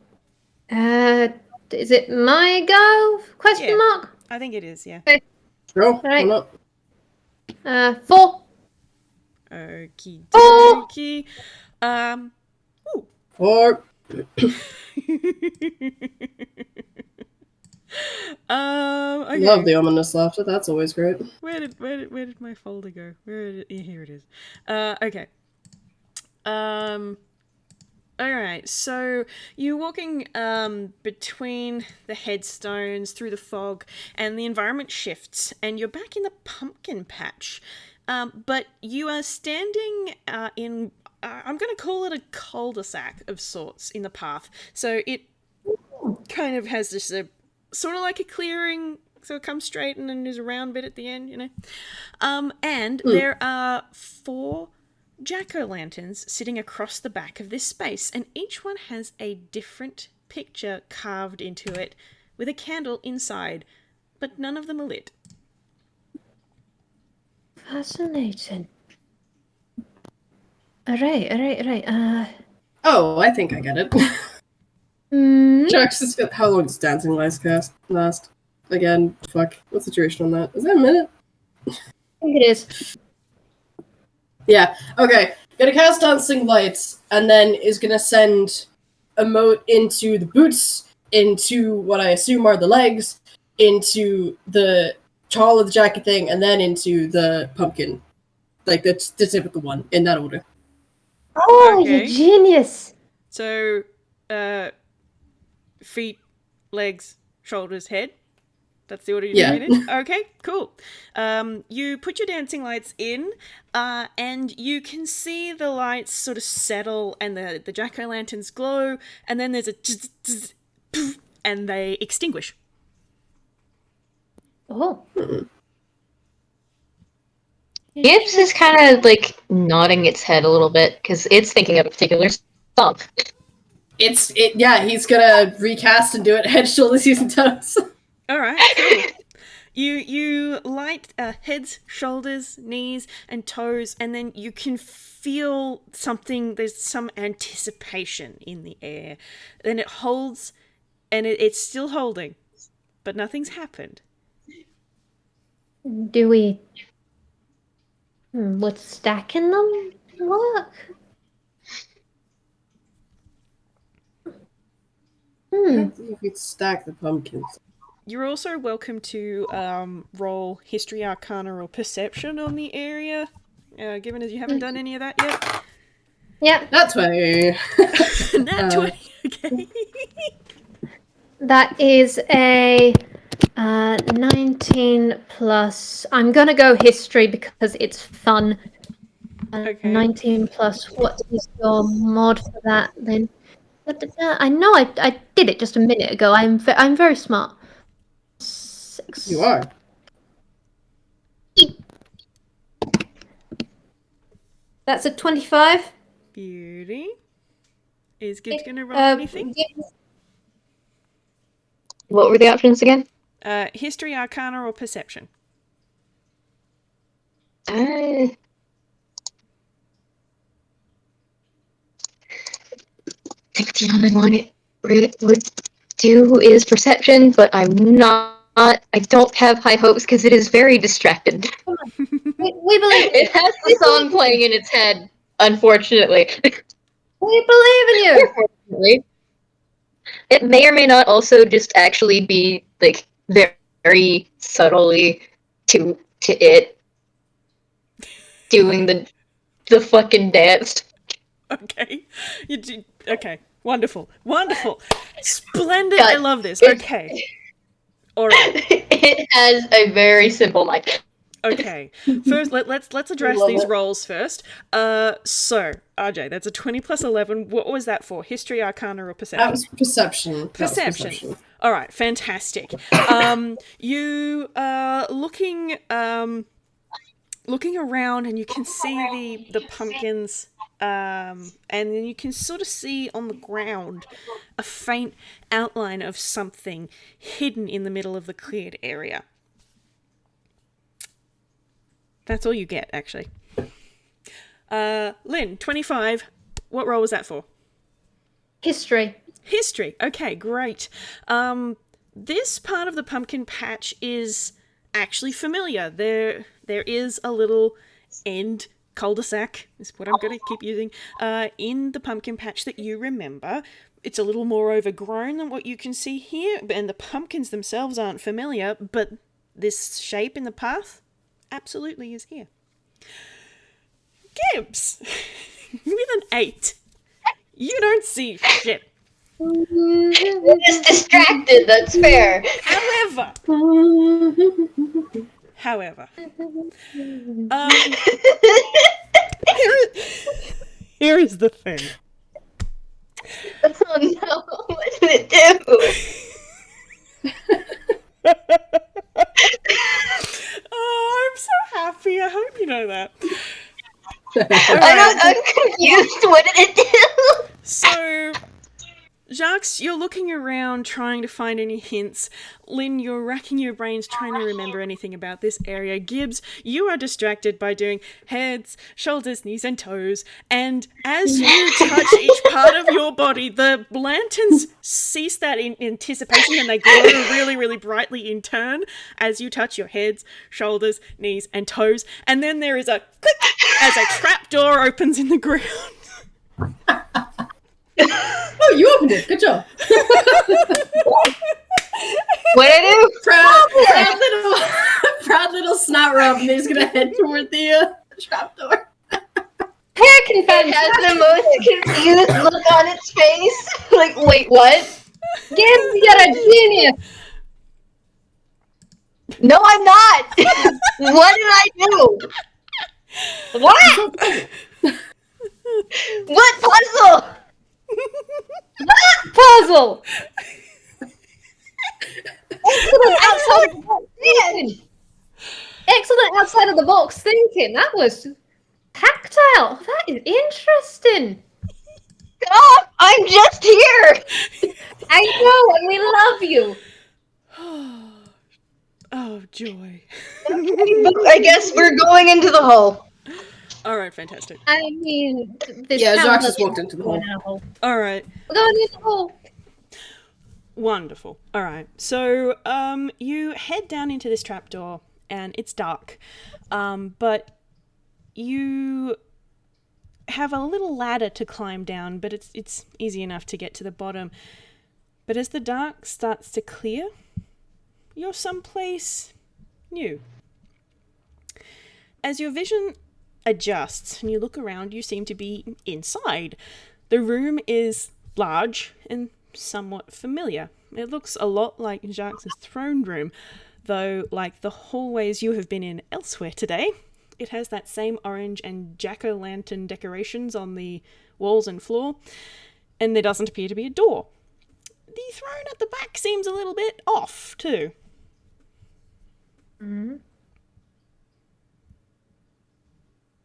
Is it my go? Question Yeah. mark? I think it is, yeah. Go. Right. Come up. 4. Okie Oh! dokie. Ooh. 4. Okay. Love the ominous laughter. That's always great. Where did my folder go? Here it is. Okay. Alright, so you're walking between the headstones through the fog, and the environment shifts, and you're back in the pumpkin patch. But you are standing in, I'm going to call it a cul-de-sac of sorts in the path. So it kind of has this sort of like a clearing, so it comes straight and then there's a round bit at the end, you know. And there are 4 jack-o'-lanterns sitting across the back of this space, and each one has a different picture carved into it with a candle inside, but none of them are lit. Fascinating. Alright. Oh, I think I get it. Jacques has got how long does dancing last? Again, fuck. What's the duration on that? Is that a minute? I think it is. Yeah. Okay. Gonna cast dancing lights, and then is gonna send a mote into the boots, into what I assume are the legs, into the tall of the jacket thing, and then into the pumpkin. Like the typical one, in that order. Oh, Okay. you genius! So, feet, legs, shoulders, head. That's the order you're doing it in? Okay, cool. You put your dancing lights in, and you can see the lights sort of settle, and the jack-o'-lanterns glow, and then there's a zzz, zzz, poof, and they extinguish. Oh. Gibbs is kind of like nodding its head a little bit because it's thinking of a particular song. Yeah, he's gonna recast and do it head, shoulders, knees, and toes. All right, cool. You light heads, shoulders, knees, and toes, and then you can feel something. There's some anticipation in the air. Then it holds, and it's still holding, but nothing's happened. Do we... would stacking them work? I think we'd stack the pumpkins. You're also welcome to roll History, Arcana, or Perception on the area, given as you haven't done any of that yet. Yeah. That's way. Nat 20, okay. That is a 19 plus... I'm gonna go history because it's fun. Okay. 19 plus... What is your mod for that, then? I know I did it just a minute ago. I'm very smart. 6. You are. That's a 25. Beauty. Is Gibbs going to roll anything? What were the options again? History, Arcana, or Perception? I think the only one it would do is Perception, but I'm not. I don't have high hopes because it is very distracted. We believe It has the song playing in its head, unfortunately. we believe in you. Unfortunately. It may or may not also just actually be, like, very subtly to it doing the fucking dance. Okay. Okay. Wonderful. Wonderful. Splendid. God, I love this. it's- Okay. All right. It has a very simple mic. Okay. First, let's address love these it. roles first. So, RJ, that's a 20 plus 11. What was that for? History, Arcana, or Perception? That was perception. That was Perception. All right, fantastic. You are looking around, and you can see the pumpkins, and then you can sort of see on the ground a faint outline of something hidden in the middle of the cleared area. That's all you get, actually. Lynn, 25. What role was that for? History. History. Okay, great. This part of the pumpkin patch is actually familiar. There is a little end cul-de-sac, is what I'm going to keep using, in the pumpkin patch that you remember. It's a little more overgrown than what you can see here, and the pumpkins themselves aren't familiar, but this shape in the path absolutely is here. Gibbs, with an 8, you don't see shit. We're just distracted, that's fair. However, here is the thing. Oh no, what did it do? Oh, I'm so happy. I hope you know that. I'm confused. What did it do? So, Jacques, you're looking around trying to find any hints. Lynn, you're racking your brains trying to remember anything about this area. Gibbs, you are distracted by doing heads, shoulders, knees, and toes. And as you touch each part of your body, the lanterns cease that in anticipation and they glow really, really brightly in turn as you touch your heads, shoulders, knees, and toes. And then there is a click as a trap door opens in the ground. Oh, you opened it. Good job. What did I do? Proud little snot rub, and he's gonna head toward the trapdoor. Hair It has the most confused look on its face. Like, wait, what? Gibbs, you're a genius. No, I'm not. What did I do? What? What puzzle? Puzzle. Excellent outside of the box thinking. That was tactile. That is interesting. Oh, I'm just here. I know, and we love you. Oh, joy. I guess we're going into the hole. All right, fantastic. I mean, this Yeah, town Jacques just doesn't walked into the go hole. in our hole. All right. We're going in the hole. Wonderful. All right. So, you head down into this trapdoor, and it's dark. But you have a little ladder to climb down, but it's easy enough to get to the bottom. But as the dark starts to clear, you're someplace new. As your vision adjusts and you look around, you seem to be inside. The room is large and somewhat familiar. It looks a lot like Jacques' throne room, though like the hallways you have been in elsewhere today, it has that same orange and jack-o'-lantern decorations on the walls and floor, and there doesn't appear to be a door. The throne at the back seems a little bit off, too. Mm-hmm.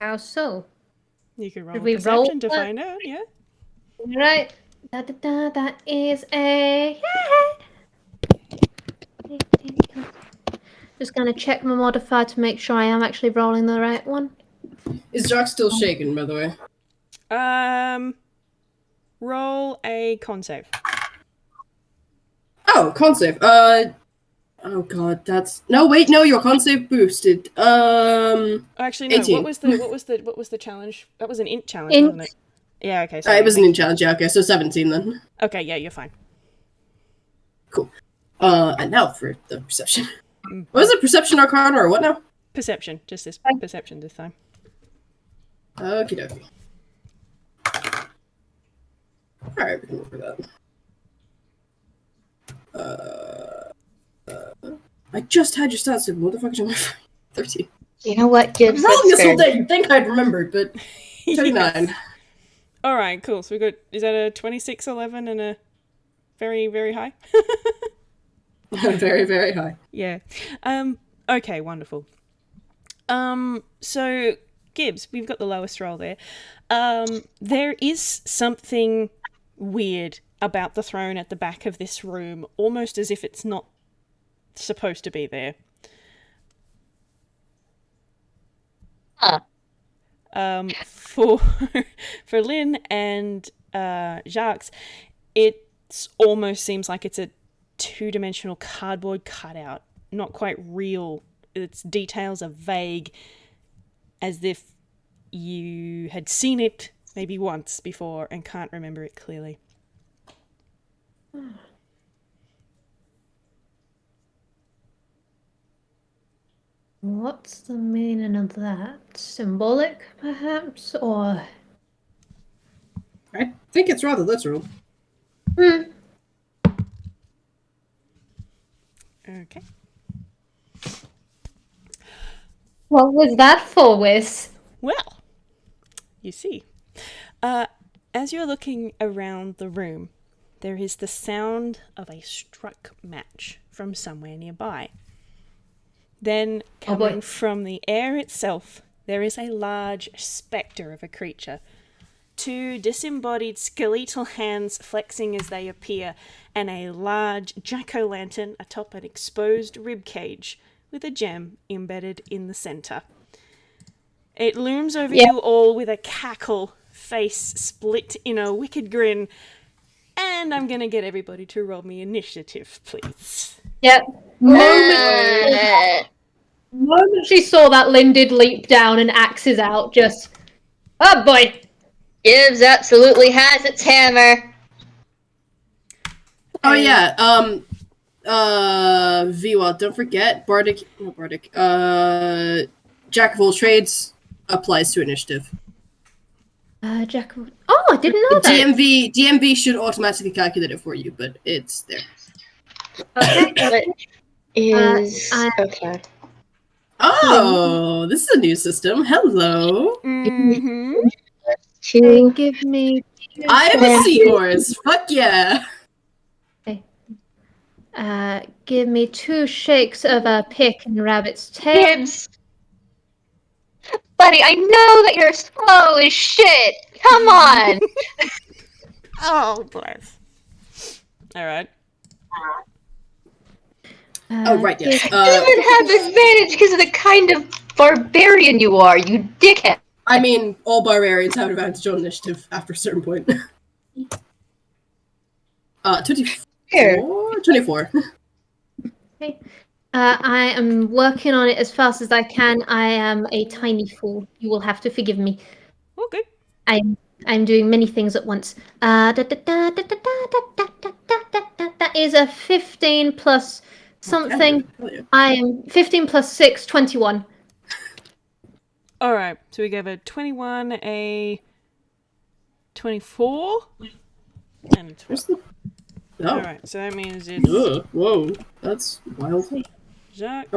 How so? You could roll Did a we roll perception to that? find out, yeah? Right. That is a... Just gonna check my modifier to make sure I am actually rolling the right one. Is Jacques still shaken, by the way? Roll a con save. Oh, con save. Oh god, that's no. Wait, no. Your con save boosted. Actually, no. 18. What was the challenge? That was an int challenge, Int. wasn't it? Yeah. Okay. So It was an in challenge. Yeah. Okay, so 17 then. Okay. Yeah, you're fine. Cool. And now for the perception. What was it? Perception, Arcana, or what now? Perception. Just this perception this time. Okie dokie. Alright, we can work with that. I just had your stats saved. What the fuck is on my phone? 13. You know what, Gibbs? I'm wrong That's this whole fair. day. You'd think I'd remembered, but 39. Yes. All right. Cool. So we got. Is that a 26, 11, and a very, very high? Very, very high. Yeah. Okay. Wonderful. So Gibbs, we've got the lowest roll there. There is something weird about the throne at the back of this room, almost as if it's not supposed to be there. Huh. For Lynn and Jacques, it almost seems like it's a two-dimensional cardboard cutout, not quite real. Its details are vague, as if you had seen it maybe once before and can't remember it clearly. What's the meaning of that? Symbolic, perhaps, or? I think it's rather literal. Okay. What was that for, Whis? Well, you see, as you're looking around the room, there is the sound of a struck match from somewhere nearby. Then, Oh boy. coming from the air itself, there is a large spectre of a creature. Two disembodied skeletal hands flexing as they appear, and a large jack-o'-lantern atop an exposed ribcage with a gem embedded in the centre. It looms over you all with a cackle, face split in a wicked grin, and I'm going to get everybody to roll me initiative, please. Yep. Moment she saw that, Lynn did leap down and axes out, just... Oh boy! Gibbs absolutely has its hammer. Oh yeah, Vwild, don't forget, Jack of all trades applies to initiative. Jack... Oh, I didn't know that! DMV should automatically calculate it for you, but it's there. Okay. What is... okay. Oh, this is a new system. Hello. Mm-hmm. They give me... I am a seahorse. Fuck yeah. Give me 2 shakes of a pick and rabbit's tail. Gibbs! Buddy, I know that you're slow as shit! Come on! Oh, bless. All right. Oh, right, yes. You would have advantage because of the kind of barbarian you are, you dickhead. I mean, all barbarians have advantage on initiative after a certain point. 24? 24. Okay. I am working on it as fast as I can. I am a tiny fool. You will have to forgive me. Oh, good. I'm doing many things at once. That is a 15 plus something. I am 15 plus 6, 21. All right. So we gave a 21, a 24, and a 12. Oh. All right. So that means it's Ugh, whoa, that's wild. Jacques.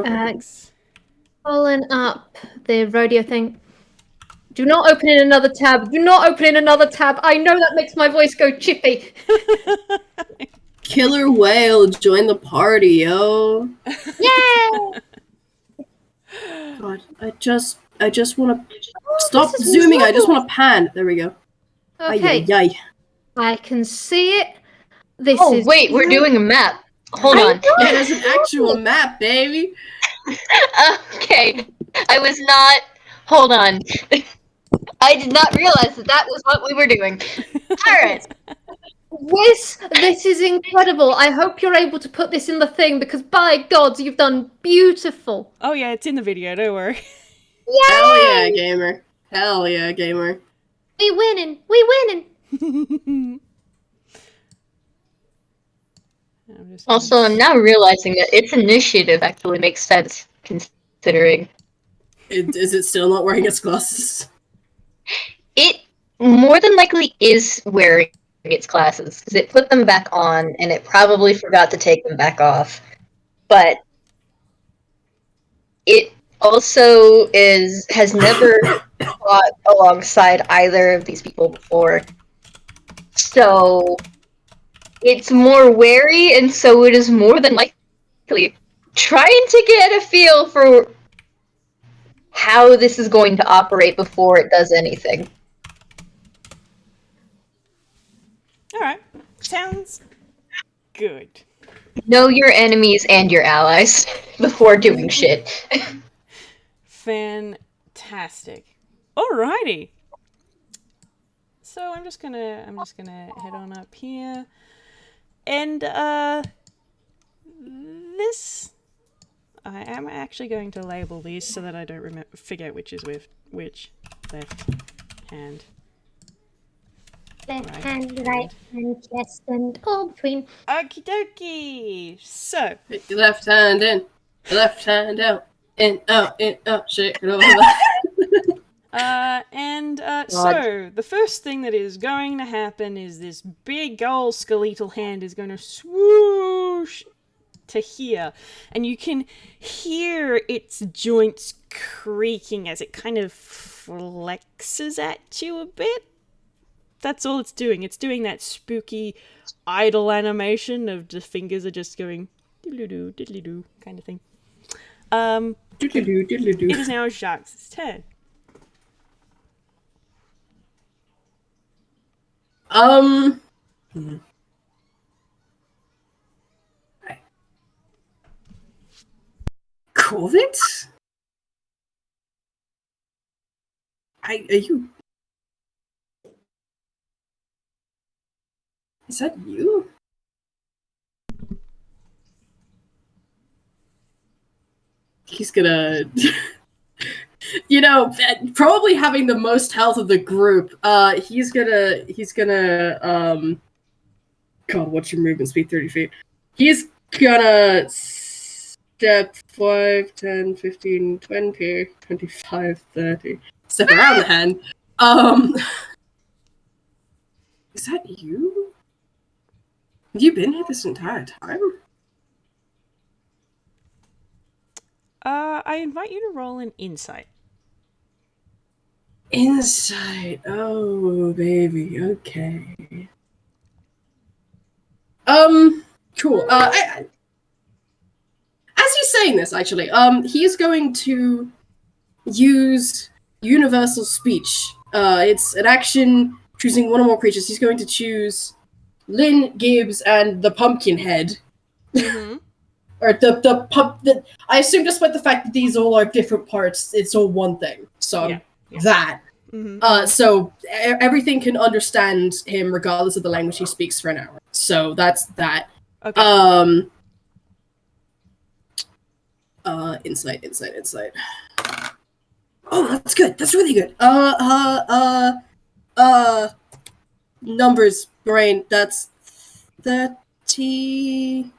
Pulling up the rodeo thing. Do not open in another tab. Do not open in another tab. I know that makes my voice go chippy. Killer whale, join the party, yo. Yeah. God, I just want to stop zooming. I just want to pan. There we go. Okay. Ay. I can see it. This Oh, is wait, we're doing a map. Hold on. Yeah, there's an actual map, baby. Okay. I was not... Hold on. I did not realize that was what we were doing. Alright. Whis, this is incredible. I hope you're able to put this in the thing because, by God, you've done beautiful. Oh yeah, it's in the video, don't worry. Hell yeah, gamer. Hell yeah, gamer. We winning. We winning. Also, I'm now realizing that its initiative actually makes sense, considering Is it still not wearing its glasses? it more than likely is wearing its glasses, because it put them back on, and it probably forgot to take them back off. But it also has never fought alongside either of these people before. So it's more wary, and so it is more than likely trying to get a feel for how this is going to operate before it does anything. Alright. Sounds good. Know your enemies and your allies before doing shit. Fantastic. Alrighty. So I'm just gonna head on up here. And this I am actually going to label these so that I don't forget which is with which. Left hand. Left hand, right hand, chest, and all between. Okie dokie. So Put your left hand in, your left hand out, in, out, shake it over. So the first thing that is going to happen is this big old skeletal hand is going to swoosh to here, and you can hear its joints creaking as it kind of flexes at you a bit. That's all it's doing. It's doing that spooky idle animation of the fingers are just going diddly-doo, diddly-doo kind of thing. Diddly-doo, diddly-doo. It is now Jacques' turn. COVID? Are you? Is that you? He's gonna, you know, probably having the most health of the group. He's gonna, God, what's your movement speed? 30 feet. He's gonna step 5, 10, 15, 20, 25, 30. Step around the hand. Is that you? Have you been here this entire time? I invite you to roll an insight. Insight. Oh, baby. Okay. Cool. As he's saying this, actually, he's going to use universal speech. It's an action choosing one or more creatures. He's going to choose Lynn, Gibbs, and the pumpkin head. Mm-hmm. Or the I assume despite the fact that these all are different parts, it's all one thing. So Yeah. that. Mm-hmm. So everything can understand him regardless of the language he speaks for an hour. So that's that. Okay. Insight. Oh, that's good. That's really good. Numbers, brain. That's 30.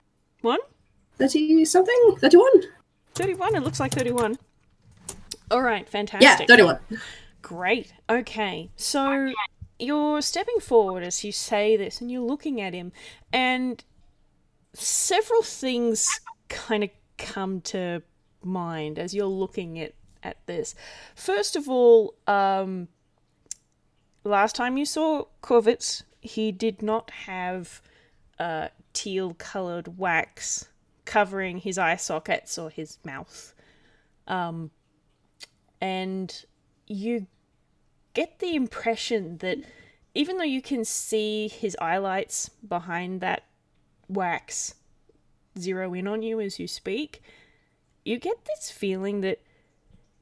30 something? 31? 31. It looks like 31. All right. Yeah, Fantastic. 31. Great. Okay. So you're stepping forward as you say this, and you're looking at him, and several things kind of come to mind as you're looking at this. First of all, last time you saw Korvitz, he did not have teal-colored wax covering his eye sockets or his mouth. And you get the impression that even though you can see his highlights behind that wax zero in on you as you speak, you get this feeling that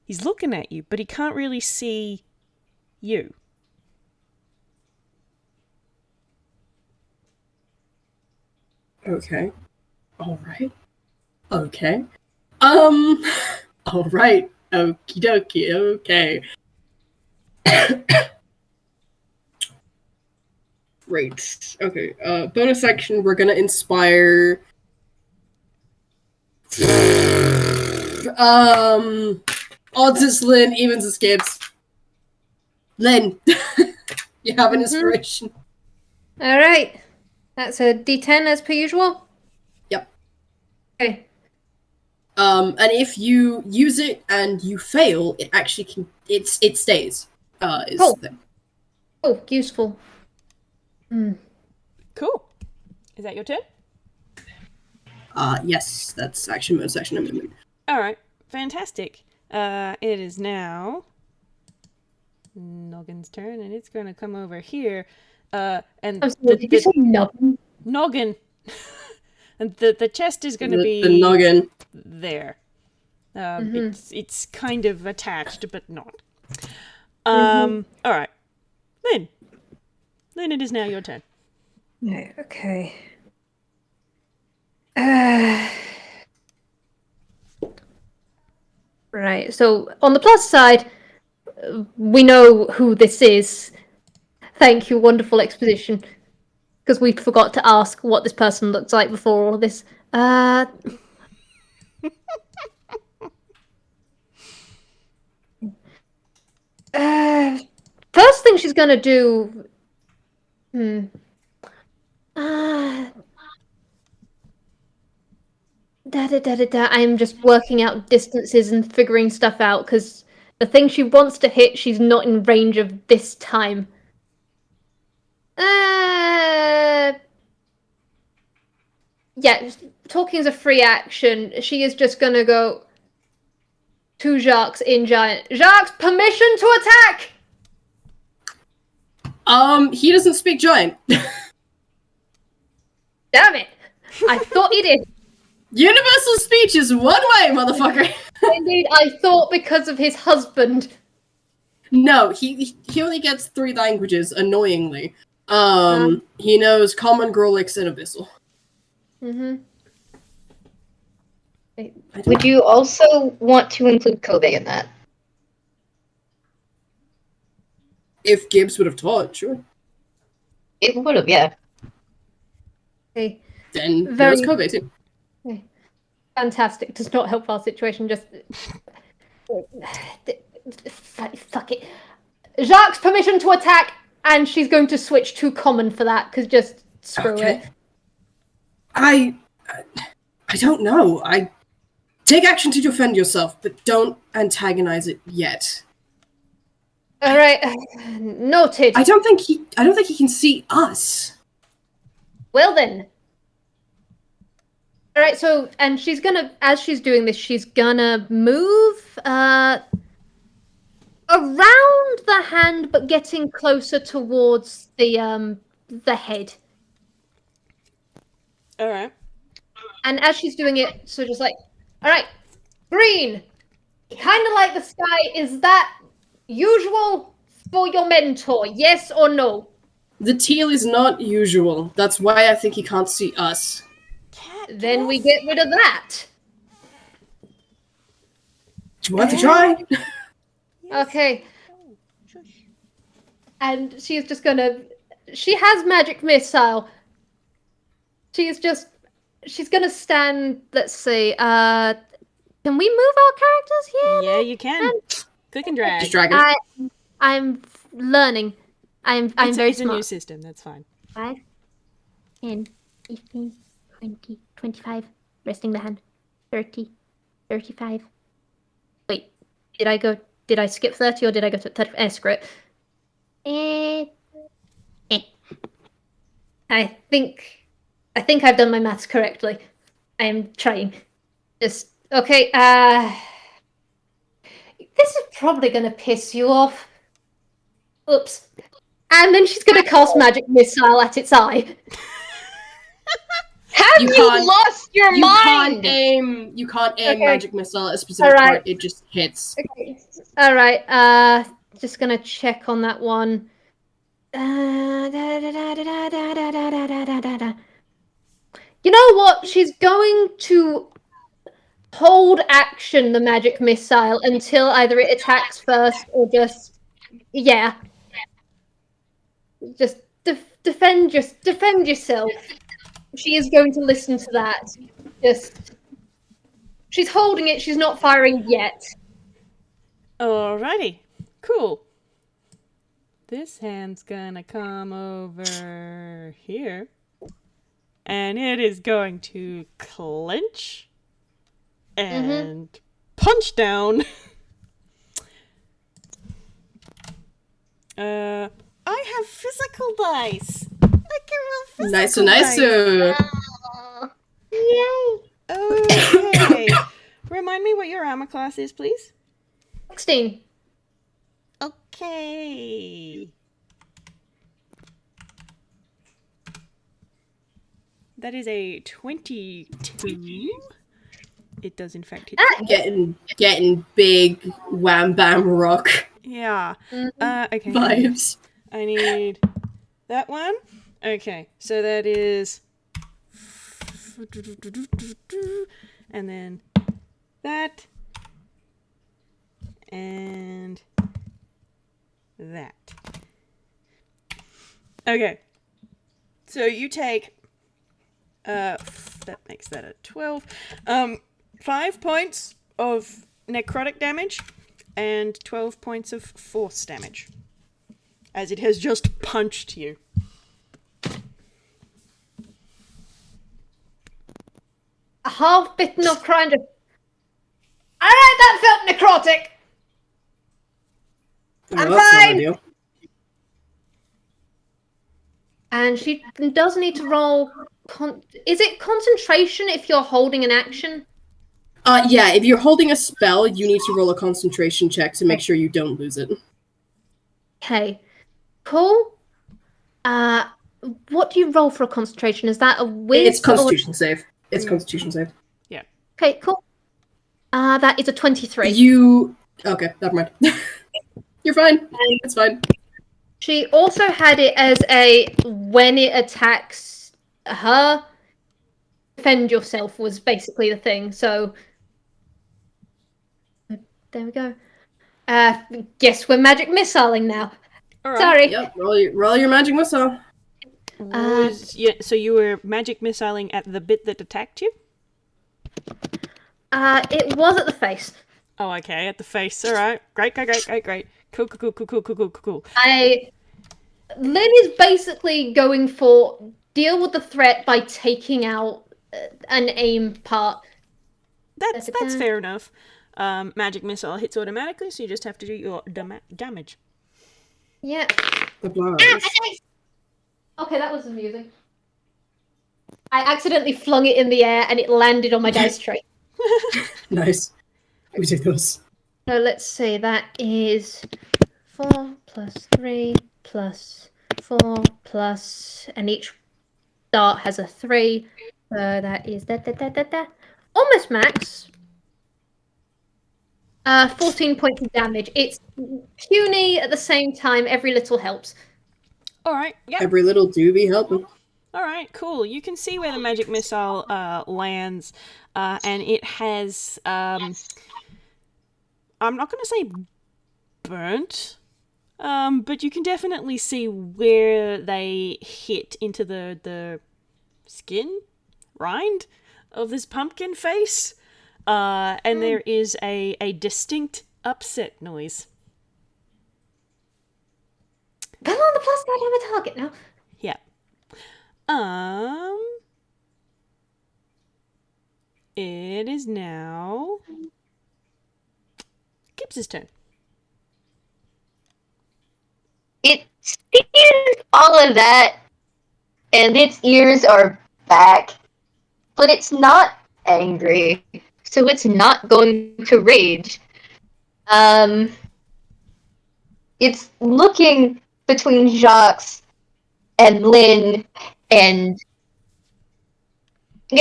he's looking at you, but he can't really see you. Okay. Alright. Okay. Alright. Okie dokie. Okay. Great. Okay. Bonus action, we're gonna inspire. Odds is Lynn, evens is Gibbs. Lynn, you have an inspiration. All right. That's a D10 as per usual. Yep. Okay. And if you use it and you fail, it actually can. It stays. Is Oh. the thing. Oh, useful. Cool. Is that your turn? Yes, that's action, bonus action, amendment. All right. Fantastic. It is now Noggin's turn, and it's going to come over here. And I'm sorry, did you say nothing? Noggin. And the chest is going to be The noggin. there. It's kind of attached, but not. All right. Lynn, it is now your turn. No, okay. Right, so on the plus side, we know who this is. Thank you, wonderful exposition. Because we forgot to ask what this person looks like before all of this. First thing she's gonna do. I'm just working out distances and figuring stuff out because the thing she wants to hit, she's not in range of this time. Yeah, talking is a free action. She is just gonna go to Jacques in giant. Jacques, permission to attack! He doesn't speak giant. Damn it! I thought he did. Universal speech is one way, motherfucker. Indeed, I thought because of his husband. No, he only gets 3 languages, annoyingly. He knows Common, Grolix, and Abyssal. Would you also want to include Kobe in that? If Gibbs would have taught, sure. It would have, yeah. Okay. Then Very- there's Kobe too. Fantastic. Does not help our situation. Just fuck it. Jacques, permission to attack, and she's going to switch to common for that because just screw it. I don't know. I take action to defend yourself, but don't antagonize it yet. All right, noted. I don't think he can see us. Well then. All right, so and she's gonna, as she's doing this, she's gonna move around the hand, but getting closer towards the head. All right. And as she's doing it, so just like, all right, green, kind of like the sky. Is that usual for your mentor? Yes or no? The teal is not usual. That's why I think he can't see us. Then we get rid of that. Do you want to try? Okay. And she's just gonna. She has magic missile. She's gonna stand. Let's see. Can we move our characters here? Yeah, you can. Click and drag. Just drag it. I'm learning. I'm very It's a new smart. system. That's fine. 5, 10, 15, 20, 25. Resting the hand. 30, 35. Wait, did I skip 30 or did I go to 30? Screw it. I think I've done my maths correctly. I am trying. Just okay, this is probably gonna piss you off. Oops. And then she's gonna cast magic missile at its eye. Have You you, can't- lost your You mind? You can't aim Okay. magic missile at a specific Alright. part. It just hits. Okay. All right. Just gonna check on that one. Yeah, You know what? She's going to hold action the magic missile until either it attacks first or just just defend yourself. She is going to listen to that. Just she's holding it. She's not firing yet. Alrighty, cool. This hand's gonna come over here, and it is going to clench and punch down. I have physical dice. I can roll physical Nice. Yay! Okay. Remind me what your armor class is, please. 16. Okay. That is a 22. It does in fact hit. Getting big wham bam rock Yeah. Okay. vibes. I need that one. Okay. So that is and then that and that. Okay. So you take that makes that a 12. 5 points of necrotic damage and 12 points of force damage as it has just punched you. A half bitten of kind of. Alright, that felt necrotic! I'm That's not fine! ideal. And she does need to roll. Is it concentration if you're holding an action? Yeah, if you're holding a spell, you need to roll a concentration check to make sure you don't lose it. Okay. Cool. What do you roll for a concentration? Is that a whiz? It's Constitution save. It's Constitution save. Okay, cool. That is a 23. Okay, never mind. You're fine. It's fine. She also had it as a when it attacks her, defend yourself was basically the thing. So there we go. Guess we're magic missiling now. All right. Sorry. Yep, roll your magic missile. So you were magic missiling at the bit that attacked you? It was at the face. Oh, okay, at the face. All right. Great. Cool. Lynn is basically going for deal with the threat by taking out an aim part. That's fair enough. Magic missile hits automatically, so you just have to do your damage. Yeah. The blow. Okay, that was amusing. I accidentally flung it in the air and it landed on my dice tray. Nice. Ridiculous. So let's see, that is 4 plus 3 plus 4 plus, and each dart has a 3. So that is almost max. 14 points of damage. It's puny at the same time. Every little helps. All right. Yeah. Every little doobie helping. All right. Cool. You can see where the magic missile lands, and it has. I'm not going to say burnt, but you can definitely see where they hit into the skin rind of this pumpkin face. And there is a distinct upset noise. Come on, the plus guard have a target now. Yeah. It is now Gibbs' turn. It sees all of that, and its ears are back, but it's not angry, so it's not going to rage. It's looking between Jacques and Lynn, and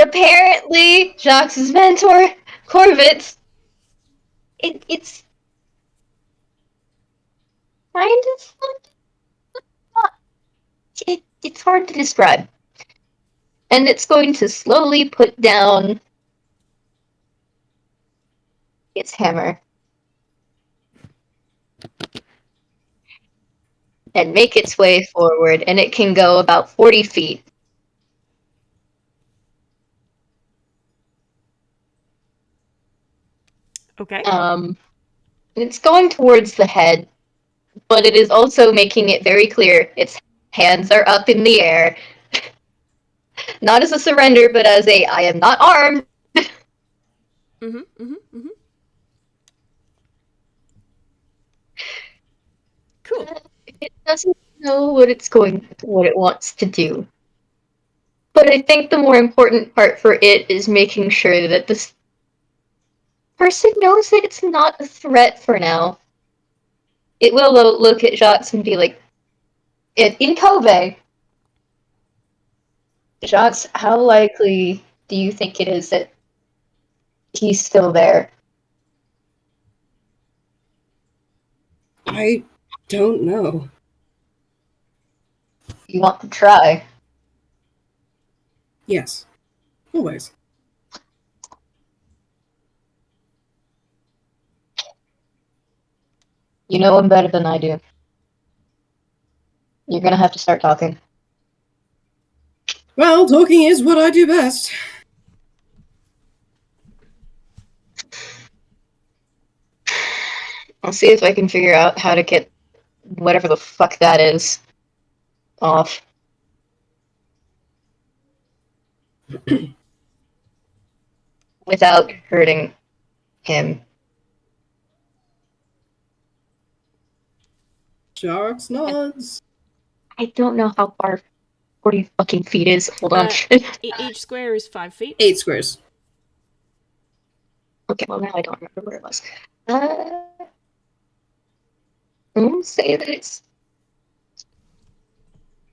apparently Jacques' mentor, Corvette. It's kind of fun. It's hard to describe. and it's going to slowly put down its hammer and make its way forward, and it can go about 40 feet. Okay. It's going towards the head, but it is also making it very clear its hands are up in the air. Not as a surrender, but as a I am not armed. Cool. It doesn't know what it wants to do. But I think the more important part for it is making sure that this person knows that it's not a threat for now. It will look at Jacques and be like, in Kobe, Jacques, how likely do you think it is that he's still there? I don't know. You want to try? Yes. Always. You know him better than I do. You're gonna have to start talking. Well, talking is what I do best. I'll see if I can figure out how to get whatever the fuck that is off. Without hurting him. Jacques nods. I don't know how far 40 fucking feet is. Hold on. Each square is 5 feet. 8 squares. Okay, well now I don't remember where it was. I'll say that it's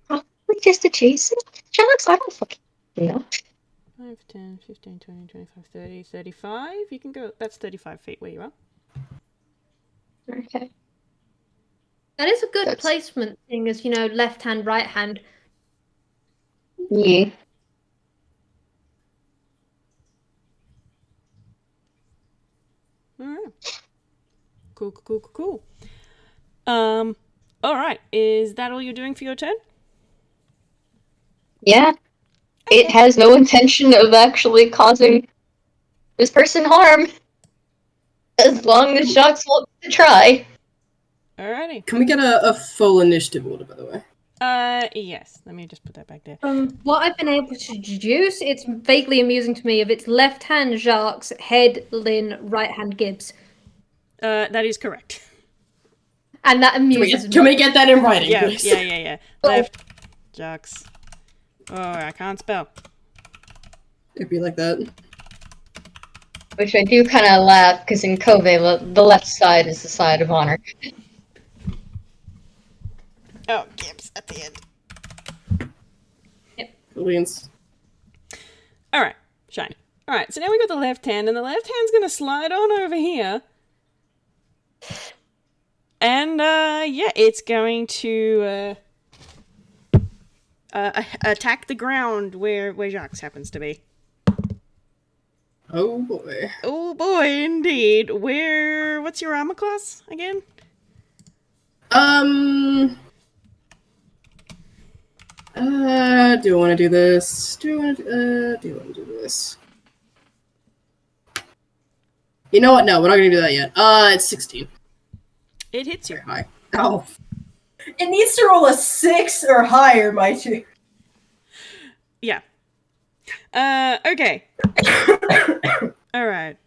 probably just adjacent. Jacques, I don't fucking know. 5, 10, 15, 20, 25, 30, 35. You can go. That's 35 feet where you are. Okay. That is a good placement thing as, left hand, right hand. Yeah. Alright. Cool. Alright. Is that all you're doing for your turn? Yeah. It has no intention of actually causing this person harm. As long as Jacques wants to try. Alrighty. Can we get a full initiative order, by the way? Yes. Let me just put that back there. What I've been able to deduce, it's vaguely amusing to me of its left hand Jacques, head Lynn, right hand Gibbs. That is correct. And that amuses me. Can we get that in writing, Yeah, please? yeah. Left, Jacques. Oh, I can't spell. It'd be like that. Which I do kind of laugh, because in Kobe, the left side is the side of honor. Oh, Gibbs at the end. Yep. Brilliant. Alright, shiny. Alright, so now we got the left hand, and the left hand's gonna slide on over here. And, yeah, it's going to, attack the ground where Jacques happens to be. Oh boy. Oh boy, indeed. What's your armor class again? Do I want to do this? Do I want to do this? You know what? No, we're not going to do that yet. It's 16. It hits you. Very high. Oh. It needs to roll a 6 or higher, mind you. Yeah. Okay. Alright.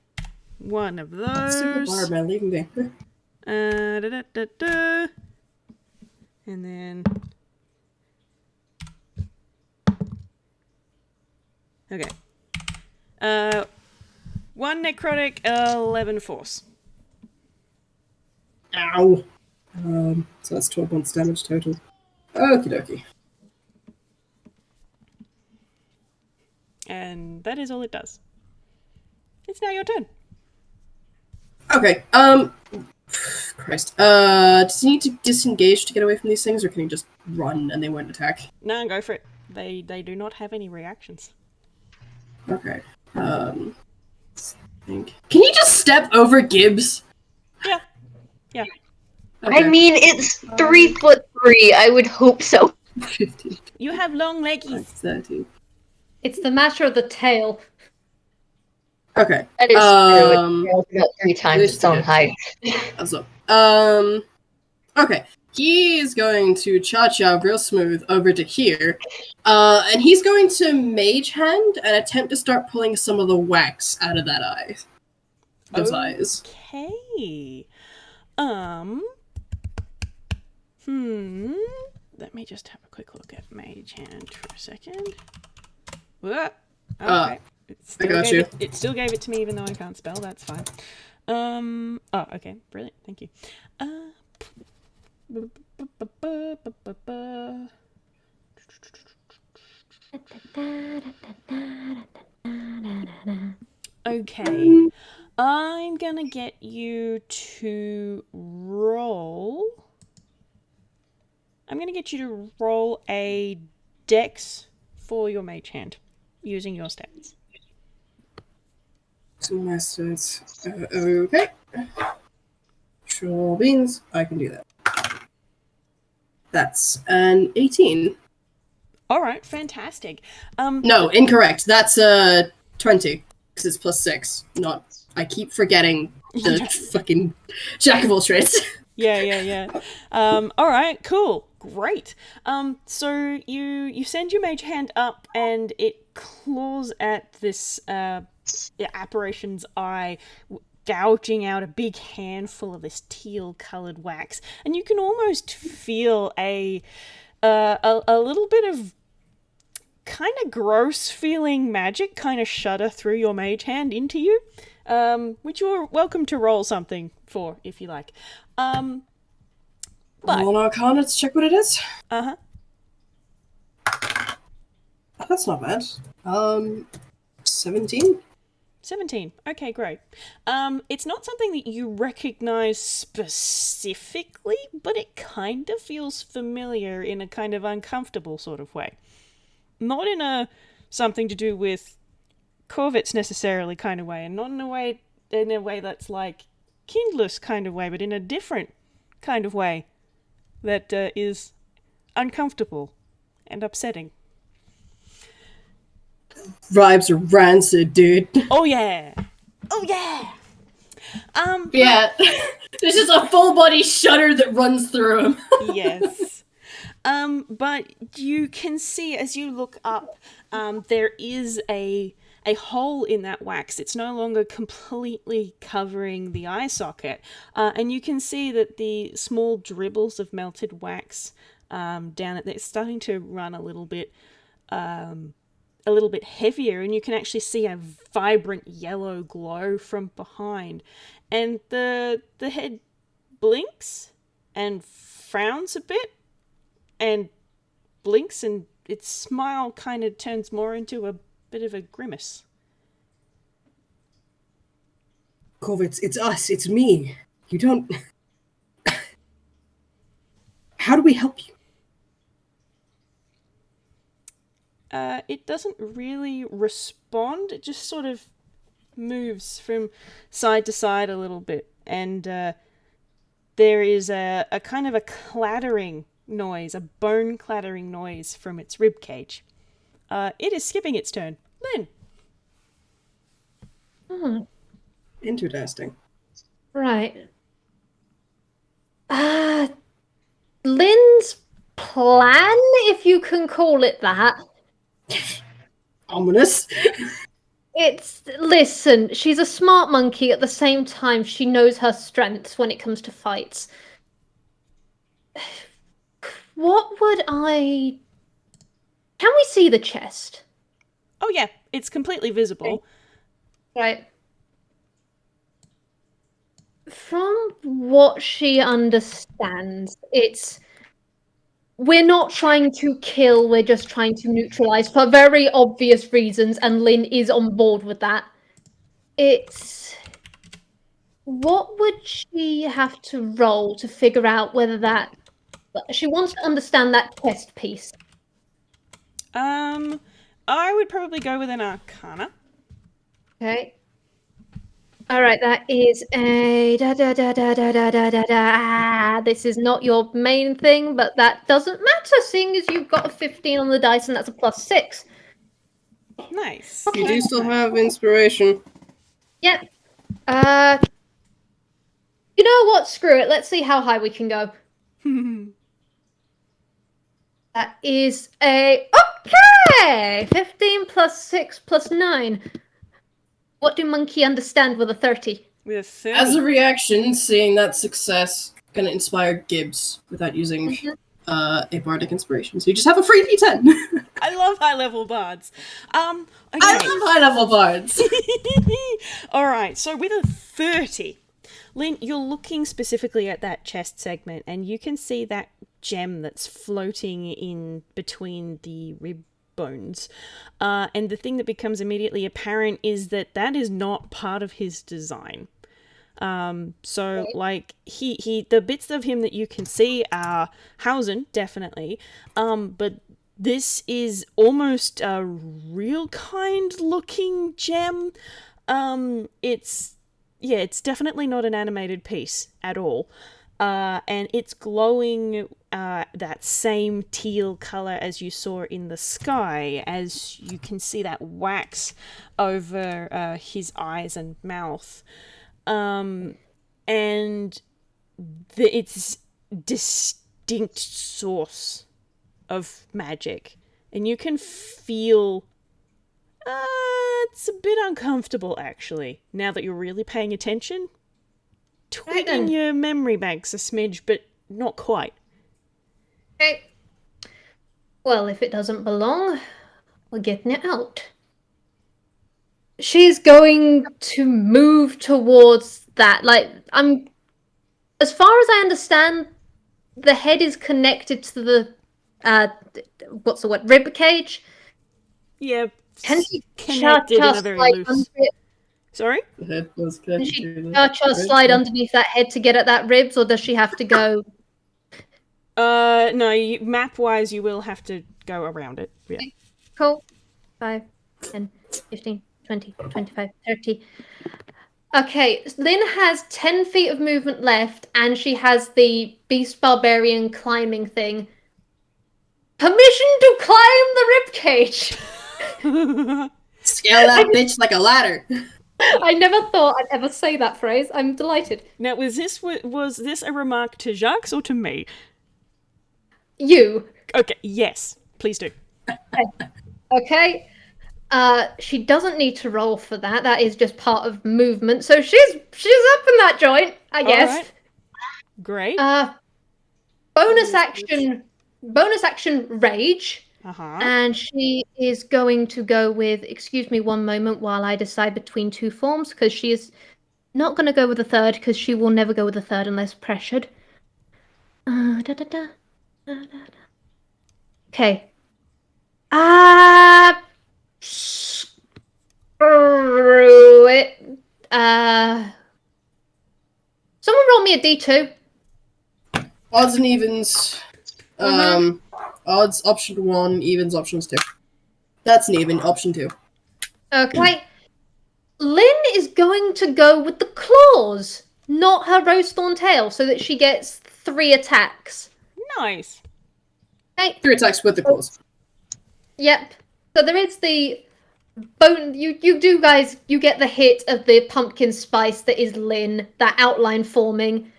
One of those. Super bar, man. Leave me. And then... Okay. 1 necrotic, 11 force. Ow. So that's 12 points damage total. Okie dokie. And that is all it does. It's now your turn. Okay, Christ. Does he need to disengage to get away from these things, or can he just run and they won't attack? No, go for it. They do not have any reactions. Okay. Let's think. Can you just step over Gibbs? Yeah. Okay. I mean, it's 3'3". I would hope so. 15, You have long leggies. 13. It's the matter of the tail. Okay. That is true. It's about 3 times this its own good. height. So, okay. He is going to cha-cha real smooth over to here. And he's going to mage hand and attempt to start pulling some of the wax out of that eye. Those eyes. Okay. Let me just have a quick look at Mage Hand for a second. Whoa. Okay. It still gave it to me even though I can't spell. That's fine. Oh, okay. Brilliant. Thank you. Okay. I'm gonna get you to roll. I'm gonna get you to roll a dex for your mage hand using your stats. So my stats. Okay. Sure beans. I can do that. That's an 18. All right, fantastic. No, incorrect. That's 20 because it's plus 6. Not. I keep forgetting the fucking jack of all trades. Yeah. All right, cool, great. So you send your mage hand up, and it claws at this apparition's eye, gouging out a big handful of this teal-colored wax, and you can almost feel a little bit of kind of gross feeling magic kind of shudder through your mage hand into you, which you're welcome to roll something for if you like. But Roll an Arcana to check what it is. Uh-huh. That's not bad. 17. 17. Okay, great. It's not something that you recognize specifically, but it kind of feels familiar in a kind of uncomfortable sort of way. Not in a something to do with Corvets necessarily kind of way, and not in a way that's like Kindless kind of way, but in a different kind of way that is uncomfortable and upsetting. Vibes are rancid, dude. Oh yeah. Yeah. There's just a full body shudder that runs through him. Yes. But you can see as you look up, there is a hole in that wax. It's no longer completely covering the eye socket, and you can see that the small dribbles of melted wax down at there, it's starting to run a little bit heavier, and you can actually see a vibrant yellow glow from behind, and the head blinks and frowns a bit and blinks, and its smile kind of turns more into a bit of a grimace. Corvets, it's us, it's me. You don't... How do we help you? It doesn't really respond. It just sort of moves from side to side a little bit, and there is a kind of a clattering noise, a bone clattering noise from its rib cage. It is skipping its turn. Lynn. Interesting. Right. Lynn's plan, if you can call it that. Ominous. Listen, she's a smart monkey. At the same time, she knows her strengths when it comes to fights. Can we see the chest? Oh yeah, it's completely visible. Right. From what she understands, we're not trying to kill, we're just trying to neutralize for very obvious reasons, and Lynn is on board with that. What would she have to roll to figure out whether she wants to understand that chest piece? I would probably go with an Arcana. Okay. All right, that is a da. This is not your main thing, but that doesn't matter, seeing as you've got a 15 on the dice, and that's a +6. Nice. You do still have inspiration. Yep. You know what? Screw it. Let's see how high we can go. That is a okay. 15 plus 6 plus 9. What do monkey understand with a 30? With a 30. As a reaction, seeing that success, gonna inspire Gibbs without using a bardic inspiration. So you just have a free D10. I love high-level bards. Okay. I love high-level bards. All right, so with a 30, Lynn, you're looking specifically at that chest segment, and you can see that gem that's floating in between the rib bones. And the thing that becomes immediately apparent is that that is not part of his design. So like the bits of him that you can see are Hausen, definitely. But this is almost a real kind looking gem. It's definitely not an animated piece at all. And it's glowing that same teal color as you saw in the sky, as you can see that wax over his eyes and mouth. And its distinct source of magic. And you can feel... it's a bit uncomfortable, actually, now that you're really paying attention. Twiddling your memory banks a smidge, but not quite. Okay. Well, if it doesn't belong, we're getting it out. She's going to move towards that. Like, as far as I understand, the head is connected to the, rib cage? Yeah, Can she connected in a very loose... Sorry? The head was Can connected she to the slide underneath that head to get at that ribs, or does she have to go... No, map-wise, you will have to go around it. Yeah. Okay. Cool. 5, 10, 15, 20, 25, 30. Okay, Lynn has 10 feet of movement left, and she has the Beast Barbarian climbing thing. Permission to climb the ribcage! Scale that bitch like a ladder. I never thought I'd ever say that phrase. I'm delighted. Now, was this a remark to Jacques or to me? You. Okay, yes. Please do. Okay. She doesn't need to roll for that. That is just part of movement. So she's up in that joint, I guess. All right. Great. Bonus action rage. Uh-huh. And she is going to go with, excuse me one moment while I decide between two forms, because she is not going to go with the third, because she will never go with the third unless pressured. Okay. Screw it. Someone roll me a D2. Odds and evens. Odds option 1, evens options 2. That's an even, option 2. Okay. Lynn is going to go with the claws, not her rose-thorn tail, so that she gets 3 attacks. Nice. Okay. 3 attacks with the claws. Yep. So there is the bone. You do, guys. You get the hit of the pumpkin spice that is Lynn, that outline forming,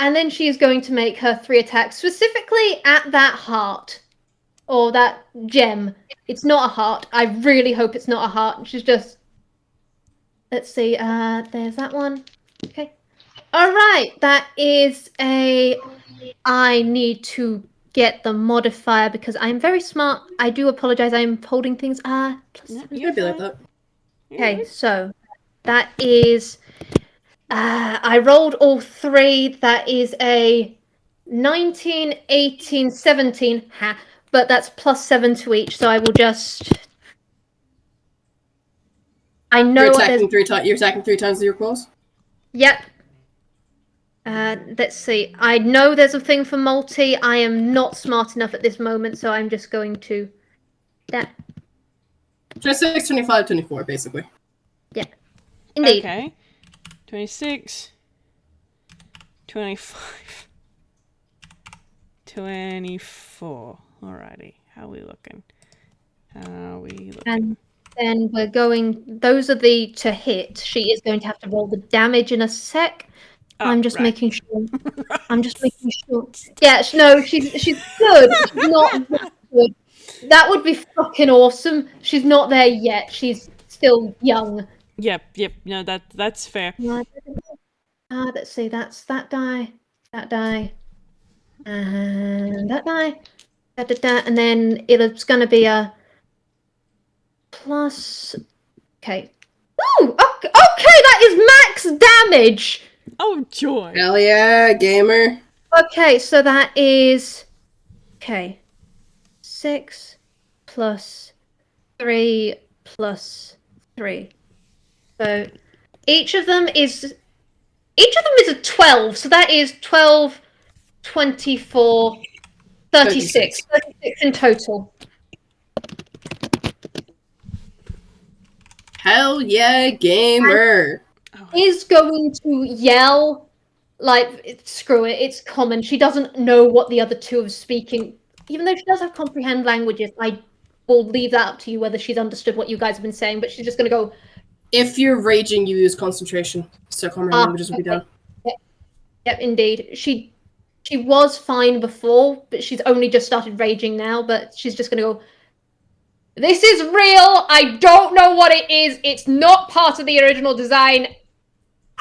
and then she is going to make her 3 attacks specifically at that heart or that gem. It's not a heart. I really hope it's not a heart. She's just. Let's see. There's that one. Okay. All right. That is a. I need to get the modifier because I'm very smart. I do apologize. I'm holding things. No, You'd be like that. Okay, so that is. I rolled all 3. That is a 19, 18, 17. But that's +7 to each. So I will just. I know You're what attacking 3 times. You're attacking 3 times with your claws. Yep. Let's see. I know there's a thing for multi. I am not smart enough at this moment, so I'm just going to that. 26, 25, 24, basically. Yeah. Indeed. Okay. 26, 25, 24. Alrighty. How are we looking? And then we're going. Those are the to hit. She is going to have to roll the damage in a sec. Oh, I'm just right. making sure. I'm just making sure. Yeah, no, she's good. She's not good. That would be fucking awesome. She's not there yet. She's still young. Yep. No, that's fair. Let's see. That's that die, and that die, and then it's going to be a plus. Okay. Ooh, okay, that is max damage. Oh, joy. Hell yeah, gamer. Okay, so that is 6 plus 3 plus 3. So each of them is a 12. So that is 12, 24, 36. 36 in total. Hell yeah, gamer. Is going to yell like, screw it, it's common. She doesn't know what the other two are speaking. Even though she does have comprehend languages, I will leave that up to you whether she's understood what you guys have been saying, but she's just going to go... If you're raging, you use concentration. So comprehend languages will be down. Yep, indeed. She was fine before, but she's only just started raging now, but she's just going to go... This is real! I don't know what it is! It's not part of the original design!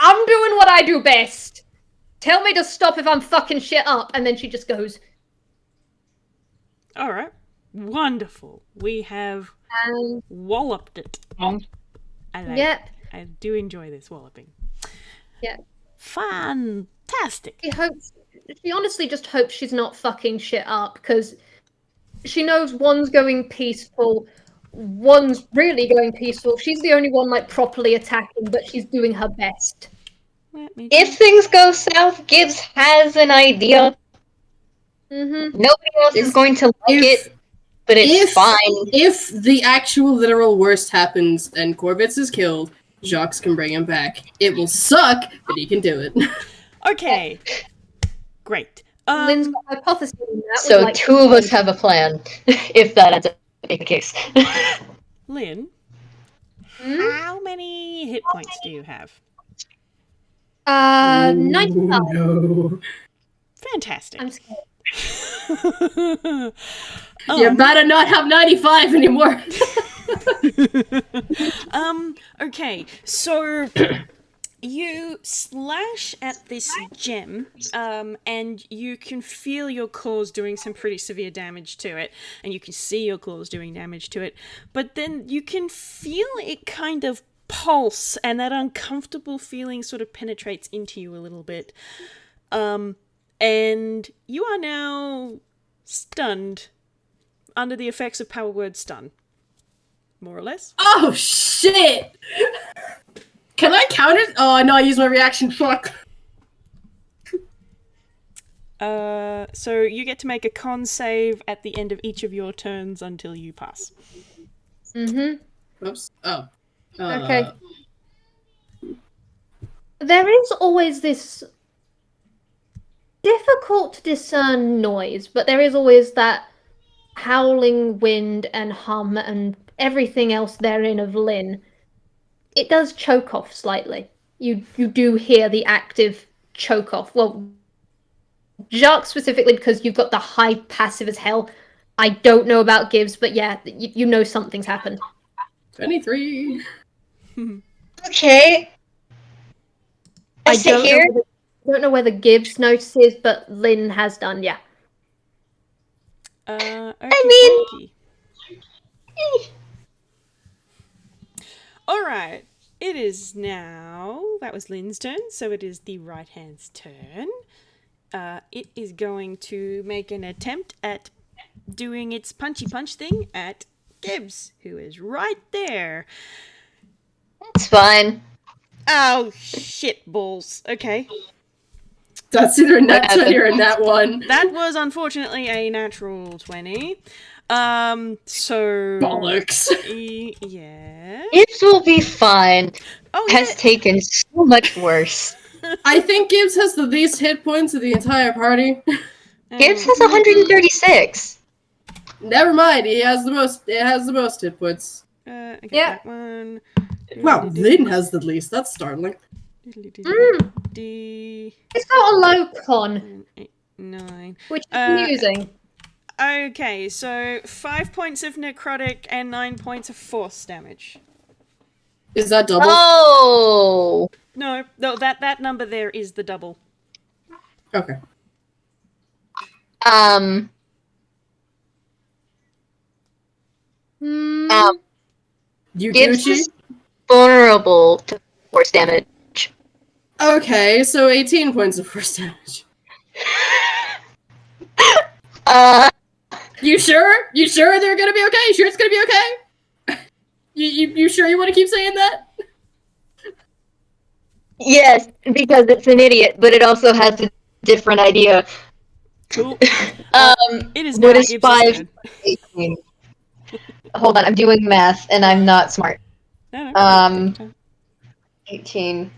I'm doing what I do best! Tell me to stop if I'm fucking shit up! And then she just goes... Alright. Wonderful. We have walloped it. I like it. I do enjoy this walloping. Yeah. Fantastic. She honestly just hopes she's not fucking shit up, because she knows one's going peaceful, one's really going peaceful. She's the only one, like, properly attacking, but she's doing her best. If things go south, Gibbs has an idea. Mm-hmm. Nobody else is going to like it, but it's fine. If the actual literal worst happens and Corvitz is killed, Jacques can bring him back. It will suck, but he can do it. Okay. Great. Lynn's got hypothesis in that. So like, two of us have a plan, if that ends up being the case. Lynn, how many hit points do you have? 95. No. Fantastic. I'm scared. You better not have 95 anymore. Okay, so you slash at this gem, and you can feel your claws doing some pretty severe damage to it, and you can see your claws doing damage to it, but then you can feel it kind of pulse, and that uncomfortable feeling sort of penetrates into you a little bit. And you are now stunned, under the effects of power word stun. More or less. Oh, shit! Can I counter? Oh, no, I used my reaction. Fuck. So you get to make a con save at the end of each of your turns until you pass. Mm-hmm. Oops. Oh. Okay. There is always this difficult to discern noise, but there is always that howling wind and hum and everything else therein of Lynn. It does choke off slightly. You do hear the active choke off. Well, Jacques specifically, because you've got the high passive as hell. I don't know about Gibbs, but yeah, you know something's happened. 23. Okay. I sit here. I don't know whether Gibbs notices, but Lynn has done, yeah. Okay. Alright, it is now, that was Lynn's turn, so it is the right hand's turn. It is going to make an attempt at doing its punchy punch thing at Gibbs, who is right there. That's fine. Oh, shit balls. Okay. That's either a nat 20 or a nat 1. That was unfortunately a natural 20. So Bollocks. Yeah. Gibbs will be fine. Oh Has yeah. taken so much worse. I think Gibbs has the least hit points of the entire party. Gibbs has 136. Never mind, he has the most. It has the most hit points. I get Yeah. that one. Wow, Lynn has the least. That's startling. D It's got a low con, 8, 9. which is amusing. Okay, so 5 points of necrotic and 9 points of force damage. Is that double? Oh! No, that number there is the double. Okay. You Gibbs Gucci? is vulnerable to force damage. Okay, so 18 points of force damage. You sure? You sure they're gonna be okay? You sure it's gonna be okay? You sure you want to keep saying that? Yes, because it's an idiot, but it also has a different idea. Cool. It is What now is Gibbs' 5? turn. 18. Hold on, I'm doing math, and I'm not smart. No, take your time. 18.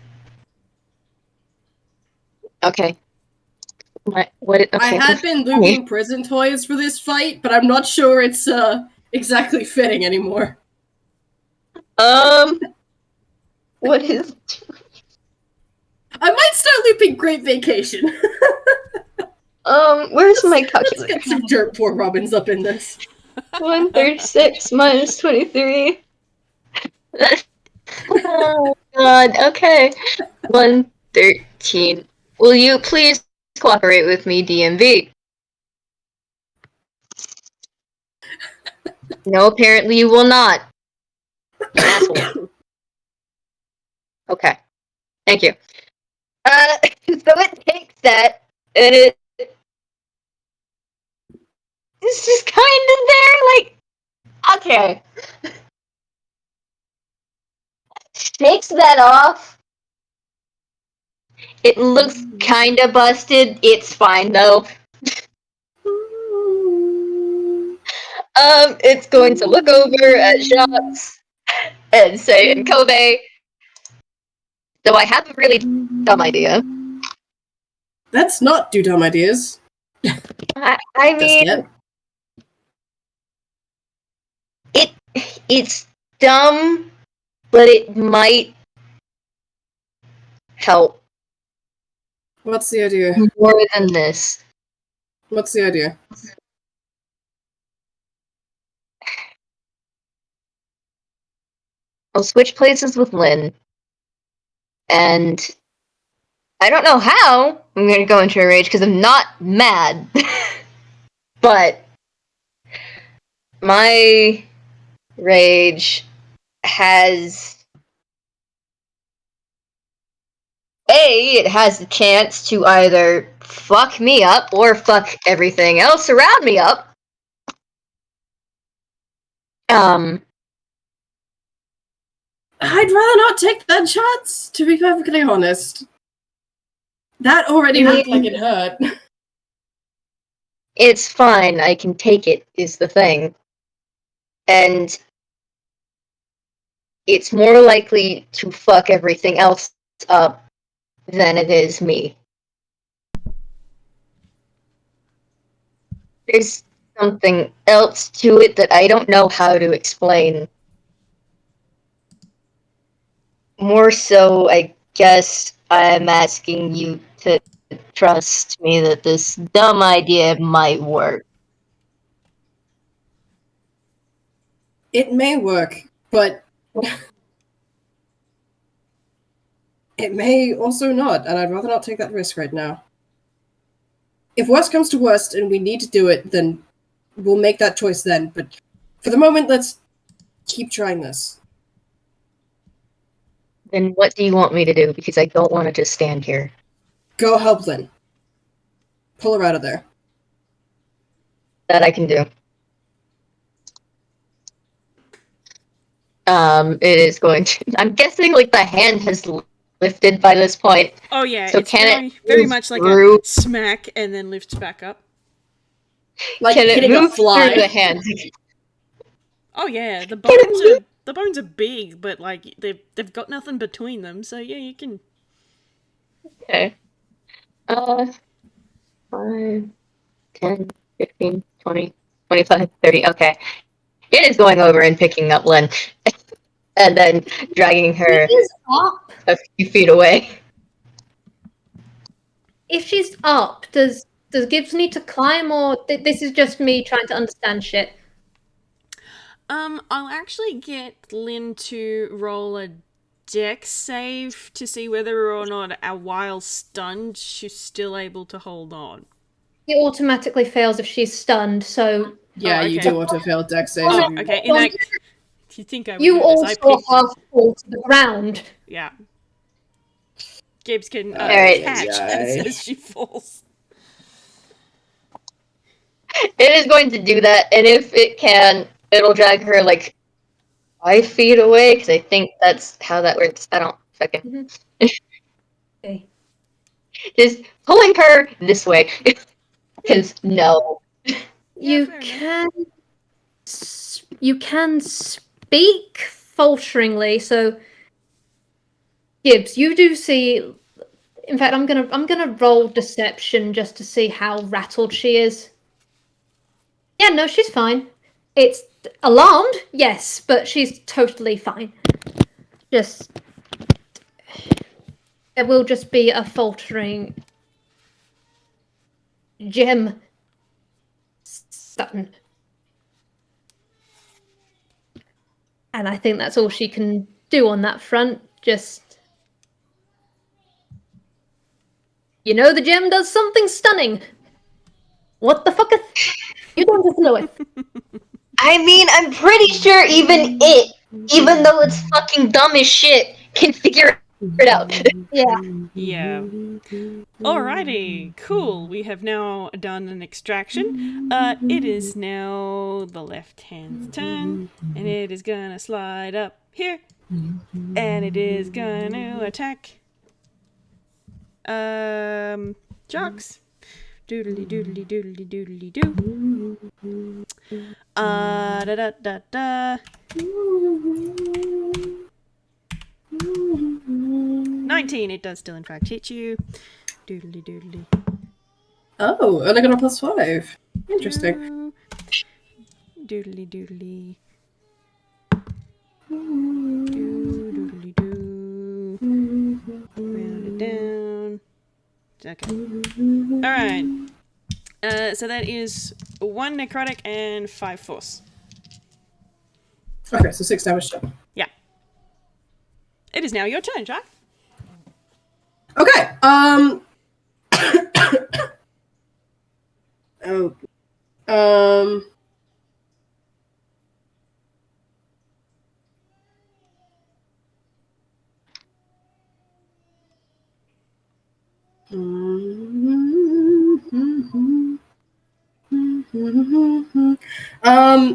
Okay. Okay. I had been looping prison toys for this fight, but I'm not sure it's exactly fitting anymore. What is... I might start looping Great Vacation. Where's my Let's calculator? get some dirt poor Robins up in this. 136 minus 23. Oh god, okay. 113. Will you please cooperate with me, DMV? No, apparently you will not. Asshole. Okay. Thank you. So it takes that, and it's just kind of there, like, okay. Shakes that off. It looks kind of busted. It's fine, though. It's going to look over at Jacques and say in Kobe, so I have a really dumb idea. Let's not do dumb ideas. I Just mean, yet. it's dumb, but it might help What's the idea? more than this. What's the idea? I'll switch places with Lynn, and I don't know how I'm gonna go into a rage because I'm not mad, but my rage has it has the chance to either fuck me up or fuck everything else around me up. I'd rather not take that chance, to be perfectly honest. That already looked like it hurt. It's fine, I can take it, is the thing. And it's more likely to fuck everything else up than it is me. There's something else to it that I don't know how to explain. More so, I guess I'm asking you to trust me that this dumb idea might work. It may work, but it may also not, and I'd rather not take that risk right now. If worst comes to worst and we need to do it, then we'll make that choice then, but for the moment, let's keep trying this. Then what do you want me to do? Because I don't want to just stand here. Go help Lynn. Pull her out of there. That I can do. It is going to... I'm guessing, like, the hand has lifted by this point. Oh yeah, So it's can it very move much like through? a smack and then lifts back up. Like Can it hitting a move fly. through the hands? Oh yeah, the bones are big, but like they've got nothing between them, so yeah, you can. Okay. 5, 10, 15, 20, 25, 30. Okay. It is going over and picking up Lynn, and then dragging her She is up. a few feet away. If she's up, does Gibbs need to climb, or this is just me trying to understand shit? I'll actually get Lynn to roll a dex save to see whether or not, while stunned, she's still able to hold on. It automatically fails if she's stunned, so Yeah, Oh, you okay. do want to fail dex save. Oh, okay. In that, do you think I would you know this? also half fall to the ground. Yeah. Gibbs can Alright. catch as she falls. It is going to do that, and if it can, it'll drag her like 5 feet away, because I think that's how that works. I don't fucking. Okay. Just pulling her this way. Because no. You fair can you can speak falteringly, so Gibbs, you do see. In fact, I'm gonna roll deception just to see how rattled she is. Yeah, no, she's fine. It's alarmed, yes, but she's totally fine. Just there will just be a faltering gem Sutton. And I think that's all she can do on that front. Just, you know, the gem does something stunning. What the fuck? You don't just know it. I mean, I'm pretty sure even it, even though it's fucking dumb as shit, can figure it out. Yeah. Yeah. Alrighty, cool. We have now done an extraction. It is now the left hand's turn, and it is gonna slide up here, and it is gonna attack. Jocks. Doodly doodly doodly doodly doo. Da da da da. 19, it does still in fact hit you. Doodly doodly. Oh, and I got a +5. Interesting. Doodly doodly. Doodly doo. Round it down. Okay. Alright. So that is 1 necrotic and 5 force. Okay, so 6 damage done. Yeah. It is now your turn, Jack. Okay, oh,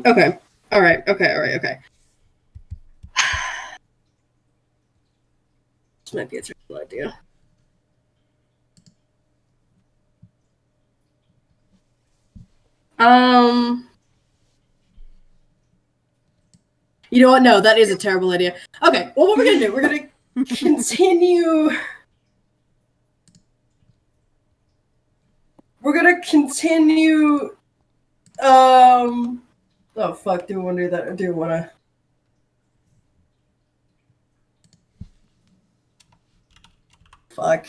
okay. Alright, okay. This might be a terrible idea. You know what? No, that is a terrible idea. Okay, well, what we're gonna do, we're gonna continue. We're gonna continue. Oh fuck! Do we want to do that? Or do we want to? Fuck.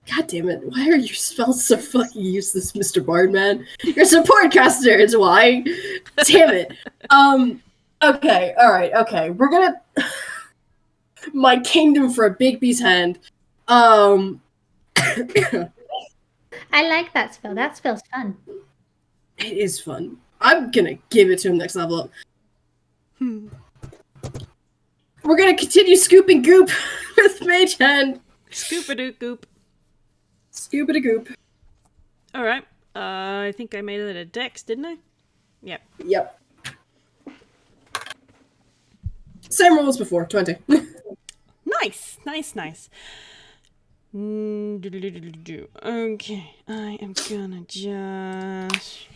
God damn it! Why are your spells so fucking useless, Mr. Bardman? You're a support caster. It's why. Damn it. Okay. All right. Okay. We're gonna. My kingdom for a big bee's hand. I like that spell. That spell's fun. It is fun. I'm gonna give it to him next level up. We're gonna continue scooping goop with Mage Hand. Scoop-a-doop goop. Scoop-a goop. Alright. I think I made it a dex, didn't I? Yep. Yep. Same roll as before, 20. Nice. Okay, I am gonna just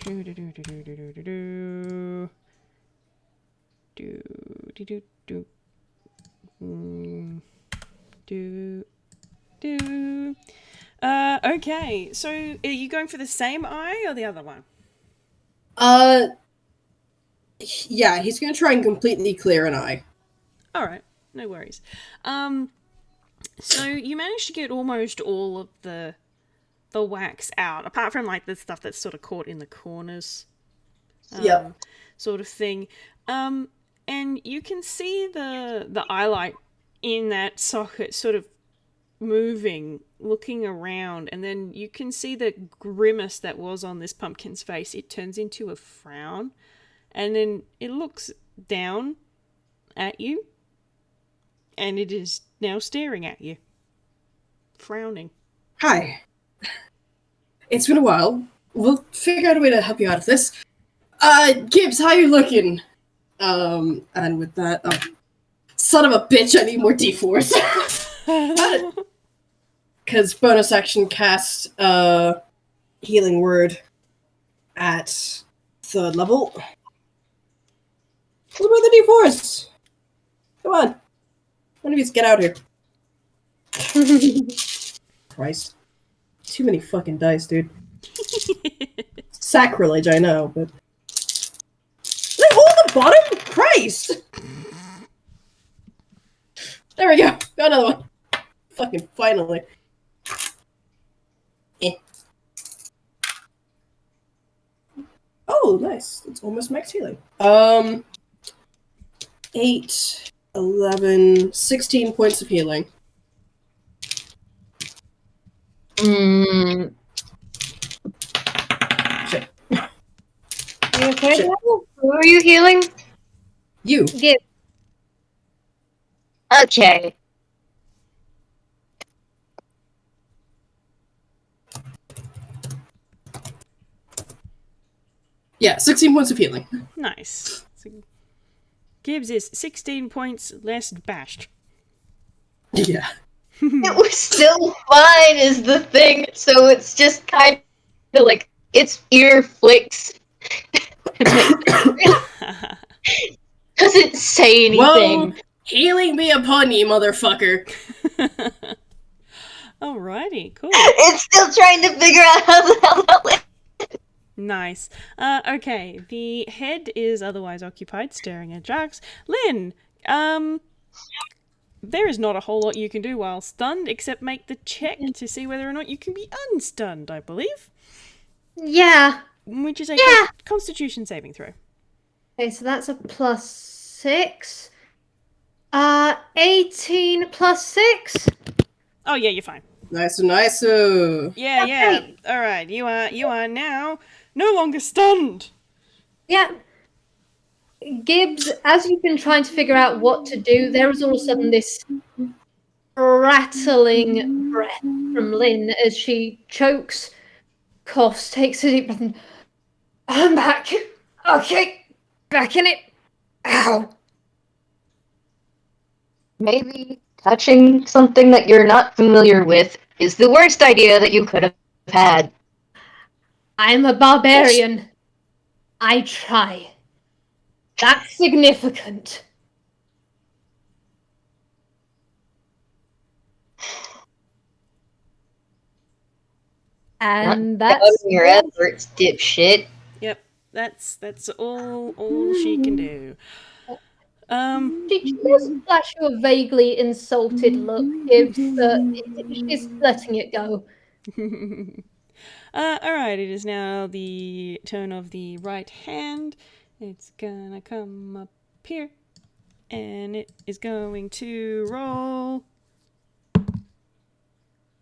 okay, so are you going for the same eye or the other one? Yeah, he's gonna try and completely clear an eye. Alright, no worries. So you managed to get almost all of the wax out, apart from like the stuff that's sort of caught in the corners. Yep. Sort of thing. And you can see the eye light in that socket sort of moving, looking around, and then you can see the grimace that was on this pumpkin's face. It turns into a frown, and then it looks down at you, and it is now staring at you, frowning. Hi. It's been a while. We'll figure out a way to help you out of this. Gibbs, how you looking? And with that, son of a bitch, I need more D4s. Because bonus action cast, healing word at 3rd level. What about the D4s? Come on. One of you get out here. Christ. Too many fucking dice, dude. Sacrilege, I know, but... Did I hold the bottom? Christ! There we go. Got another one. Fucking finally. Eh. Oh, nice. It's almost max healing. 8, 11, 16 points of healing. Shit. You okay? Shit. Who are you healing? You. Gibbs. Okay. Yeah, 16 points of healing. Nice. So Gibbs is 16 points less bashed. Yeah. It was still fine is the thing, so it's just kind of like, its ear flicks. Doesn't say anything. Well, healing be upon ye, motherfucker. Alrighty, cool. It's still trying to figure out how the hell that went. Nice. Okay, the head is otherwise occupied, staring at Jacques. Lynn, there is not a whole lot you can do while stunned, except make the check to see whether or not you can be unstunned, I believe. Yeah. Which is a constitution saving throw. Okay, so that's a +6. 18 +6. Oh yeah, you're fine. Nice. Nice. Yeah, yeah. Okay. Alright, you are now no longer stunned. Yeah. Gibbs, as you've been trying to figure out what to do, there is all of a sudden this rattling breath from Lynn as she chokes, coughs, takes a deep breath, and I'm back. Okay, back in it. Ow. Maybe touching something that you're not familiar with is the worst idea that you could have had. I'm a barbarian. I try. That's significant. And Not that's doubting your efforts, dipshit. Yep, that's all she can do. She does flash you a vaguely insulted look, Gibbs, but she's letting it go. Alright, it is now the turn of the right hand. It's gonna come up here, and it is going to roll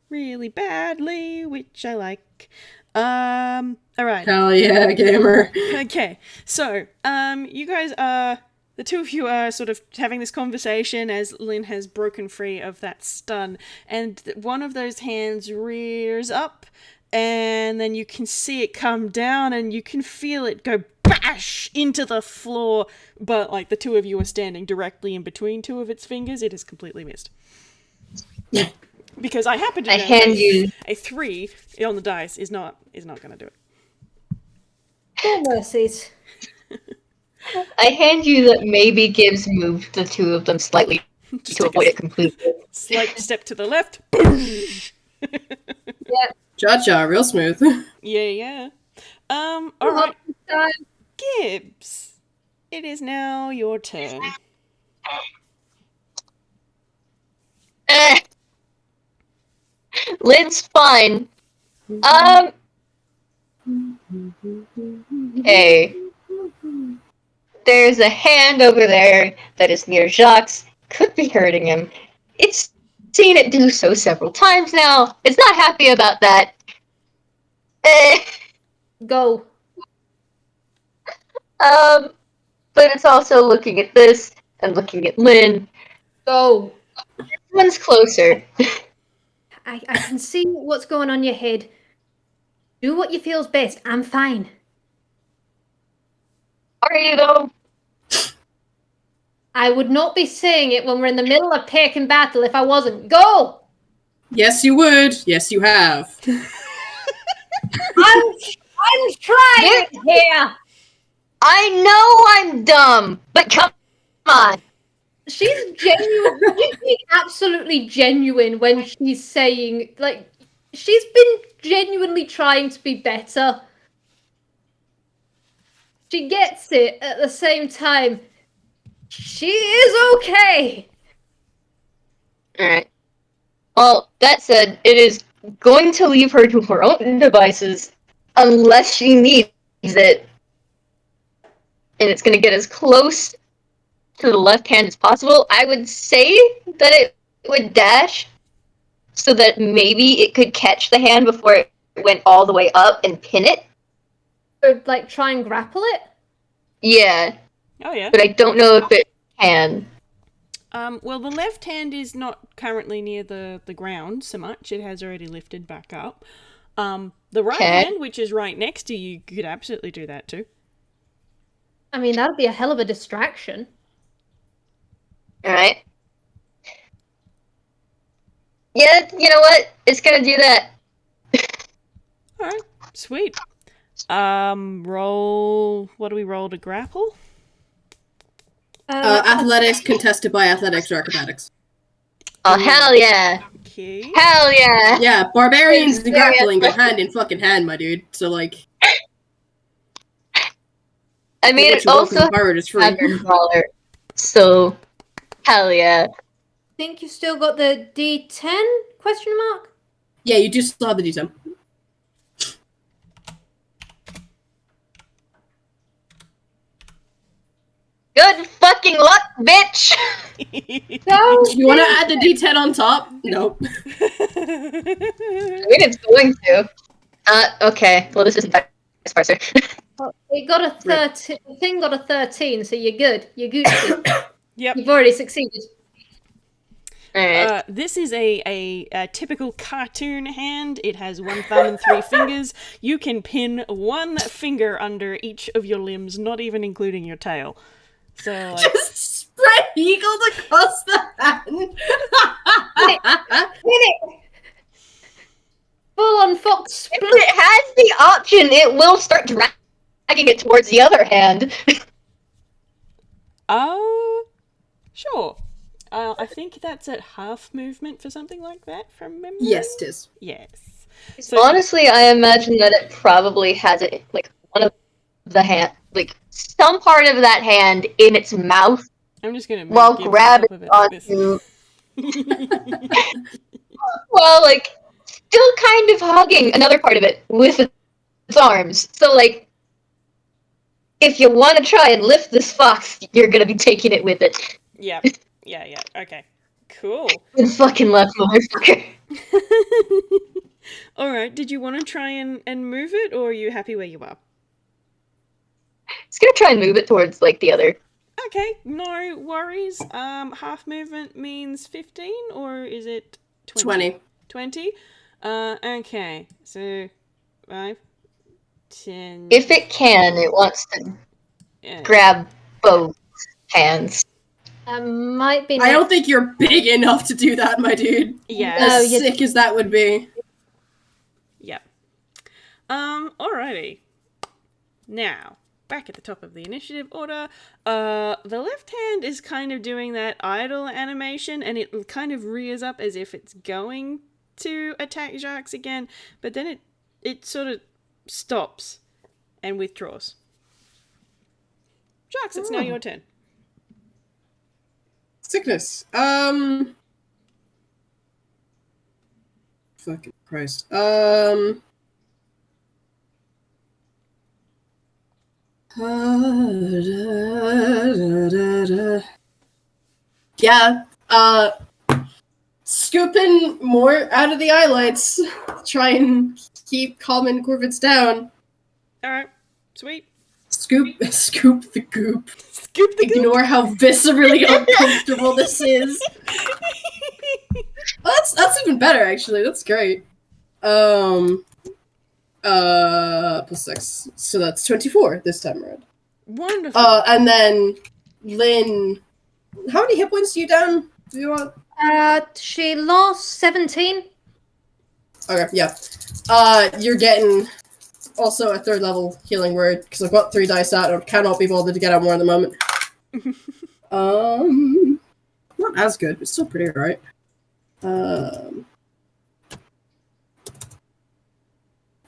really badly, which I like. Alright. Hell yeah, gamer. Okay, so, you guys are, the two of you are sort of having this conversation as Lynn has broken free of that stun, and one of those hands rears up, and then you can see it come down, and you can feel it go BAM! smash into the floor, but like the two of you are standing directly in between two of its fingers, it is completely missed. Because I happen to know a 3 on the dice is not going to do it. Oh, mercies. I hand you that maybe Gibbs moved the two of them slightly Just to take avoid a it completely. slight step to the left. Yep. Cha-cha, real smooth. Yeah. Alright. Gibbs. It is now your turn. Lid's fine. Hey. There's a hand over there that is near Jacques. Could be hurting him. It's seen it do so several times now. It's not happy about that. Go. But it's also looking at this and looking at Lynn. Go. This one's closer. I can see what's going on in your head. Do what you feel's best. I'm fine. Are you though? I would not be saying it when we're in the middle of taking battle if I wasn't. Go! Yes, you would. Yes, you have. I'm trying here. I know I'm dumb, but come on. She's genuine. She's being absolutely genuine when she's saying, like, she's been genuinely trying to be better. She gets it at the same time. She is okay. Alright. Well, that said, it is going to leave her to her own devices unless she needs it. And it's going to get as close to the left hand as possible. I would say that it would dash so that maybe it could catch the hand before it went all the way up and pin it. Or, like, try and grapple it? Yeah. Oh, yeah. But I don't know if it can. Well, the left hand is not currently near the ground so much. It has already lifted back up. The right hand, which is right next to you, could absolutely do that too. I mean, that'd be a hell of a distraction. Alright. Yeah, you know what? It's gonna do that. Alright, sweet. Roll... What do we roll to grapple? Athletics contested by athletics or acrobatics. Oh, hell yeah. Okay. Hell yeah. Yeah, barbarians and grappling go hand in fucking hand, my dude. So, like... I mean, it also is free. Tavern Brawler, so hell yeah. Think you've still got the D10 question mark? Yeah, you just saw the D10. Good fucking luck, bitch! No. You want to add the D10 on top? Nope. I mean, it's going to. Okay. Well, this isn't that sparser. It got a 13. The thing got a 13, so you're good. You're Gucci. Yep. You've already succeeded. Alright. This is a typical cartoon hand. It has 1 thumb and 3 fingers. You can pin 1 finger under each of your limbs, not even including your tail. So, like, Just spread eagles across the hand. Hit it! Full on fox split. If it has the option, it will start dragging it towards the other hand. Sure. I think that's at half movement for something like that from memory. Yes, it is. Yes. So, Honestly, I imagine that it probably has it, like, one of the hand, like, some part of that hand in its mouth I'm just gonna move while Gibbs on grabbing top of it like this. onto. Well, like, still kind of hugging another part of it with its arms. So, like, if you want to try and lift this fox, you're gonna be taking it with it. Yeah. Okay. Cool. Good fucking luck, motherfucker. Alright, did you want to try and move it, or are you happy where you are? Just gonna try and move it towards, like, the other. Okay, no worries. Half movement means 15, or is it 20? 20? Okay, so 5, 10... If it can, it wants to grab both hands. Might be. I don't think you're big enough to do that, my dude. Yeah. As sick as that would be. Yep. Alrighty. Now, back at the top of the initiative order, the left hand is kind of doing that idle animation, and it kind of rears up as if it's going to attack Jacques again, but then it sort of stops and withdraws. Jacques, it's now your turn. Sickness. Fucking Christ. Yeah. Scooping more out of the eyelights. Try and keep calming Corvids down. Alright, sweet. Scoop the goop. Scoop the goop. Ignore how viscerally uncomfortable this is. Well, that's even better, actually. That's great. +6. So that's 24 this time around. Wonderful. And then Lynn, how many hit points do you down? Do you want? She lost 17. Okay, yeah. You're getting also a 3rd level healing word because I've got 3 dice out and cannot be bothered to get out more at the moment. Not as good, but still pretty alright.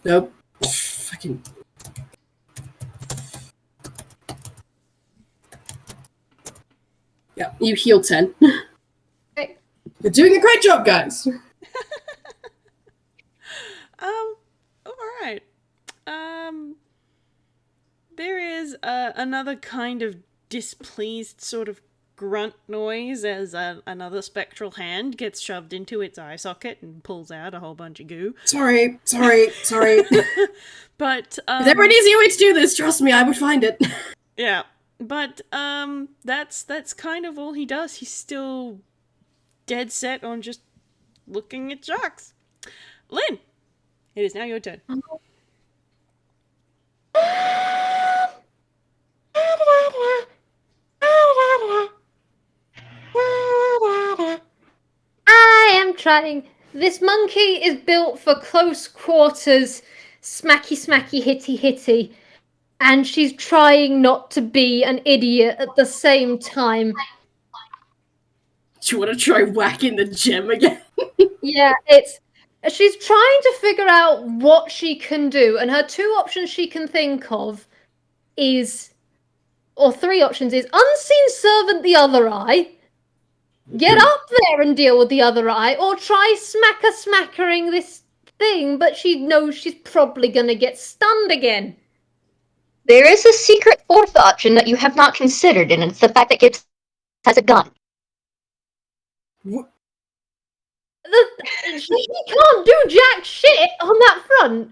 Nope. Fucking. Yeah, you heal 10. Okay. You're doing a great job, guys. Alright. There is another kind of displeased sort of grunt noise as another spectral hand gets shoved into its eye socket and pulls out a whole bunch of goo. Sorry. But If there were an easier way to do this, trust me, I would find it. yeah. But that's kind of all he does. He's still dead set on just looking at Jacques. Lynn, it is now your turn. I am trying. This monkey is built for close quarters, smacky, smacky, hitty, hitty. And she's trying not to be an idiot at the same time. Do you want to try whacking the gem again? Yeah, she's trying to figure out what she can do, and her 2 options she can think of is, or 3 options is, unseen servant the other eye, get up there and deal with the other eye, or try smackering this thing, but she knows she's probably gonna get stunned again. There is a secret 4th option that you have not considered, and it's the fact that Gibbs has a gun. She can't do jack shit on that front.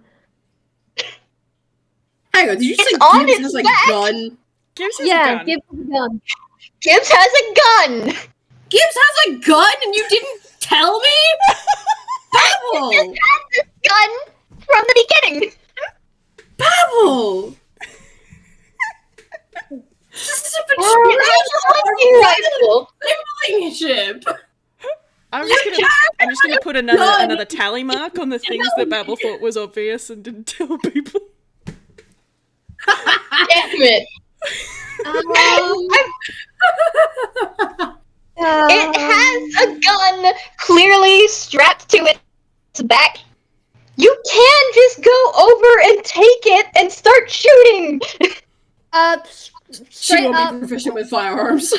Hang on, did you It's say on Gibbs his has a back. gun? Gibbs has a Yeah, gun. give her the gun. Gibbs has a gun! Gibbs has a gun and you didn't tell me? Babble! Gibbs has this gun from the beginning! Babble! Stupid He has a hunting rifle! ship! I'm just gonna put another tally mark on the things that Babble thought was obvious and didn't tell people. Damn it! It has a gun clearly strapped to its back. You can just go over and take it and start shooting! She Straight won't up, be proficient with firearms.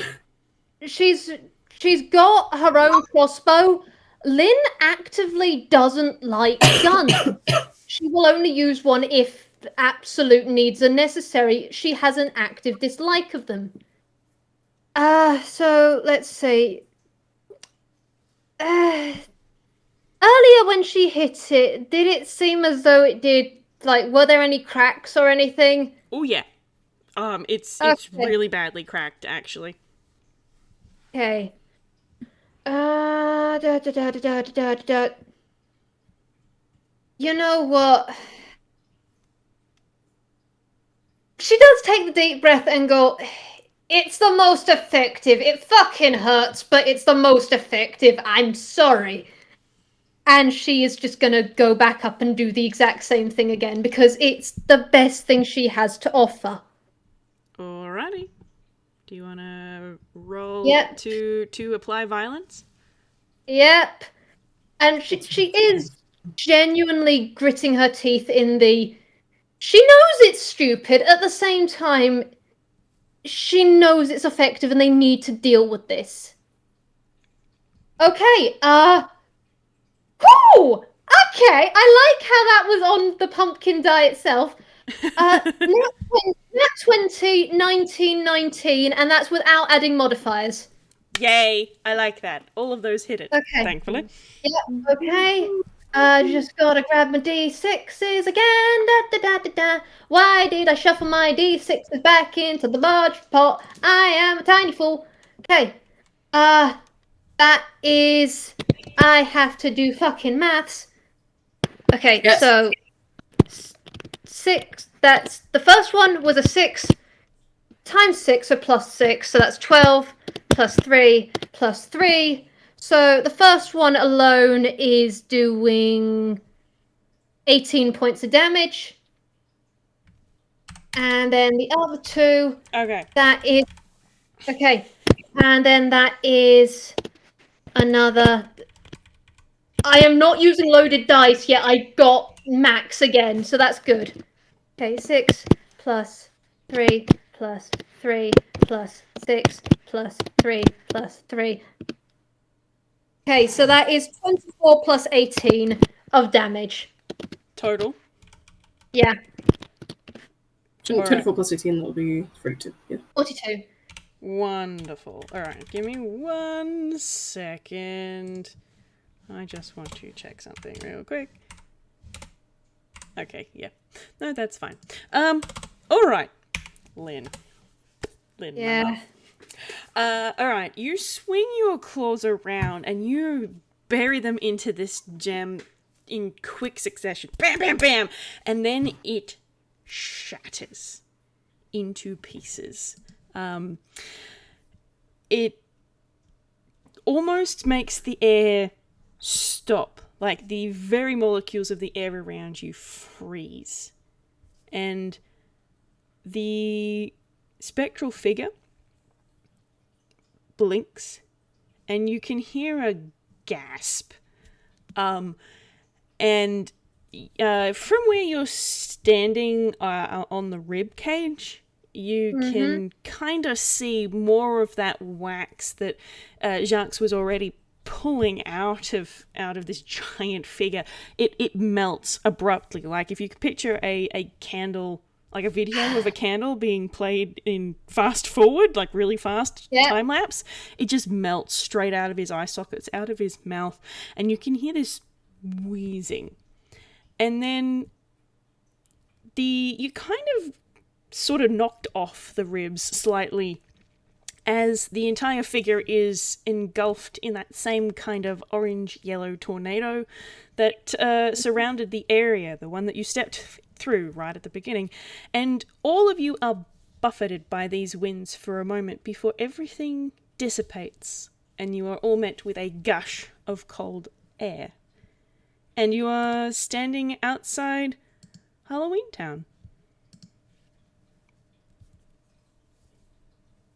she's got her own crossbow. Lynn actively doesn't like guns. She will only use one if absolute needs are necessary. She has an active dislike of them. So let's see. Earlier when she hit it, did it seem as though it did, like, were there any cracks or anything? Oh yeah. It's Okay. really badly cracked, actually. Okay. You know what? She does take the deep breath and go, it's the most effective. It fucking hurts, but it's the most effective. I'm sorry. And she is just going to go back up and do the exact same thing again because it's the best thing she has to offer. Alrighty. Do you want to roll Yep. to apply violence? Yep. And she is genuinely gritting her teeth in the... She knows it's stupid. At the same time, she knows it's effective and they need to deal with this. Okay, Cool! Okay, I like how that was on the pumpkin die itself. Nat 20, 19, 19, and that's without adding modifiers. Yay! I like that. All of those hit it, Okay. thankfully. Yep, okay. Just gotta grab my D6s again. Da, da, da, da, da. Why did I shuffle my D6s back into the large pot? I am a tiny fool. Okay. That is... I have to do fucking maths. Okay, Yes. so... 6, that's... The first one was a 6 times 6, so plus 6, so that's 12, plus 3, plus 3. So the first one alone is doing 18 points of damage. And then the other two, Okay. that is... Okay, and then that is another... I am not using loaded dice yet. I got max again, so that's good. Okay, 6 plus 3 plus 3 plus 6 plus 3 plus 3. Okay, so that is 24 plus 18 of damage. Total. Yeah, 24 plus 18, that'll be 42. Yeah. 42. Wonderful. Alright, give me 1 second. I just want to check something real quick. Okay, yeah. No, that's fine. Alright. Lynn, Yeah. alright, you swing your claws around and you bury them into this gem in quick succession. Bam, bam, bam! And then it shatters into pieces. It almost makes the air stop. Like, the very molecules of the air around you freeze. And the spectral figure blinks, and you can hear a gasp. And from where you're standing on the rib cage, you can kind of see more of that wax that Jacques was already pulling out of this giant figure. It melts abruptly. Like, if you could picture a candle, like a video of a candle being played in fast forward, like really fast time lapse, it just melts straight out of his eye sockets, out of his mouth, and you can hear this wheezing. And then you kind of sort of knocked off the ribs slightly as the entire figure is engulfed in that same kind of orange-yellow tornado that surrounded the area, the one that you stepped through right at the beginning. And all of you are buffeted by these winds for a moment before everything dissipates and you are all met with a gush of cold air. And you are standing outside Halloween Town.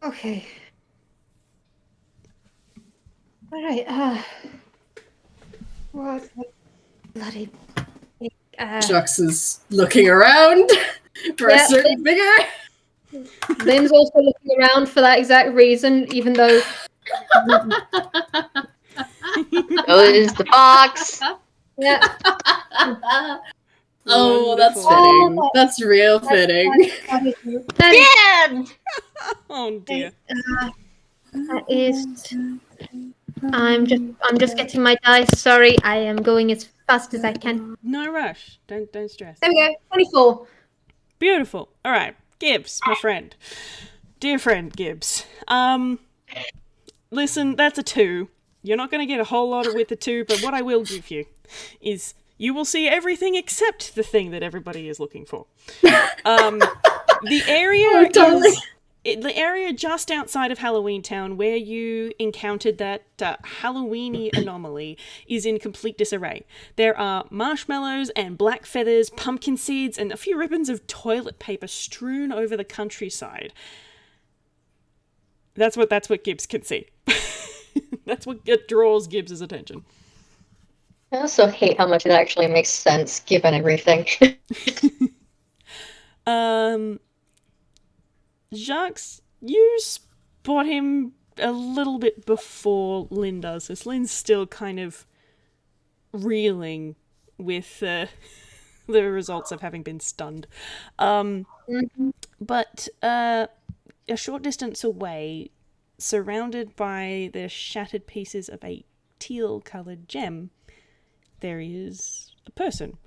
Okay. Alright, what bloody... Jacques is looking around for a certain figure. Lynn's also looking around for that exact reason, even though... Goes the box. Yeah. Oh, that's Wonderful. fitting. That's real fitting. Damn! Oh dear. That is... I'm just getting my dice. Sorry, I am going as fast as I can. No rush. Don't stress. There we go. 24. Beautiful. All right, Gibbs, my friend, dear friend Gibbs. Listen, that's a 2. You're not going to get a whole lot with the 2, but what I will give you is You will see everything except the thing that everybody is looking for. The area totally. the area just outside of Halloween Town where you encountered that Halloweeny anomaly is in complete disarray. There are marshmallows and black feathers, pumpkin seeds, and a few ribbons of toilet paper strewn over the countryside. That's what Gibbs can see. That's what draws Gibbs' attention. I also hate how much it actually makes sense given everything. Jacques, you spot him a little bit before Lynn does this. Lynn's still kind of reeling with the results of having been stunned. But a short distance away, surrounded by the shattered pieces of a teal-coloured gem, there is a person.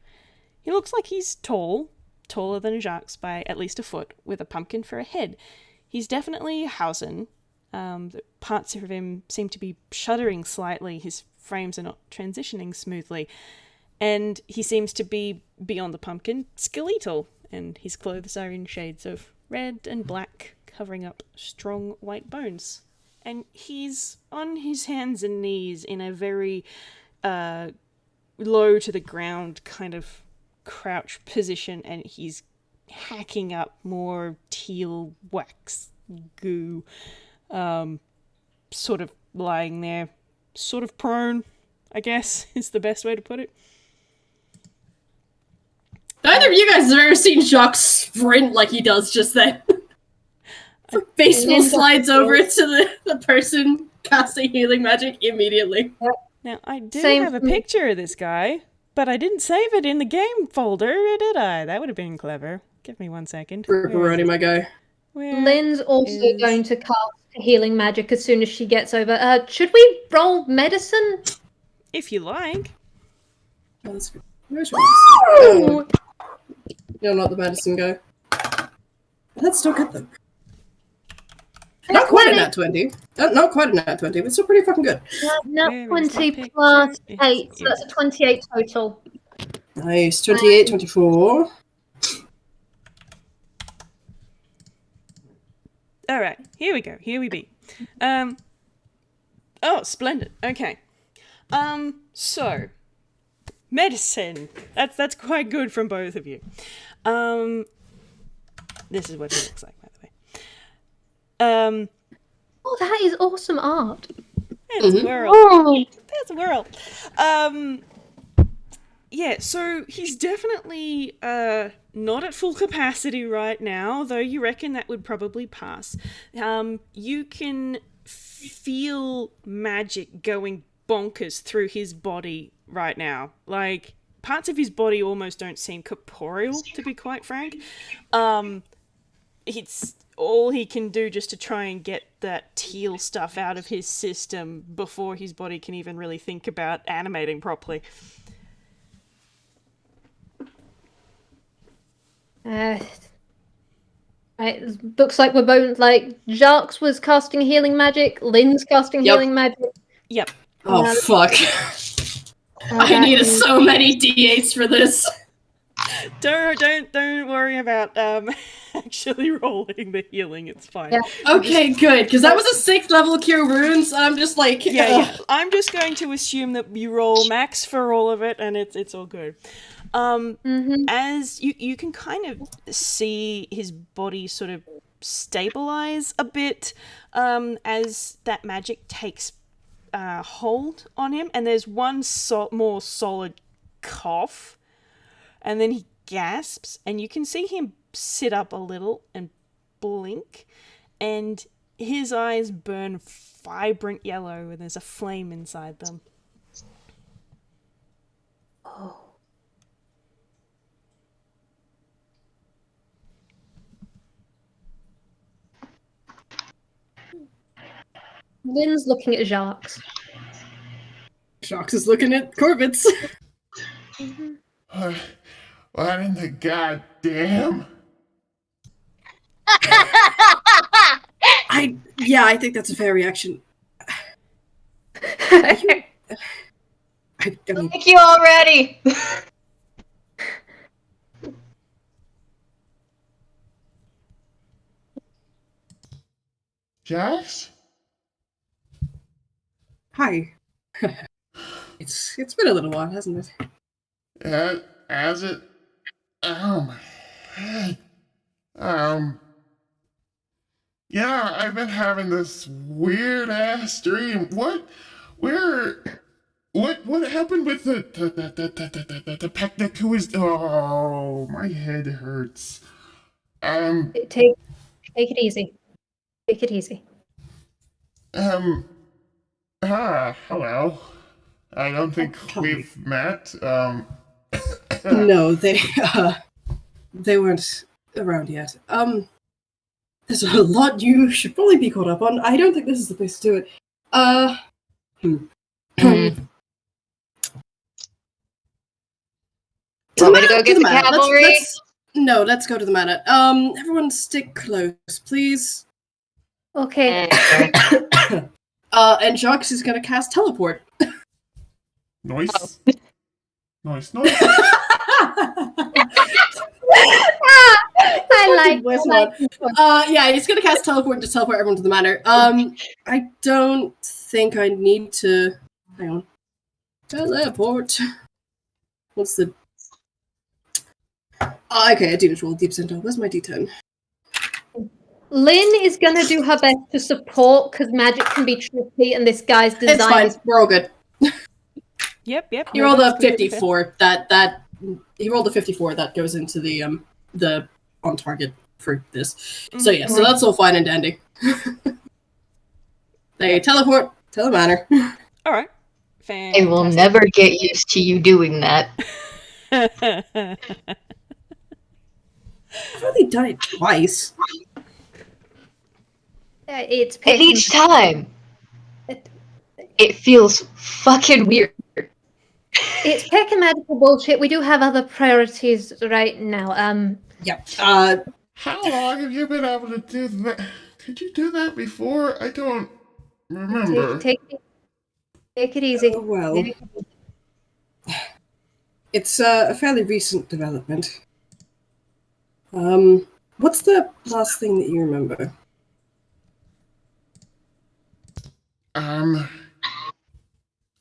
He looks like he's taller than Jacques by at least a foot, with a pumpkin for a head. He's definitely Hausen. The parts of him seem to be shuddering slightly. His frames are not transitioning smoothly. And he seems to be, beyond the pumpkin, skeletal. And his clothes are in shades of red and black, covering up strong white bones. And he's on his hands and knees in a very low to the ground kind of crouch position, and he's hacking up more teal wax goo, sort of lying there, sort of prone, I guess is the best way to put it. Neither of you guys have ever seen Jacques sprint like he does just then. Baseball slides over to the person casting healing magic immediately. Now, I do have a picture of this guy, but I didn't save it in the game folder, did I? That would have been clever. Give me 1 second. Ripperoni, my guy. Lynn's also going to cast healing magic as soon as she gets over. Should we roll medicine? If you like. Oh, that's good. Where's your You're not the medicine guy. That's still good, though. Not quite a nat 20. Not quite a nat 20, but still pretty fucking good. Nat 20 plus 8, so that's a 28 total. Nice. 28, 24. Alright, here we go. Here we be. Oh, splendid. Okay. So medicine. That's quite good from both of you. This is what he looks like, by the way. Oh, that is awesome art. That's a world. That's a world. Yeah, so he's definitely not at full capacity right now, though you reckon that would probably pass. You can feel magic going bonkers through his body right now. Like, parts of his body almost don't seem corporeal, to be quite frank. It's all he can do just to try and get that teal stuff out of his system before his body can even really think about animating properly. It looks like we're both like Jacques was casting healing magic, Lynn's casting healing magic. Yep. Oh fuck. I needed so many d8s for this. Don't worry about actually rolling the healing. It's fine. Yeah. Okay, good, because that was a 6th level cure wounds. I'm just like, yeah. I'm just going to assume that you roll max for all of it, and it's all good. As you can kind of see his body sort of stabilize a bit as that magic takes hold on him, and there's one more solid cough, and then he gasps, and you can see him sit up a little and blink, and his eyes burn vibrant yellow, and there's a flame inside them. Oh. Lynn's looking at Jacques. Jacques is looking at Corbett's. What in the goddamn? I think that's a fair reaction. Are I mean, Thank you already! Jax? hi. It's been a little while, hasn't it? As it... Oh, my head. Yeah, I've been having this weird-ass dream. What happened with the picnic? Who is... Oh, my head hurts. Take it easy. Take it easy. Hello. I don't think Hi. we've met. No, they weren't around yet. There's a lot you should probably be caught up on. I don't think this is the place to do it. Want me to go get the cavalry? Let's go to the manor. Everyone stick close, please. Okay. And Jacques is gonna cast teleport. Nice. Nice. I like Whis it. one. Yeah, he's gonna cast teleport and just teleport everyone to the manor. I don't think I need to. Hang on. Teleport. What's the? Okay, I do need to roll deep center. Where's my D10? Lynn is gonna do her best to support because magic can be tricky, and this guy's design It's fine. is We're all good. Yep. He rolled a that's completely fair. 54. He rolled a 54. That goes into the on target for this. So yeah, so that's all fine and dandy. They teleport to the manor. All right. I will never get used to you doing that. I've only done it twice. it's And each time, it feels fucking weird. It's pick and magical bullshit. We do have other priorities right now. Yep. How long have you been able to do that? Did you do that before? I don't remember. Take it easy. Well, it's a fairly recent development. What's the last thing that you remember?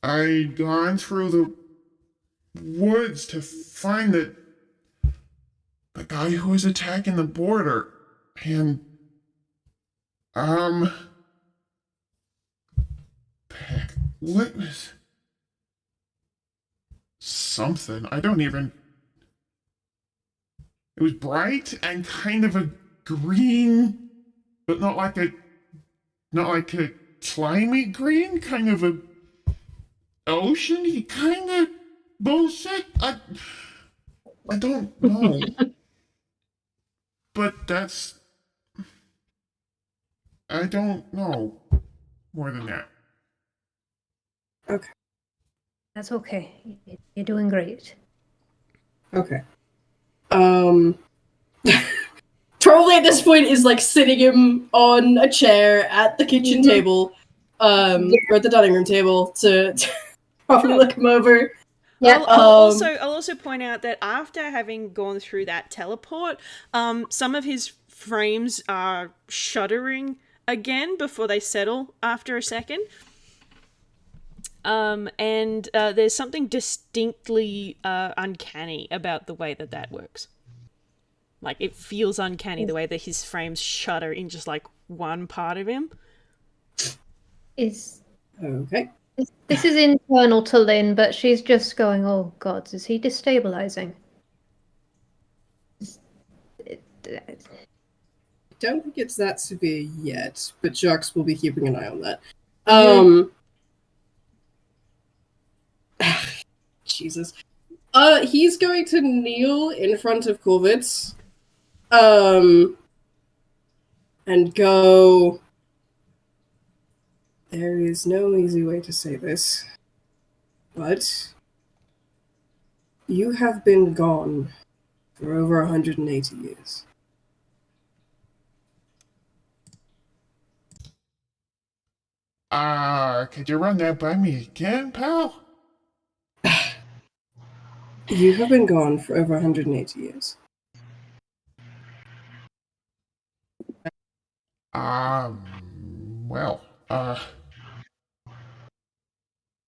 I'd gone through the woods to find the guy who was attacking the border, and what was something? I don't even. It was bright and kind of a green, but not like a slimy green, kind of a oceany kind of bullshit. I don't know. But I don't know more than that. Okay. That's okay. You're doing great. Okay. Probably at this point is like sitting him on a chair at the kitchen table, or at the dining room table to probably look him over. Yeah. I'll also point out that after having gone through that teleport, some of his frames are shuddering again before they settle after a second. And there's something distinctly uncanny about the way that works. Like, it feels uncanny the way that his frames shudder in just, like, one part of him. Okay. This is internal to Lynn, but she's just going, oh, God, is he destabilizing? Don't think it's that severe yet, but Jacques will be keeping an eye on that. Jesus. He's going to kneel in front of Corvitz. And go. There is no easy way to say this, but you have been gone for over 180 years. Could you run that by me again, pal? You have been gone for over 180 years. Well,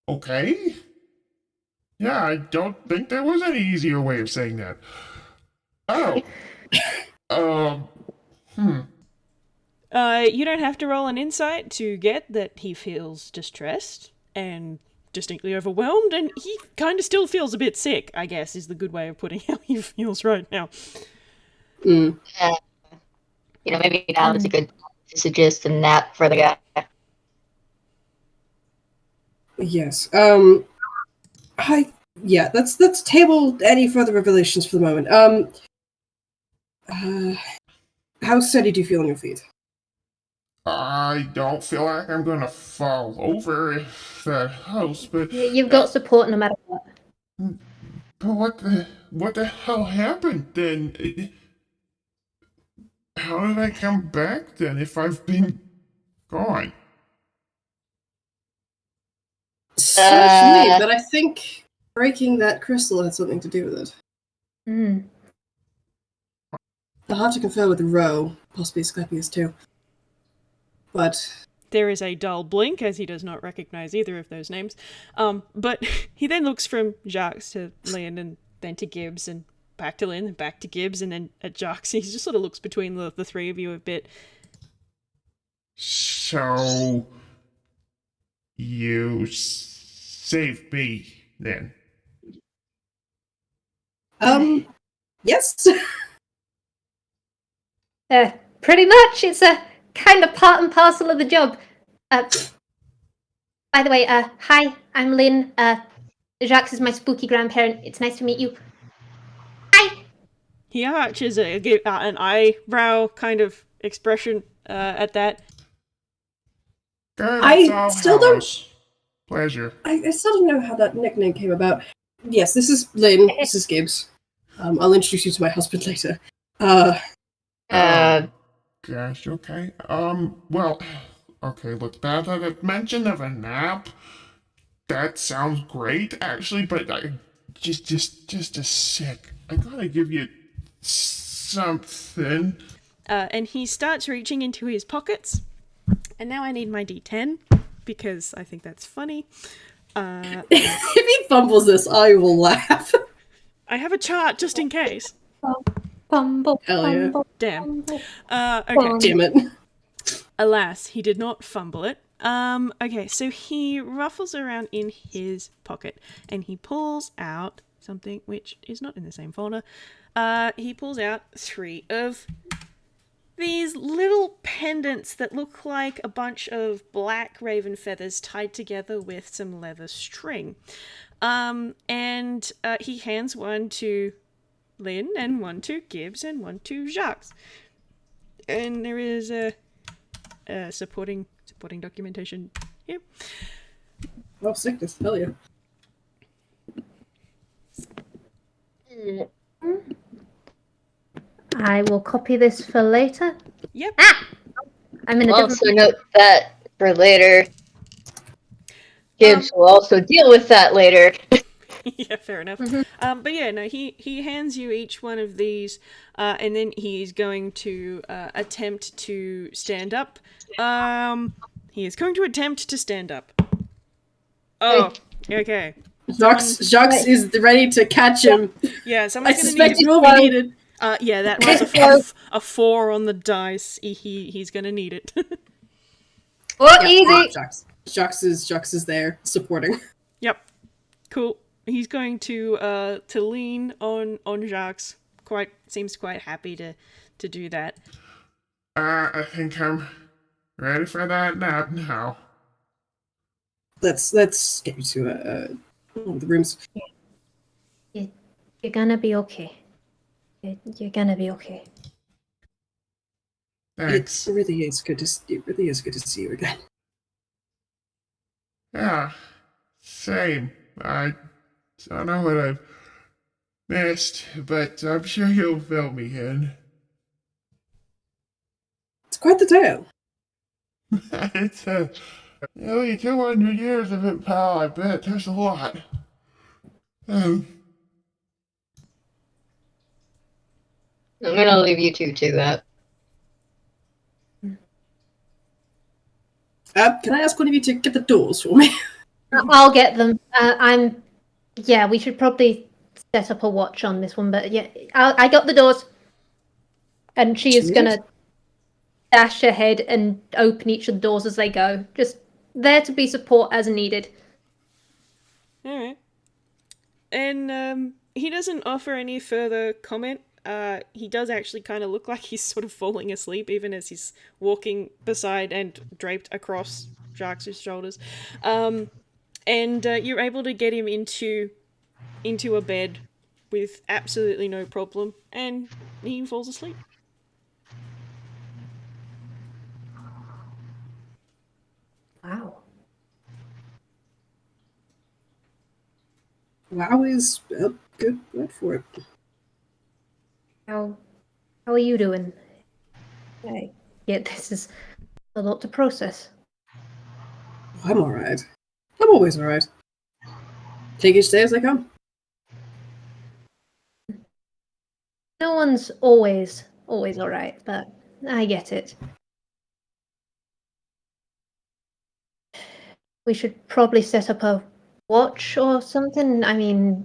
okay. Yeah, I don't think there was any easier way of saying that. Oh. Hmm. You don't have to roll an insight to get that he feels distressed and distinctly overwhelmed, and he kind of still feels a bit sick, I guess, is the good way of putting how he feels right now. Mm. Maybe now is a good time to suggest a nap for the guy. Yes. Let's table any further revelations for the moment. How steady do you feel on your feet? I don't feel like I'm gonna fall over if that helps, but You've got support no matter what. what the hell happened then? How did I come back then if I've been gone? Search me, but I think breaking that crystal had something to do with it. Mm. I'll have to confer with Ro, possibly Asclepius too. But There is a dull blink as he does not recognize either of those names. But he then looks from Jacques to Lynn and then to Gibbs and back to Lynn and back to Gibbs and then at Jacques. He just sort of looks between the three of you a bit. So you saved me then? Yes. Pretty much. It's a kind of part and parcel of the job. By the way, hi, I'm Lynn. Jacques is my spooky grandparent. It's nice to meet you. Hi! He arches an eyebrow kind of expression at that. Good, I still don't. Pleasure. I still don't know how that nickname came about. Yes, this is Lynn. This is Gibbs. I'll introduce you to my husband later. Gosh, okay. Well, okay, look, that mention of a nap, that sounds great, actually, but just a sec. I gotta give you something. And he starts reaching into his pockets. And now I need my D10 because I think that's funny. If he fumbles this, I will laugh. I have a chart just in case. Fumble, Hell yeah. fumble, Damn. fumble. Okay. Damn it. Alas, he did not fumble it. Okay, so he ruffles around in his pocket and he pulls out something which is not in the same folder. He pulls out 3 of these little pendants that look like a bunch of black raven feathers tied together with some leather string. And he hands one to Lynn and one to Gibbs and one to Jacques. And there is a supporting documentation here. Oh, sickness. Hell yeah. I will copy this for later. Yep. I'm in a I'll different. also note that for later. Gibbs will also deal with that later. Yeah, fair enough. But yeah, no, he hands you each one of these, and then he's going to attempt to stand up. He is going to attempt to stand up. Oh, okay. Jacques is ready to catch him. Yeah, I someone's gonna suspect need. it will be needed. Yeah, that was a 4 on the dice. He's gonna need it. Easy. Jacques is there supporting. Yep. Cool. He's going to lean on Jacques. Seems quite happy to do that. I think I'm ready for that nap now. Let's get you to one of the rooms. You're gonna be okay. You're gonna be okay. Thanks. It really is good to see you again. Yeah, same. I don't know what I've missed, but I'm sure you'll fill me in. It's quite the tale. It's nearly 200 years of it, pal. I bet there's a lot. I'm gonna leave you two to that. Can I ask one of you to get the doors for me? I'll get them. Yeah, we should probably set up a watch on this one, but yeah, I got the doors. And she is gonna dash ahead and open each of the doors as they go. Just there to be support as needed. Alright. And he doesn't offer any further comment. He does actually kind of look like he's sort of falling asleep, even as he's walking beside and draped across Jacques' shoulders. And you're able to get him into a bed with absolutely no problem, and he falls asleep. Wow. Wow is a good word for it. How are you doing? Yeah, this is a lot to process. I'm alright. I'm always alright. Take each day as they come. No one's always alright, but I get it. We should probably set up a watch or something. I mean,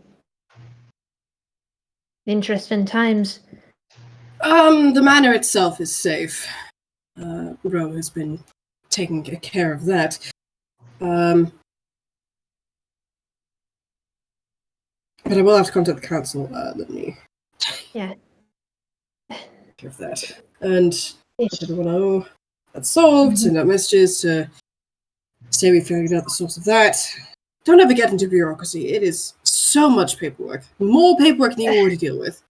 interesting times. The manor itself is safe. Ro has been taking care of that. But I will have to contact the council. Let me. Yeah. Care of that. And let everyone know that's solved. Send out messages to say we figured out the source of that. Don't ever get into bureaucracy. It is so much paperwork. More paperwork than you already deal with.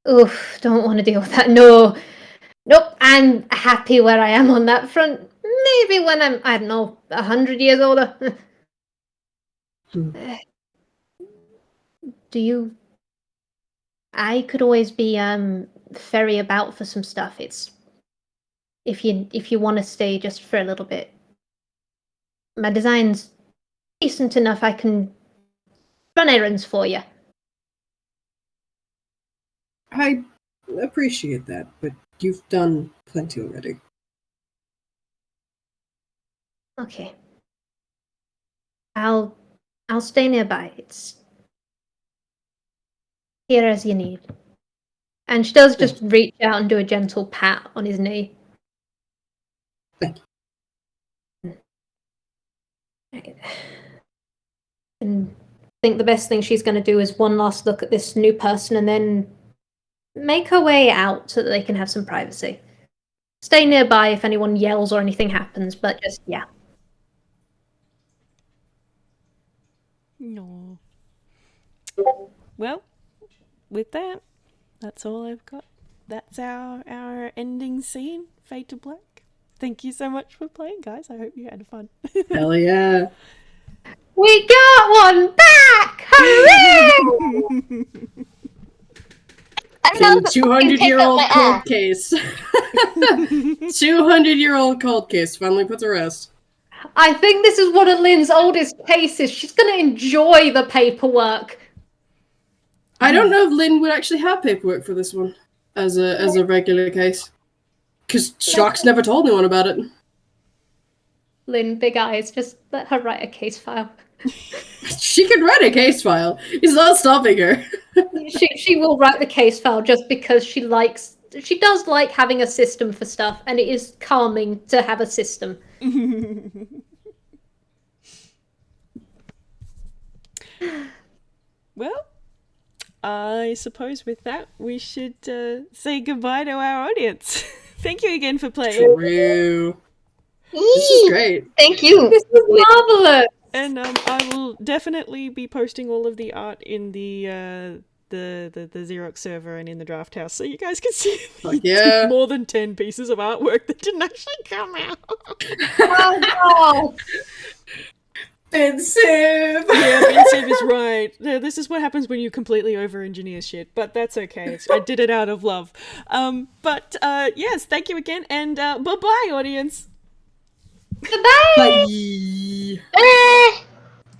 Oof, don't want to deal with that. No. Nope, I'm happy where I am on that front. Maybe when I'm, I don't know, 100 years older. Do you... I could always be ferry about for some stuff. It's if you want to stay just for a little bit. My design's decent enough. I can run errands for you. I appreciate that, but you've done plenty already. Okay. I'll stay nearby. It's here as you need. And she does just reach out and do a gentle pat on his knee. Thank you. And I think the best thing she's going to do is one last look at this new person and then make her way out so that they can have some privacy. Stay nearby if anyone yells or anything happens, but just, yeah. No. Well, with that, that's all I've got. That's our ending scene, Fade to Black. Thank you so much for playing, guys. I hope you had fun. Hell yeah. We got one back! Hooray! 200-year-old cold case. 200-year-old cold case finally put to rest. I think this is one of Lynn's oldest cases. She's going to enjoy the paperwork. I don't know if Lynn would actually have paperwork for this one as a regular case. Because Jacques never told anyone about it. Lynn, big eyes, just let her write a case file. She can write a case file. He's not stopping her. She will write the case file just because she does like having a system for stuff, and it is calming to have a system. Well, I suppose with that we should say goodbye to our audience. Thank you again for playing. True. This is great. Thank you. This is marvelous. And I will definitely be posting all of the art in the Xerox server and in the draft house, so you guys can see more than 10 pieces of artwork that didn't actually come out. Oh, Pensive. Yeah, Pensive is right. This is what happens when you completely over-engineer shit, but that's okay. I did it out of love. But yes, thank you again, and bye-bye, audience. Goodbye. Bye.